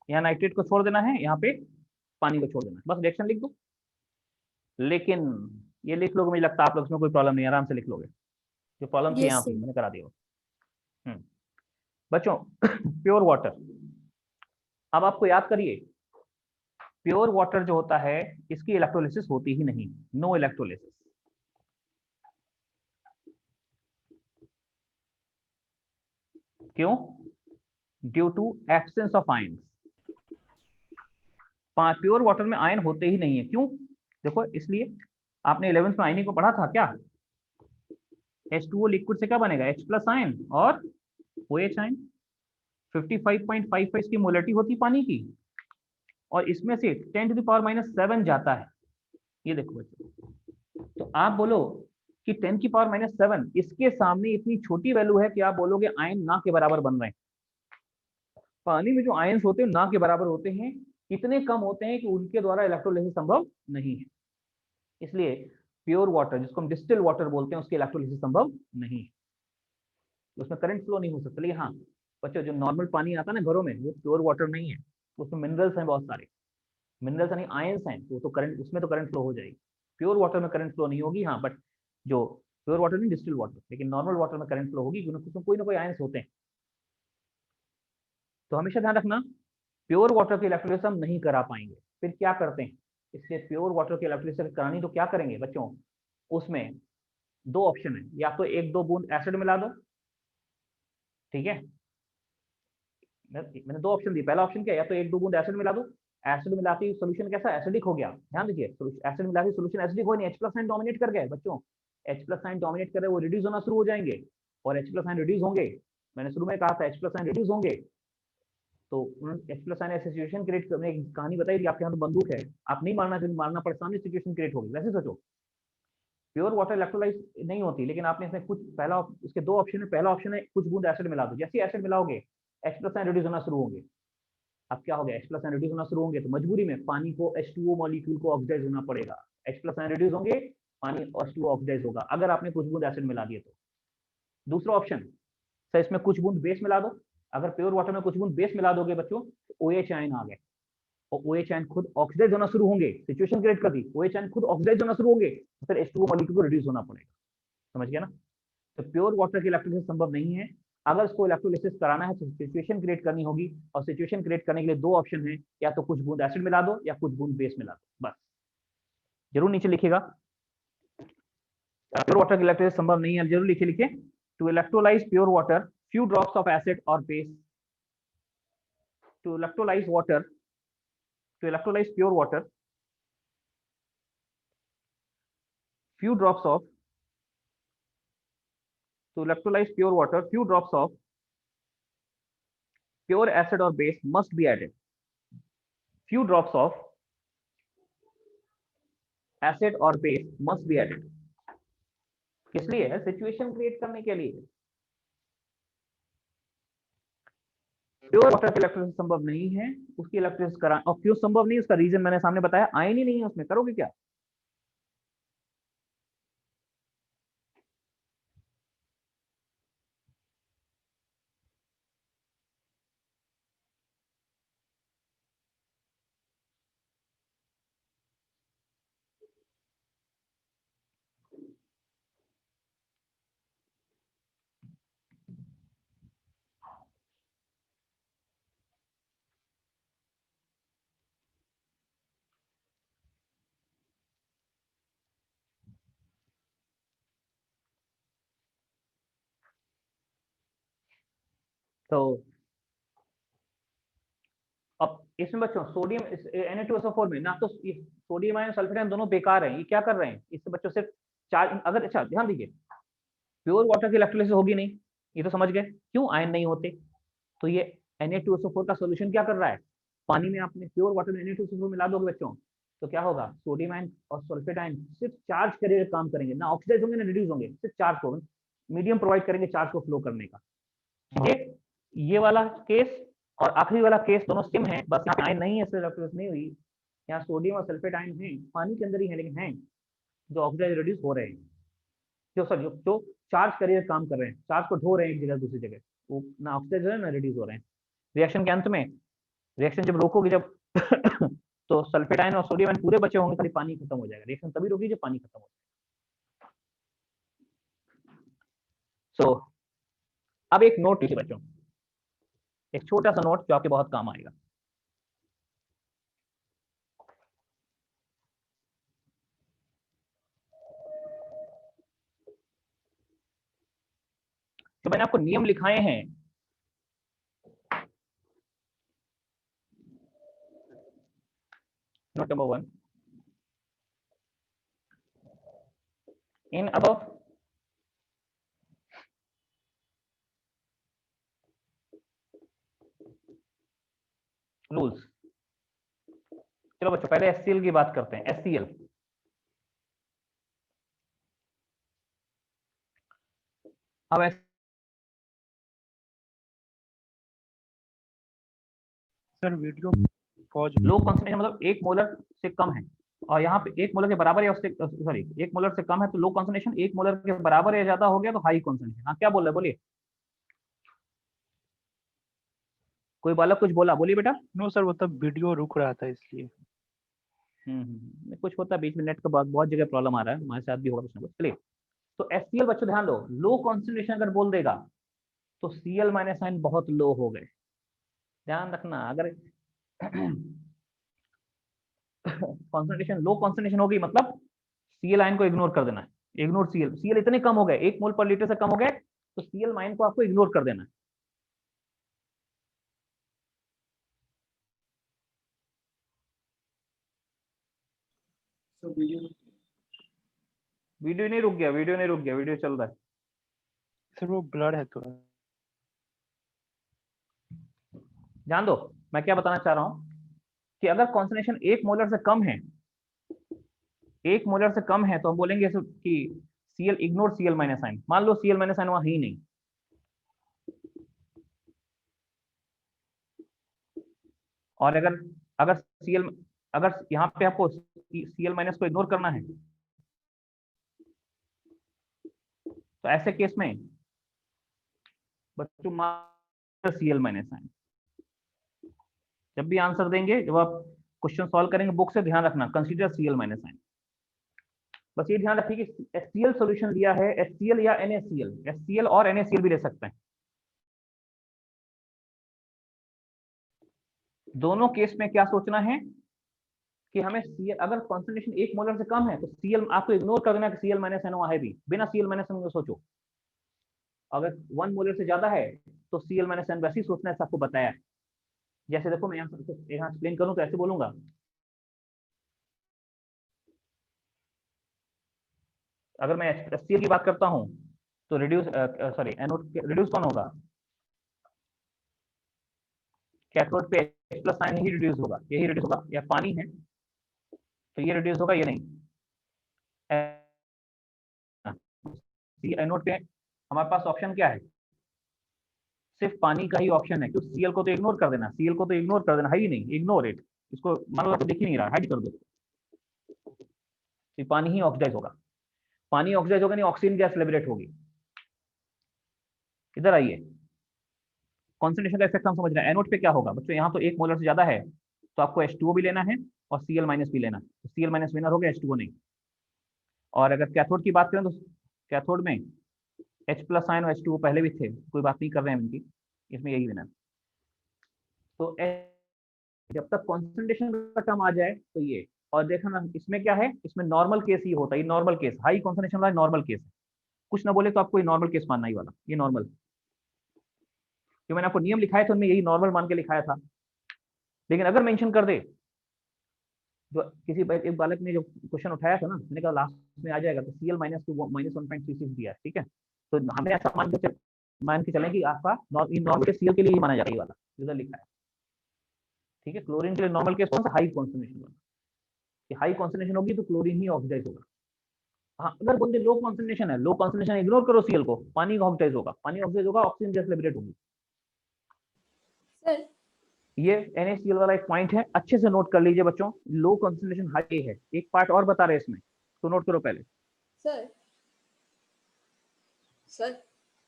यहाँ नाइट्रेट को छोड़ देना है, यहाँ पे पानी को छोड़ देना है, बस रिएक्शन लिख दो। लेकिन ये लिख लोगे, मुझे लगता है आप लोग इसमें कोई प्रॉब्लम नहीं, आराम से लिख लोगे, जो प्रॉब्लम थी यस यहाँ सर। पे मैंने करा दिया। बच्चों प्योर वाटर, अब आपको याद करिए, प्योर वाटर जो होता है इसकी इलेक्ट्रोलिसिस होती ही नहीं, नो इलेक्ट्रोलिसिस। क्यों, due to absence of ions. Pure water में आयन होते ही नहीं है, क्यों, देखो इसलिए, आपने 11th में आयनिक को पढ़ा था क्या, H2O लिक्विड से क्या बनेगा, H प्लस आयन और OH आयन, 55.55 इसकी मोलरिटी होती पानी की, और इसमें से 10⁻⁻7 जाता है, ये देखो बच्चों, तो आप बोलो कि 10⁻⁻7 इसके सामने इतनी छोटी वैल्यू है कि आप बोलोगे आयन ना के बराबर बन रहे हैं। पानी में जो आयंस होते हैं ना के बराबर होते हैं, इतने कम होते हैं कि उनके द्वारा इलेक्ट्रोलिसिस संभव नहीं है। इसलिए प्योर वाटर, जिसको हम डिस्टिल वाटर बोलते हैं, उसकी इलेक्ट्रोलिसिस संभव नहीं है, उसमें करंट फ्लो नहीं हो सकता। लेकिन हाँ बच्चों, जो नॉर्मल पानी आता है ना घरों में, वो प्योर वाटर नहीं है, उसमें मिनरल्स हैं बहुत सारे, मिनरल्स यानी आयंस हैं, तो करंट, उसमें तो करंट फ्लो हो जाएगी। प्योर वाटर में करंट फ्लो नहीं होगी, हाँ, बट जो प्योर वाटर नहीं, डिस्टिल वाटर, लेकिन नॉर्मल वाटर में करंट फ्लो होगी, क्योंकि उसमें कोई ना कोई आयंस होते हैं। तो हमेशा ध्यान रखना, प्योर वाटर की इलेक्ट्रोलिसिस हम नहीं करा पाएंगे, फिर क्या करते हैं, इसलिए प्योर वाटर की इलेक्ट्रोलिसिस करानी तो क्या करेंगे बच्चों, उसमें 2 ऑप्शन है, या तो 1-2 बूंद एसिड मिला दो, ठीक है, मैंने 2 ऑप्शन दिए, पहला ऑप्शन क्या है, या तो 1-2 बूंद एसिड मिला दो, एसिड मिलाते ही सोल्यूशन कैसा एसिडिक हो गया, ध्यान दीजिए, एसिड मिलाते ही सोल्यूशन एसिडिक हो नहीं, H प्लस साइन डोमिनेट कर गए बच्चों, H प्लस साइन डोमिनेट कर रहे, वो रिड्यूस होना शुरू हो जाएंगे, और H प्लस साइन रिड्यूस होंगे, मैंने शुरू में कहा था H प्लस साइन रिड्यूस होंगे, तो H प्लस साइन ऐसी सिचुएशन क्रिएट करने की कहानी बताई थी, आपके यहाँ तो बंदूक है, आप नहीं मारना चाहिए, मारना पड़े, सामने सिचुएशन क्रिएट होगी। वैसे सोचो, प्योर वाटर इलेक्ट्रोलाइज नहीं होती, लेकिन आपने इसमें कुछ, पहला इसके 2 ऑप्शन है, पहला ऑप्शन है कुछ बूंद एसिड मिला दो, जैसे एसिड मिलाओगे H प्लस साइन रिड्यूस होना शुरू होंगे। अब क्या हो गया, H प्लस साइन रिड्यूस होना शुरू होंगे, तो मजबूरी में पानी को H2O मॉलिक्यूल को ऑक्सीडाइज होना पड़ेगा, H प्लस साइन रिड्यूस होंगे, पानी H2O ऑक्सीडाइज होगा, अगर आपने कुछ बूंद एसिड मिला दिए तो। दूसरा ऑप्शन सर, इसमें कुछ बूंद बेस मिला दो, अगर प्योर वाटर में कुछ बूंद बेस मिला दोगे बच्चों, तो OH आयन आ गए, और OH आयन खुद ऑक्सीडाइज होना शुरू होंगे, सिचुएशन क्रिएट कर दी, OH आयन खुद ऑक्सीडाइज होना शुरू होंगे, तो फिर H2O मॉलिक्यूल को रिड्यूस होना पड़ेगा, समझ गया ना। तो प्योर वाटर की इलेक्ट्रोलिसिस संभव नहीं है, अगर इसको इलेक्ट्रोलिसिस कराना है तो सिचुएशन क्रिएट करनी होगी, और सिचुएशन क्रिएट करने के लिए 2 ऑप्शन है, या तो कुछ बूंद एसिड मिला दो या कुछ बूंद बेस मिला दो, बस। जरूर नीचे लिखिएगा, प्योर वाटर की इलेक्ट्रोलिसिस संभव नहीं है, जरूर लिखिए, to electrolyse pure water few drops of acid और base, to electrolyse water, to electrolyze pure water, few drops of, to electrolyze pure water, few drops of pure acid or base must be added, few drops of acid or base must be added, किस लिए है, situation create करने के लिए। Pure water की electrolysis संभव नहीं है, उसकी इलेक्ट्रोलिसिस करा, और क्यों संभव नहीं, उसका रीजन मैंने सामने बताया, आयन ही नहीं है उसमें, करोगे क्या। तो अब इसमें बच्चों सोडियम Na2SO4 में ना तो सोडियम आयन सल्फेट आयन दोनों बेकार हैं, ये क्या कर रहे हैं इससे बच्चों सिर्फ चार्ज, अगर अच्छा ध्यान दीजिए प्योर वाटर की इलेक्ट्रोलिसिस होगी नहीं, ये तो समझ गए, क्यों आयन नहीं होते, तो ये Na2SO4 का सोल्यूशन क्या कर रहा है, पानी में आपने प्योर वाटर में Na2SO4 मिला दोगे बच्चों तो क्या होगा, सोडियम आयन और सल्फेट आयन सिर्फ चार्ज करके काम करेंगे, ना ऑक्सीडाइज होंगे ना रिड्यूस होंगे, सिर्फ चार्ज को मीडियम प्रोवाइड करेंगे चार्ज को फ्लो करने का। ठीक है, ये वाला केस और आखिरी वाला केस दोनों सेम है, बस यहाँ आयन नहीं है इसलिए इलेक्ट्रोलिसिस नहीं हुई, यहाँ सोडियम और सल्फेट आयन है पानी के अंदर ही है लेकिन हैं जो ऑक्सीडाइज रिड्यूस हो रहे हैं, जो चार्ज करियर काम कर रहे हैं, चार्ज को ढो रहे हैं एक जगह दूसरी जगह, वो ना ऑक्सीडाइज हो रहे हैं ना रिड्यूस हो रहे हैं। रिएक्शन के अंत में रिएक्शन जब रोकोगे जब तो सल्फेट आयन और सोडियम आयन पूरे बचे होंगे, खाली पानी खत्म हो जाएगा, रिएक्शन तभी रोकी जब पानी खत्म हो जाएगा। सो अब एक नोट लीजिए बच्चों, एक छोटा सा नोट जो आपके बहुत काम आएगा। जो मैंने आपको नियम लिखाए हैं नोट नंबर 1 इन above रूल्स, चलो बच्चों पहले HCl की बात करते हैं। HCl अब sir video pause, low concentration मतलब 1 मोलर से कम है और यहाँ पे 1 मोलर के बराबर या उससे सॉरी 1 मोलर से कम है तो लो कॉन्सेंट्रेशन, 1 मोलर के बराबर या ज्यादा हो गया तो हाई कॉन्सेंट्रेशन। हाँ क्या बोल रहे बोलिए, कोई बालक कुछ बोला, बोलिए बेटा। नो सर वो तब वीडियो रुक रहा था इसलिए। कुछ होता है बीच में, नेट का बहुत जगह प्रॉब्लम आ रहा है, हमारे साथ भी होगा कुछ ना कुछ। चलिए तो HCl बच्चों ध्यान दो, लो कॉन्सेंट्रेशन अगर बोल देगा तो Cl माइनस आयन बहुत लो हो गए, ध्यान रखना। अगर कॉन्सेंट्रेशन लो कॉन्सेंट्रेशन होगी मतलब Cl आयन को इग्नोर कर देना है, इग्नोर Cl इतने कम हो गए 1 मोल पर लीटर से कम हो गए तो Cl आयन को आपको इग्नोर कर देना है। वीडियो नहीं रुक गया, वीडियो नहीं रुक गया, वीडियो चल रहा है सर वो ब्लर है थोड़ा। ध्यान दो मैं क्या बताना चाह रहा हूं कि अगर कॉन्सेंट्रेशन 1 मोलर से कम है, 1 मोलर से कम है तो हम बोलेंगे कि Cl ignore Cl minus ion. मान लो Cl माइनस आयन वहां ही नहीं, और अगर यहाँ पे आपको Cl माइनस को इग्नोर करना है तो ऐसे केस में बच्चों Cl माइनस आयन। जब भी आंसर देंगे, जब आप क्वेश्चन सॉल्व करेंगे बुक से, ध्यान रखना कंसीडर Cl माइनस आयन। बस ये ध्यान रखिए कि HCl सॉल्यूशन दिया है, HCl या NaCl, HCl और NaCl भी ले सकते हैं। दोनों केस में क्या सोचना है कि हमें Cl अगर कॉन्सेंट्रेशन 1 मोलर से कम है तो Cl आपको इग्नोर कर देना कि Cl माइनस आयन वहां है भी, बिना Cl माइनस आयन को सोचो। अगर 1 मोलर से ज्यादा है तो Cl माइनस आयन वैसे ही सोचना है, आपको बताया। जैसे देखो मैं यहाँ एक्सप्लेन करूँ तो ऐसे बोलूंगा, अगर मैं HCl की बात करता हूँ तो रिड्यूस कौन होगा, कैथोड पे H प्लस आयन ही रिड्यूस होगा, यही रिड्यूस होगा, या पानी है तो ये रिड्यूस होगा, ये नहीं। एनोड पे हमारे पास ऑप्शन क्या है, सिर्फ पानी का ही ऑप्शन है, क्योंकि Cl को तो इग्नोर कर देना, Cl को तो इग्नोर कर देना है ही नहीं, इग्नोर इट, इसको मान लो दिख ही नहीं रहा, हाइड कर दो, पानी ही ऑक्सीडाइज होगा, पानी ऑक्सीडाइज होगा नहीं, ऑक्सीजन गैस लिबरेट होगी। इधर आइए, कॉन्सेंट्रेशन का इफेक्ट हम समझ रहे हैं। एनोड पे क्या होगा बच्चों, यहाँ तो 1 मोलर से ज्यादा है तो आपको H2O भी लेना है और Cl माइनस भी लेना है, तो Cl माइनस विनर हो गया, H2O नहीं। और अगर कैथोड की बात करें तो कैथोड में H प्लस आयन और H2O पहले भी थे, कोई बात नहीं कर रहे हैं इनकी, इसमें यही विनर। तो जब तक कॉन्सेंट्रेशन का टर्म आ जाए तो ये, और देखना इसमें क्या है, इसमें नॉर्मल केस ही होता है, ये नॉर्मल केस, हाई कॉन्सेंट्रेशन वाला नॉर्मल केस है, कुछ ना बोले तो आपको ये नॉर्मल केस मानना ही वाला, ये नॉर्मल, जो मैंने आपको नियम लिखाए थे उनमें यही नॉर्मल मान के लिखाया था। लेकिन अगर मेंशन कर दे, जो किसी एक बालक ने जो क्वेश्चन उठाया था ना, मैंने कहा लास्ट में आ जाएगा, तो Cl माइनस -1.36 दिया है, ठीक है, तो हमें ऐसा मान के चलें कि आपका नॉर्मल केस Cl के लिए ही माना जाएगा, ये वाला इधर लिखा है, ठीक है। क्लोरीन के लिए नॉर्मल केस कौन सा, हाई कॉन्सेंट्रेशन वाला, कि हाई कॉन्सेंट्रेशन होगी तो क्लोरीन ही ऑक्सीडाइज होगा। हाँ, अगर बोलते लो कॉन्सेंट्रेशन है, लो कॉन्सेंट्रेशन इग्नोर करो Cl को, पानी ऑक्सीडाइज होगा, पानी ऑक्सीडाइज होगा, ऑक्सीजन गैस लिबरेट होगी। सर ये NaCl वाला एक पॉइंट है, अच्छे से नोट कर लीजिए बच्चों, लो कॉन्सेंट्रेशन हाई है। एक पार्ट और बता रहे इसमें, तो नोट करो पहले। सर सर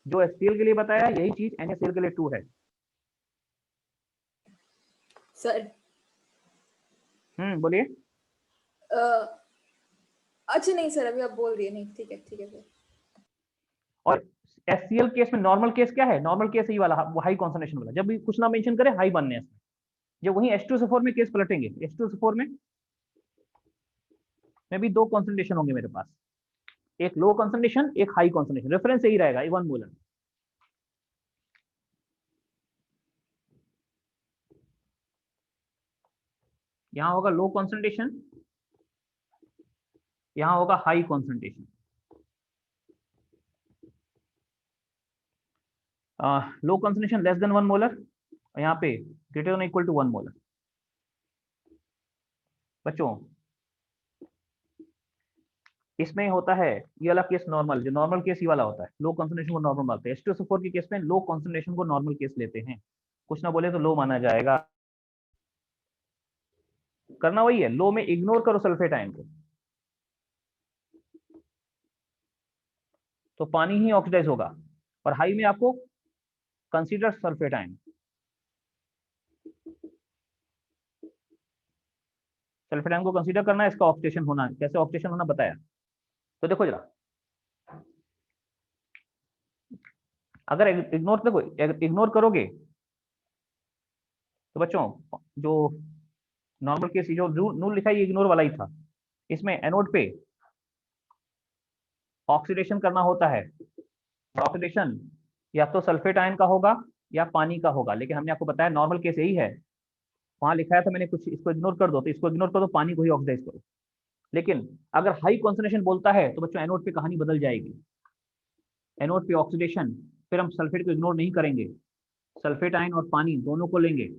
जो HCl के लिए बताया यही चीज NaCl के लिए 2 है। सर बोलिए। अच्छा नहीं सर, अभी आप बोल रही है, नहीं ठीक है सर। और HCl केस में नॉर्मल केस क्या है, नॉर्मल केस ये वाला, वो हाई कॉन्सेंट्रेशन वाला, जब भी कुछ ना मेंशन करे हाई बनने इसमें, जब वही H2SO4 में केस पलटेंगे, H2SO4 में भी 2 कॉन्सेंट्रेशन होंगे मेरे पास, एक लो कॉन्सेंट्रेशन, एक हाई कॉन्सेंट्रेशन, रेफरेंस यही रहेगा 1 मोलर। यहां होगा लो कॉन्सेंट्रेशन, यहां होगा high concentration. Low concentration less than 1 molar, यहाँ पे greater than equal to 1 molar. बच्चों इसमें होता है ये वाला केस नॉर्मल, जो नॉर्मल केस ये वाला होता है, लो कॉन्सेंट्रेशन को नॉर्मल मानते हैं। H2SO4 के केस में लो कॉन्सेंट्रेशन को नॉर्मल केस लेते हैं, कुछ ना बोले तो लो माना जाएगा। करना वही है, लो में इग्नोर करो सल्फेट आयन को, तो पानी ही ऑक्सीडाइज होगा, और हाई में आपको consider sulphate ion. Sulphate ion को कंसीडर करना है, इसका ऑक्सीडेशन होना, कैसे ऑक्सीडेशन होना बताया। तो देखो जरा, अगर इग्नोर करोगे तो बच्चों जो नॉर्मल केस जो नूल लिखा है ये इग्नोर वाला ही था, इसमें एनोड पे ऑक्सीडेशन करना होता है, ऑक्सीडेशन या तो सल्फेट आयन का होगा या पानी का होगा, लेकिन हमने आपको बताया नॉर्मल केस यही है, वहां लिखाया था मैंने कुछ, इसको इग्नोर कर दो, तो इसको इग्नोर कर दो, पानी को ही ऑक्सीडाइज करो। लेकिन अगर हाई कॉन्सेंट्रेशन बोलता है तो बच्चों एनोड पे कहानी बदल जाएगी, एनोड पे ऑक्सीडेशन, फिर हम सल्फेट को इग्नोर नहीं करेंगे, सल्फेट आयन और पानी दोनों को लेंगे,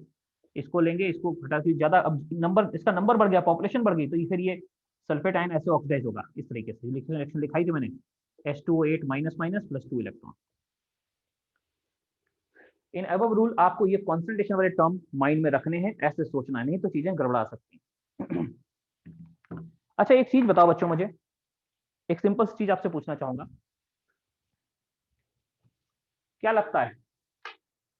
इसको लेंगे, इसको घटा के ज्यादा, अब नंबर, इसका नंबर बढ़ गया, पॉपुलेशन बढ़ गई, तो फिर ये सल्फेट आयन ऐसे ऑक्सीडाइज होगा इस तरीके से। रिएक्शन लिखाई थी मैंने, H2O8 + 2 electron. In above rule आपको ये कॉन्सेंट्रेशन वाले टर्म माइंड में रखने हैं, ऐसे सोचना नहीं तो चीजें गड़बड़ा सकती हैं। अच्छा एक चीज बताओ बच्चों, मुझे एक सिंपल चीज आपसे पूछना चाहूंगा, क्या लगता है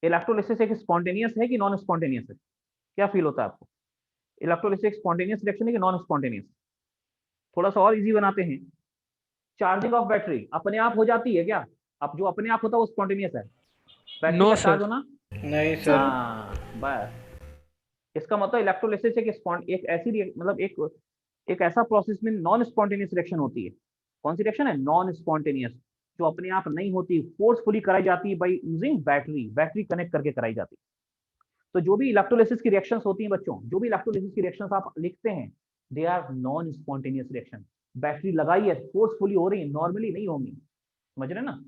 इलेक्ट्रोलिसिस एक स्पॉन्टेनियस है कि नॉन स्पॉन्टेनियस है? क्या फील होता है आपको, इलेक्ट्रोलिसिस एक स्पॉन्टेनियस रिएक्शन है कि नॉन स्पॉन्टेनियस? थोड़ा सा और इजी बनाते हैं, चार्जिंग ऑफ बैटरी अपने आप हो जाती है क्या? अब जो अपने आप होता है वो स्पॉन्टेनियस है, बैटरी No, का sir. चार्ज होना? नहीं सर। हाँ बस, इसका मतलब इलेक्ट्रोलिसिस एक ऐसी मतलब एक ऐसा प्रोसेस में नॉन स्पॉन्टेनियस रिएक्शन होती है। कौन सी रिएक्शन है? नॉन स्पॉन्टेनियस, जो अपने आप नहीं होती, फोर्सफुली कराई जाती है बाय यूजिंग बैटरी कनेक्ट करके कराई जाती है। तो जो भी इलेक्ट्रोलिसिस की रिएक्शंस होती हैं बच्चों, जो भी इलेक्ट्रोलिसिस की रिएक्शंस आप लिखते हैं, they are non spontaneous reaction, battery लगाई है, फोर्सफुली हो रही है, नॉर्मली नहीं होंगी, समझ रहे ना?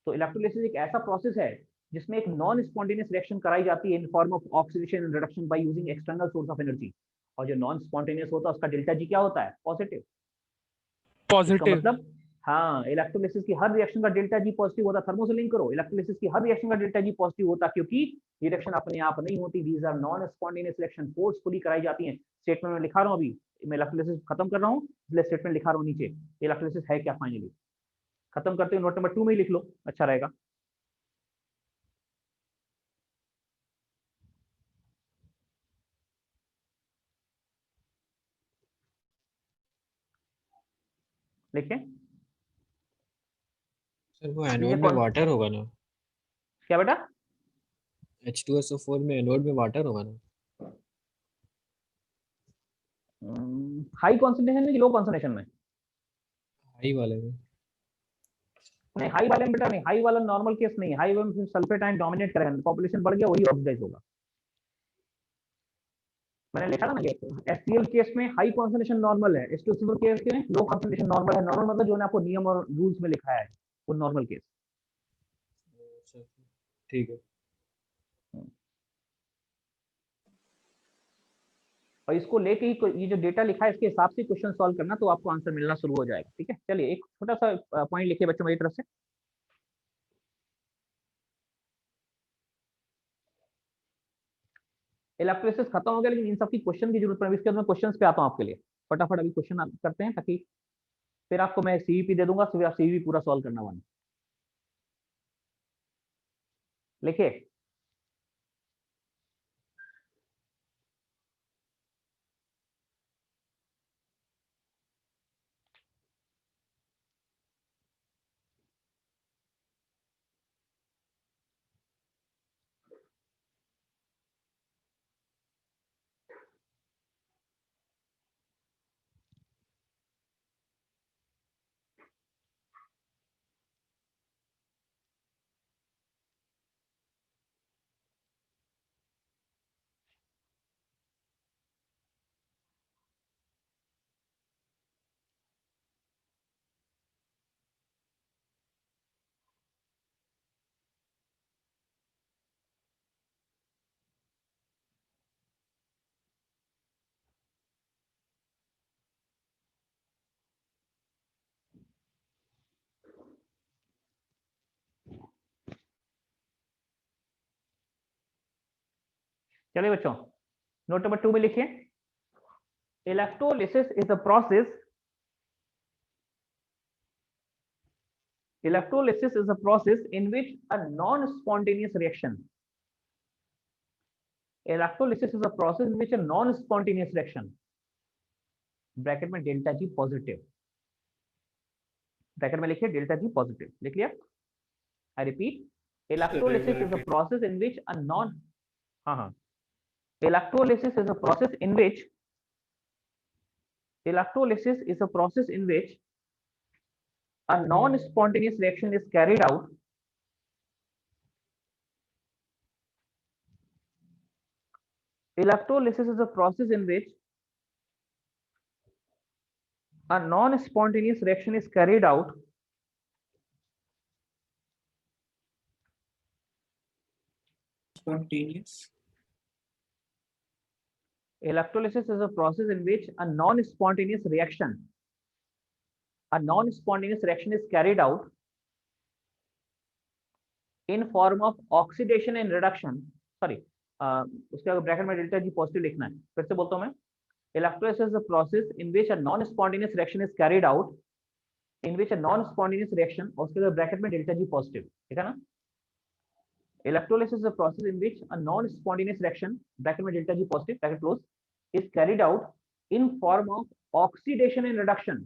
तो इलेक्ट्रोलिसिस एक ऐसा प्रोसेस है जिसमें एक नॉन स्पॉन्टेनियस रिएक्शन कराई जाती है in form of oxidation and reduction by using external source of energy, और जो नॉन स्पॉन्टेनियस होता है उसका डेल्टा जी क्या होता है? पॉजिटिव। पॉजिटिव मतलब हाँ, इलेक्ट्रोलिसिस की हर रिएक्शन का डेल्टा जी पॉजिटिव होता है, थर्मो से लिंक करो, इलेक्ट्रोलिसिस की हर रिएक्शन का डेल्टा जी पॉजिटिव होता है, क्योंकि ये रिएक्शन अपने आप नहीं होती, these are non spontaneous reaction, forcefully कराई जाती हैं। स्टेटमेंट में लिखा रहा हूँ, अभी मैं इलेक्ट्रोलिसिस खत्म कर रहा हूँ इसलिए स्टेटमेंट लिखा रहा हूँ नीचे, इलेक्ट्रोलिसिस है क्या फाइनली, खत्म करते हुए नोट नंबर 2 में ही लिख लो, अच्छा रहेगा। लिखें सर वो एनोड में वाटर होगा ना? क्या बेटा? H2SO4 में एनोड में वाटर होगा ना? हाई कॉन्सेंट्रेशन में, लो कॉन्सेंट्रेशन में? हाई वाले में। नहीं, हाई वाले में बेटा नहीं, हाई वाला नॉर्मल केस नहीं, हाई वाले में सल्फेट आयन डोमिनेट करेगा, पॉपुलेशन बढ़ गया, वही ऑक्सीडाइज होगा। मैंने लिखा था ना HCl केस में हाई कॉन्सेंट्रेशन नॉर्मल है, H2SO4 केस में लो कॉन्सेंट्रेशन नॉर्मल है। नॉर्मल मतलब जो ने आपको नियम और रूल्स में लिखा है वो नॉर्मल केस। ठीक है। और इसको लेके ही ये जो डेटा लिखा है इसके हिसाब से क्वेश्चन सॉल्व करना, तो आपको आंसर मिलना शुरू हो जाएगा। ठीक है, चलिए एक छोटा सा पॉइंट लिखिए बच्चों मेरी तरफ से। इलेक्ट्रोलिसिस खत्म हो गया, लेकिन इन सब की क्वेश्चन की जरूरत पड़ेगी। इसके बाद मैं क्वेश्चंस पे आता हूं आपके लिए। फटाफट अभी क्वेश्चन करते हैं, ताकि फिर आपको मैं सीवीपी दे दूंगा, फिर आप सीवीपी पूरा सॉल्व करना वन। लिखिए, चलिए बच्चों, नोट नंबर 2 में लिखिए, electrolysis is a process electrolysis is a process in which a non-spontaneous reaction electrolysis is a process in which a non-spontaneous reaction bracket में डेल्टा जी पॉजिटिव, ब्रैकेट में लिखिए delta G positive, लिख लिया। I repeat, electrolysis is a process in which a non हाँ electrolysis is a process in which electrolysis is a process in which a non-spontaneous reaction is carried out electrolysis is a process in which a non-spontaneous reaction is carried out Spontaneous. electrolysis is a process in which a non-spontaneous reaction is carried out in form of oxidation and reduction sorry उसके आगे bracket में delta G positive लिखना है। फिर से बोलता हूं मैं, electrolysis is a process in which a non-spontaneous reaction is carried out in which a non-spontaneous reaction और उसके आगे ब्रैकेट में डेल्टा जी पॉजिटिव, ठीक है ना। electrolysis is a process in which a non-spontaneous reaction bracket में delta G positive bracket close is carried out in form of oxidation and reduction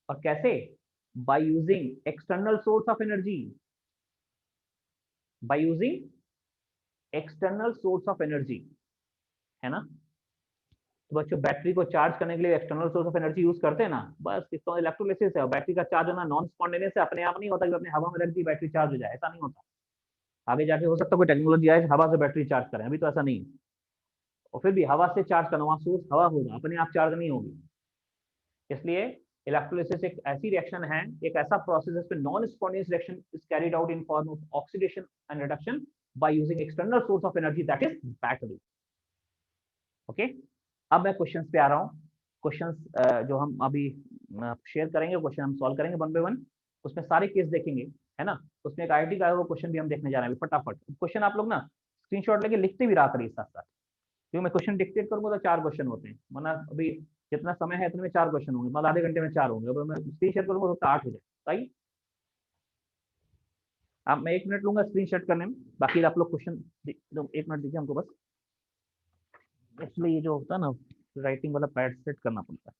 और कैसे, by using external source of energy है ना। तो बच्चों बैटरी को charge करने के लिए external source of energy use करते हैं ना, बस इसका इलेक्ट्रोलिसिस है। बैटरी का चार्ज होना नॉन स्पॉन्टेनियस है, अपने आप नहीं होता कि अपने हवा में रख दी बैटरी चार्ज हो जाए, ऐसा नहीं होता। आगे जाके हो सकता है कोई टेक्नोलॉजी आए हवा से बैटरी चार्ज करें, अभी तो ऐसा नहीं है। और फिर भी हवा से चार्ज करना, वहां सोर्स हवा होगा, अपने आप चार्ज नहीं होगी। इसलिए इलेक्ट्रोलिसिस एक ऐसी रिएक्शन है, एक ऐसा प्रोसेस है जिसमें non spontaneous reaction is carried out in form of oxidation and reduction by using external source of energy that is battery. Okay, अब मैं क्वेश्चंस पे आ रहा हूँ। क्वेश्चंस जो हम अभी शेयर करेंगे, क्वेश्चन हम सॉल्व करेंगे वन बाय वन, उसमें सारे केस देखेंगे, है ना। उसमें एक आईआईटी का है, वो क्वेश्चन भी हम देखने जा रहे हैं फटाफट। क्वेश्चन आप लोग ना स्क्रीनशॉट लेके लिखते भी रहा करिए साथ साथ, क्योंकि मैं क्वेश्चन डिक्टेट करूंगा तो 4 क्वेश्चन होते हैं, वरना अभी जितना समय है इतने में 4 क्वेश्चन होंगे, मतलब आधे घंटे में 4 होंगे। अब मैं स्क्रीन शेयर करूंगा तो 8 हो जाए। सही, अब मैं 1 मिनट लूंगा स्क्रीन शेयर करने में, बाकी आप लोग क्वेश्चन 1 मिनट दीजिए हमको बस। एक्चुअली ये जो होता है ना, राइटिंग वाला पैड सेट करना पड़ता है।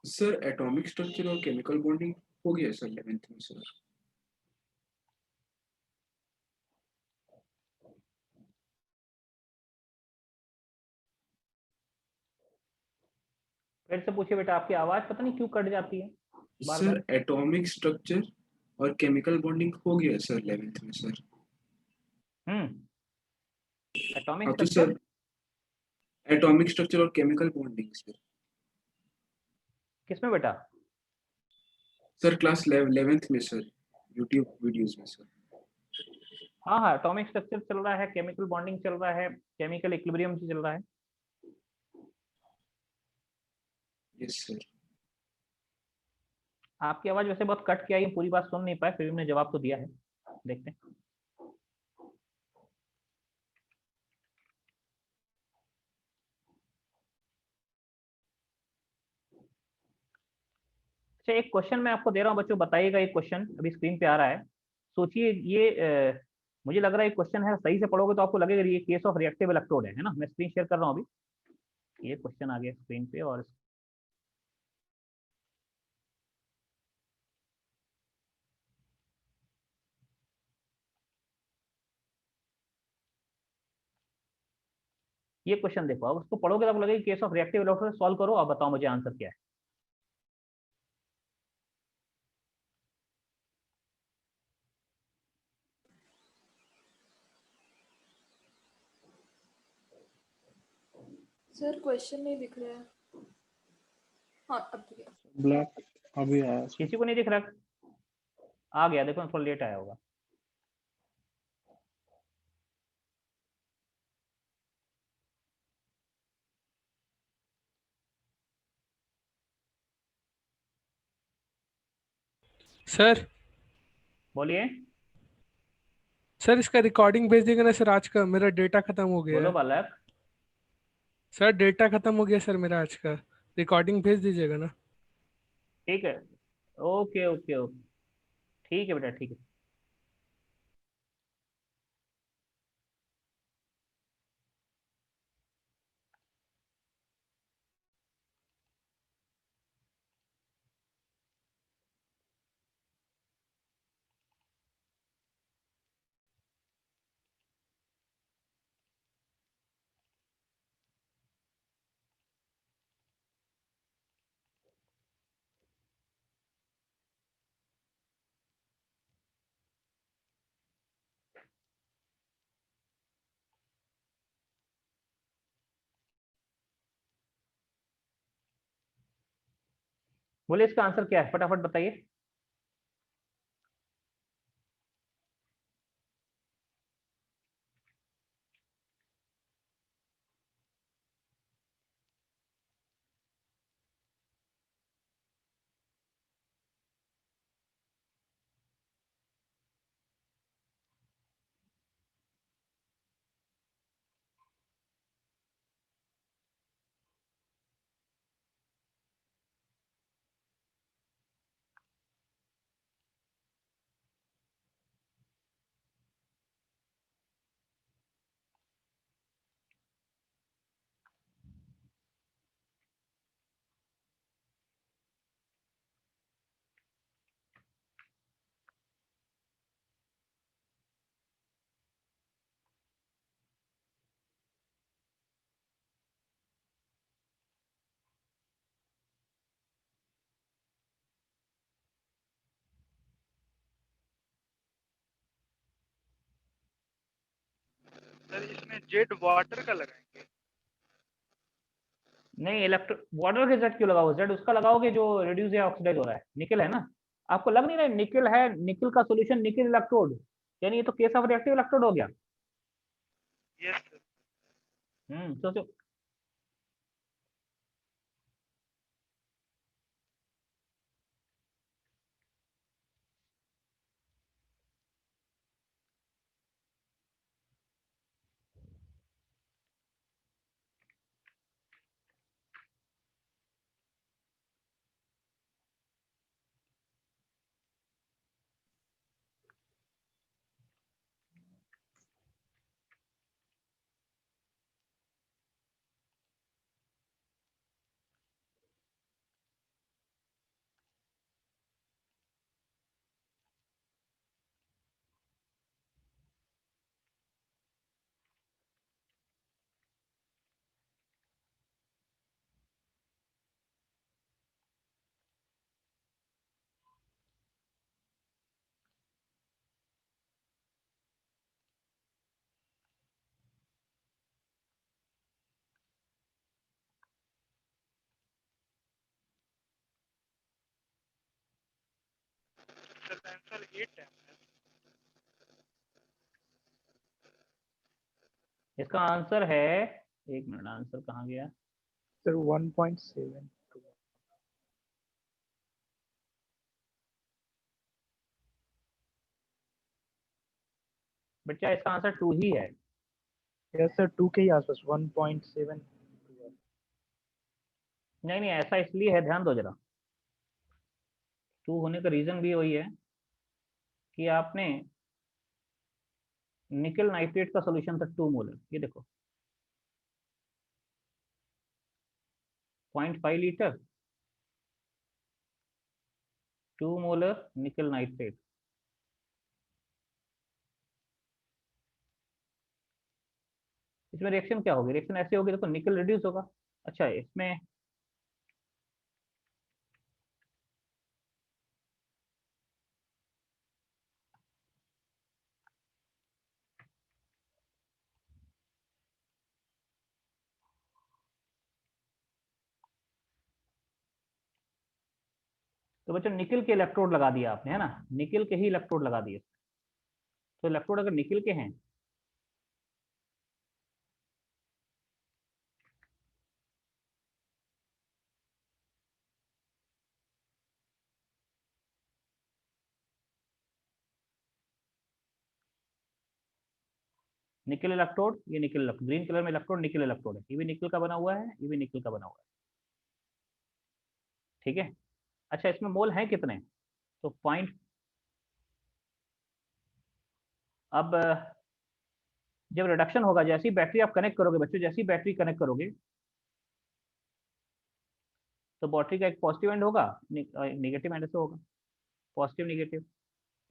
सर एटॉमिक स्ट्रक्चर और केमिकल बॉन्डिंग हो गया सर 11th में सर। फिर से पूछिए बेटा, आपकी आवाज पता नहीं क्यों कट जाती है बार सर बार। एटॉमिक स्ट्रक्चर और केमिकल बॉन्डिंग हो गया सर 11th में सर। एटॉमिक हाँ तो स्ट्रक्चर, सर एटॉमिक स्ट्रक्चर और केमिकल बॉन्डिंग सर। किसमें बेटा? सर क्लास 11th में सर, यूट्यूब वीडियोस में सर। हाँ हाँ, एटॉमिक स्ट्रक्चर चल रहा है, केमिकल बॉन्डिंग चल रहा है, केमिकल इक्विलिब्रियम चल रहा है। Yes sir. आपकी आवाज वैसे बहुत कट के आई, पूरी बात सुन नहीं पाए, फिर भी हमने जवाब तो दिया है, देखते हैं। अच्छा, एक क्वेश्चन मैं आपको दे रहा हूँ बच्चों, बताइएगा। एक क्वेश्चन अभी स्क्रीन पे आ रहा है, सोचिए। ये मुझे लग रहा है क्वेश्चन है, सही से पढ़ोगे तो आपको लगेगा ये केस ऑफ रिएक्टिव इलेक्ट्रोड है ना। मैं स्क्रीन शेयर कर रहा हूँ अभी, ये क्वेश्चन आ गया स्क्रीन पे। और ये क्वेश्चन देखो, अब उसको पढ़ोगे तो आपको लगेगा case of reactive electrode. Solve करो और बताओ मुझे आंसर क्या है। सर क्वेश्चन नहीं दिख रहा है। हाँ अब दिख गया। ब्लैक अभी आया सर। किसी को नहीं दिख रहा? आ गया, देखो थोड़ा लेट आया होगा। सर बोलिए। सर इसका रिकॉर्डिंग भेज देगा ना सर आज का, मेरा डेटा खत्म हो गया बोलो है। बालक। सर डेटा खत्म हो गया सर मेरा आज का, रिकॉर्डिंग भेज दीजिएगा ना। ठीक है, ओके ओके ओके, ठीक है बेटा, ठीक है। बोलिए इसका आंसर क्या है, फटाफट बताइए। सर इसमें जेड वाटर का लगाएंगे। नहीं, इलेक्ट्रो वाटर के जेड क्यों लगाओ? जेड उसका लगाओगे जो रिड्यूस या ऑक्सीडाइज हो रहा है, निकल है ना। आपको लग नहीं रहा है निकल है, निकल का सॉल्यूशन निकल इलेक्ट्रोड, यानी ये तो केस ऑफ रिएक्टिव इलेक्ट्रोड हो गया। Yes sir. सोचो। 8 है। इसका आंसर है, एक मिनट, आंसर कहाँ गया? सर 1.7। बच्चा इसका आंसर 2 ही है। यस सर 2 के ही आसपास 1.7। नहीं नहीं, ऐसा इसलिए है, ध्यान दो जरा। 2 होने का रीजन भी वही है कि आपने निकल नाइट्रेट का सॉल्यूशन था 2 मोलर, ये देखो 0.5 लीटर 2 मोलर निकल नाइट्रेट। इसमें रिएक्शन क्या होगी? रिएक्शन ऐसे होगी, देखो निकल रिड्यूस होगा। अच्छा, इसमें तो बच्चों निकल के इलेक्ट्रोड लगा दिया आपने, है ना, निकल के ही इलेक्ट्रोड लगा दिए। तो इलेक्ट्रोड अगर निकल के हैं निकल इलेक्ट्रोड, ये निकल, ग्रीन कलर में इलेक्ट्रोड निकल इलेक्ट्रोड है, ये भी निकल का बना हुआ है, ये भी निकल का बना हुआ है। ठीक है। अच्छा, इसमें मोल है कितने? तो पॉइंट, अब जब रिडक्शन होगा, जैसी बैटरी आप कनेक्ट करोगे बच्चों, जैसी बैटरी कनेक्ट करोगे तो बैटरी का एक पॉजिटिव एंड होगा, नेगेटिव एंड से होगा, पॉजिटिव नेगेटिव।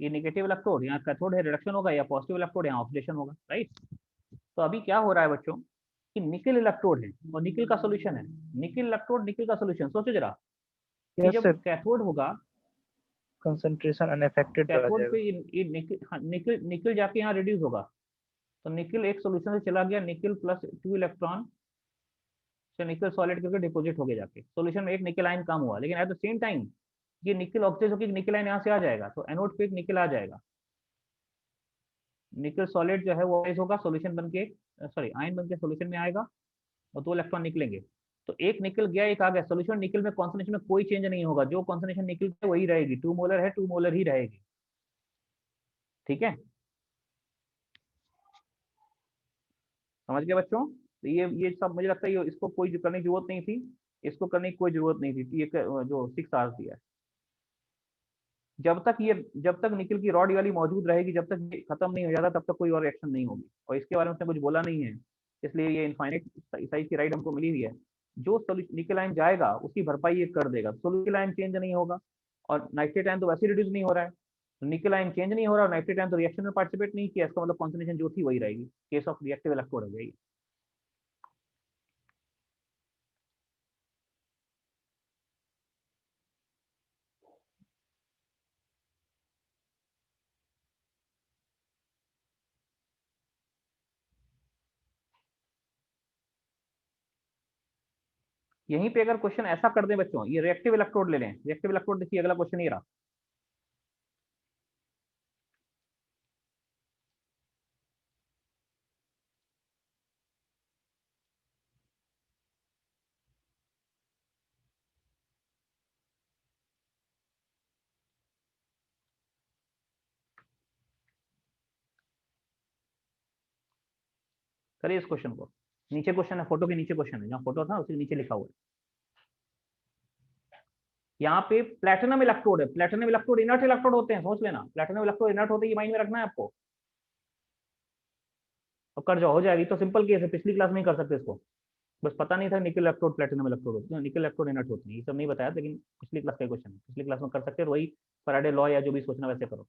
ये नेगेटिव इलेक्ट्रोड यहाँ कैथोड है, रिडक्शन होगा, या पॉजिटिव इलेक्ट्रोड यहाँ ऑक्सीडेशन होगा, राइट। तो अभी क्या हो रहा है बच्चों कि निकल इलेक्ट्रोड है और निकल का सॉल्यूशन है, निकल इलेक्ट्रोड निकल का सॉल्यूशन। सोचो जरा कि यस जब सर कैथोड होगा, कंसंट्रेशन अनअफेक्टेड रह कैथोड जाएगा। पे ये निकल, हाँ, निकल निकल जाके यहाँ रिड्यूस होगा, तो निकल एक सॉल्यूशन से चला गया, निकल प्लस 2 इलेक्ट्रॉन से निकल सॉलिड करके डिपोजिट हो गया जाके सॉल्यूशन में, एक निकल आयन कम हुआ, लेकिन एट द सेम टाइम ये निकल ऑक्सीडाइज होकर निकल आयन यहाँ से आ जाएगा, तो एनोड पे एक निकल आ जाएगा, निकल सॉलिड जो है वो ऑक्सीडाइज होगा, सॉल्यूशन बन के, सॉरी आयन बन के सॉल्यूशन में आएगा और 2 इलेक्ट्रॉन निकलेंगे। तो एक निकल गया, एक आ गया, सॉल्यूशन निकल में कॉन्सेंट्रेशन में कोई चेंज नहीं होगा, जो कॉन्सेंट्रेशन निकल है वही रहेगी, 2 मोलर है 2 मोलर ही रहेगी। ठीक है, समझ गए बच्चों? तो ये सब मुझे लगता है इसको कोई करने की जरूरत नहीं थी, इसको करने की कोई जरूरत नहीं थी, तो ये जो 6 आवर्स दिया है, जब तक निकल की रॉड वाली मौजूद रहेगी, जब तक ये खत्म नहीं हो जाता तब तक कोई और रिएक्शन नहीं होगी, और इसके बारे में उसने कुछ बोला नहीं है, इसलिए ये इनफाइनाइट साइज की राइट हमको मिली हुई है। जो निकल आयन जाएगा उसकी भरपाई ये कर देगा, निकल आयन चेंज नहीं होगा, और नाइट्रेट आयन तो वैसे रिड्यूस नहीं हो रहा है, तो निकल आयन चेंज नहीं हो रहा और नाइट्रेट आयन तो रिएक्शन में पार्टिसिपेट नहीं किया, इसका मतलब कॉन्सेंट्रेशन जो थी वही रहेगी, केस ऑफ रिएक्टिव इलेक्ट्रोड हो जाएगी। यहीं पे अगर क्वेश्चन ऐसा कर दें बच्चों, ये रिएक्टिव इलेक्ट्रोड ले लें, रिएक्टिव इलेक्ट्रोड देखिए अगला क्वेश्चन ये रहा, करिए इस क्वेश्चन को, नीचे क्वेश्चन है, फोटो के नीचे क्वेश्चन है, जहाँ फोटो था उसके नीचे लिखा हुआ है, यहाँ पे प्लेटिनम इलेक्ट्रोड है, प्लेटिनम इलेक्ट्रोड इनर्ट इलेक्ट्रोड होते हैं, सोच लेना, प्लेटिनम इलेक्ट्रोड इनर्ट होते हैं, ये माइंड में रखना है आपको, और कर जाओ, हो जाएगी, तो सिंपल केस है, पिछली क्लास में ही कर सकते इसको, बस पता नहीं था निकल इलेक्ट्रोड प्लेटिनम इलेक्ट्रोड होते हैं, निकल इलेक्ट्रोड इनर्ट होते हैं, ये सब नहीं बताया, लेकिन पिछली क्लास का क्वेश्चन है, पिछली क्लास में कर सकते हैं, वही फैराडे लॉ या जो भी सोचना वैसे करो।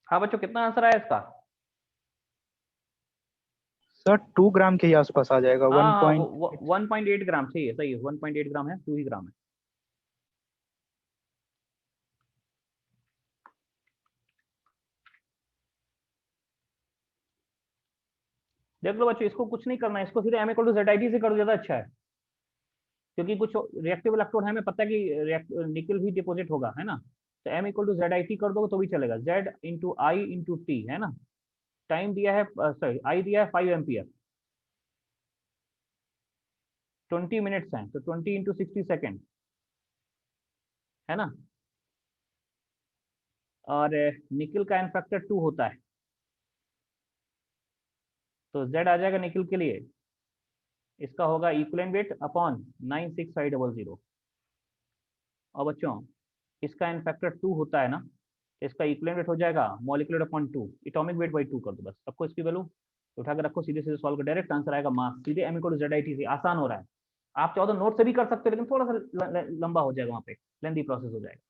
हाँ बच्चों, कितना आंसर आया इसका? सर 2 ग्राम के ही आसपास आ जाएगा। हाँ 1 हाँ, पॉइंट 1.8 ग्राम सही है, सही है, 1.8 ग्राम है, 2 ही ग्राम है। देख लो बच्चों, इसको कुछ नहीं करना है, इसको सीधे m = ZIT से कर दो, ज्यादा अच्छा है, क्योंकि कुछ रिएक्टिव इलेक्ट्रोड है, हमें पता है कि निकल ही डिपॉजिट होगा, है ना। तो m = ZIT कर दो तो भी चलेगा, Z × I × T, है ना। टाइम दिया है, सॉरी I दिया है 5 एम्पियर, 20 मिनट्स हैं, तो 20 × 60 सेकेंड, है ना। और निकल का एन फैक्टर 2 होता है, तो Z आ जाएगा निकल के लिए, इसका होगा इक्विवेलेंट वेट अपॉन 96500। और बच्चों इसका एन फैक्टर 2 होता है ना, तो इसका इक्विवेलेंट वेट हो जाएगा molecular upon 2, atomic weight by 2 कर दो बस, सबको इसकी वैल्यू उठा कर रखो, सीधे सीधे सॉल्व कर, डायरेक्ट आंसर आएगा मास, सीधे m = ZIT से, आसान हो रहा है। आप चाहो तो नोट से भी कर सकते हो, लेकिन थोड़ा सा लंबा हो जाएगा, वहाँ पे लेंथी प्रोसेस हो जाएगा।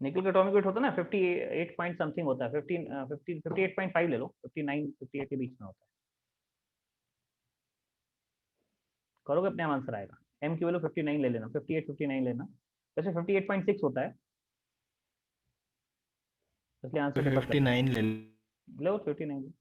निकल का एटॉमिक वेट होता है ना 58 पॉइंट समथिंग होता है, 58.5 ले लो, 59 58 के बीच में होता है, करोगे अपने आप आंसर आएगा। m की वैल्यू 59 ले लेना, 58 59 लेना, वैसे 58.6 होता है, इसलिए आंसर के पास 59 ले लो, 59 लो।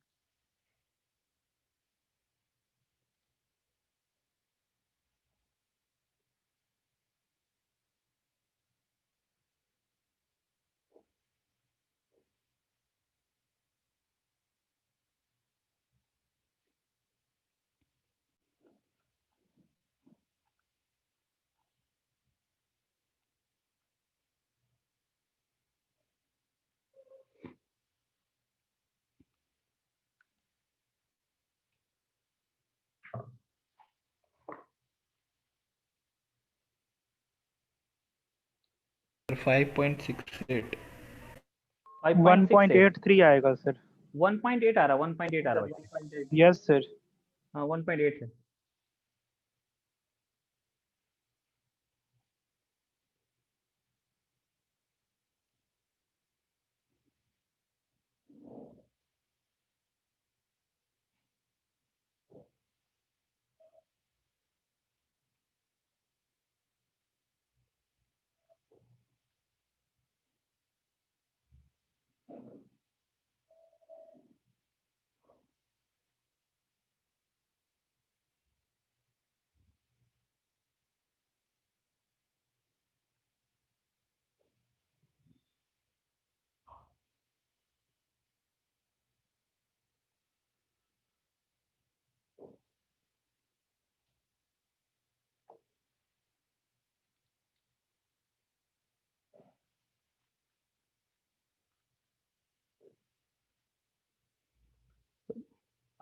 लो 5.68 1.83 आएगा सर। 1.8 आ रहा, 1.8 आ रहा है। Yes sir. हाँ 1.8 है।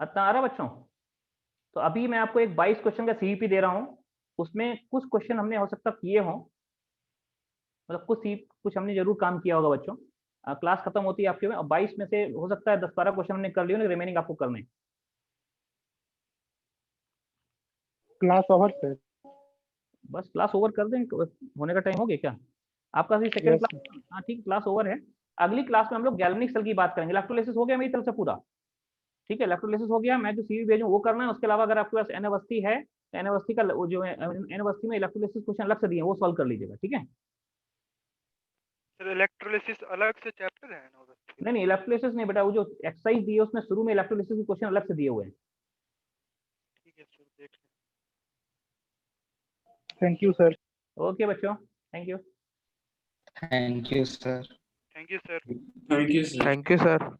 इतना आ रहा बच्चों? तो अभी मैं आपको एक 22 क्वेश्चन का सीवीपी दे रहा हूँ, उसमें कुछ क्वेश्चन हमने हो सकता किए हों, मतलब कुछ हमने जरूर काम किया होगा बच्चों। क्लास खत्म होती है आपके में, और 22 में से हो सकता है 10-12 क्वेश्चन हमने कर लिए, रिमेनिंग आपको करने। Class over sir. बस क्लास ओवर कर दें, होने का टाइम हो गया क्या आपका? अभी सेकंड क्लास, हाँ ठीक, क्लास ओवर है। अगली क्लास में हम लोग गैल्वेनिक सेल की बात करेंगे। इलेक्ट्रोलिसिस हो गया मेरी तरफ से पूरा, ठीक है, इलेक्ट्रोलिसिस हो गया, मैं जो सीवी भेजूं वो करना है। उसके अलावा अगर आपके पास एन अवस्थी है, तो एन अवस्थी का वो जो है, एन अवस्थी में इलेक्ट्रोलिसिस क्वेश्चन अलग से दिए वो सॉल्व कर लीजिएगा, ठीक है। सर इलेक्ट्रोलिसिस अलग से चैप्टर है ना उधर? नहीं इलेक्ट्रोलिसिस नहीं बेटा, वो जो एक्सरसाइज दी है उसमें शुरू में इलेक्ट्रोलिसिस के क्वेश्चन अलग से दिए हुए हैं। ठीक है सर, देख लें। Thank you sir. ओके बच्चों, thank you. Thank you sir. Thank you sir. Thank you sir. Thank you sir.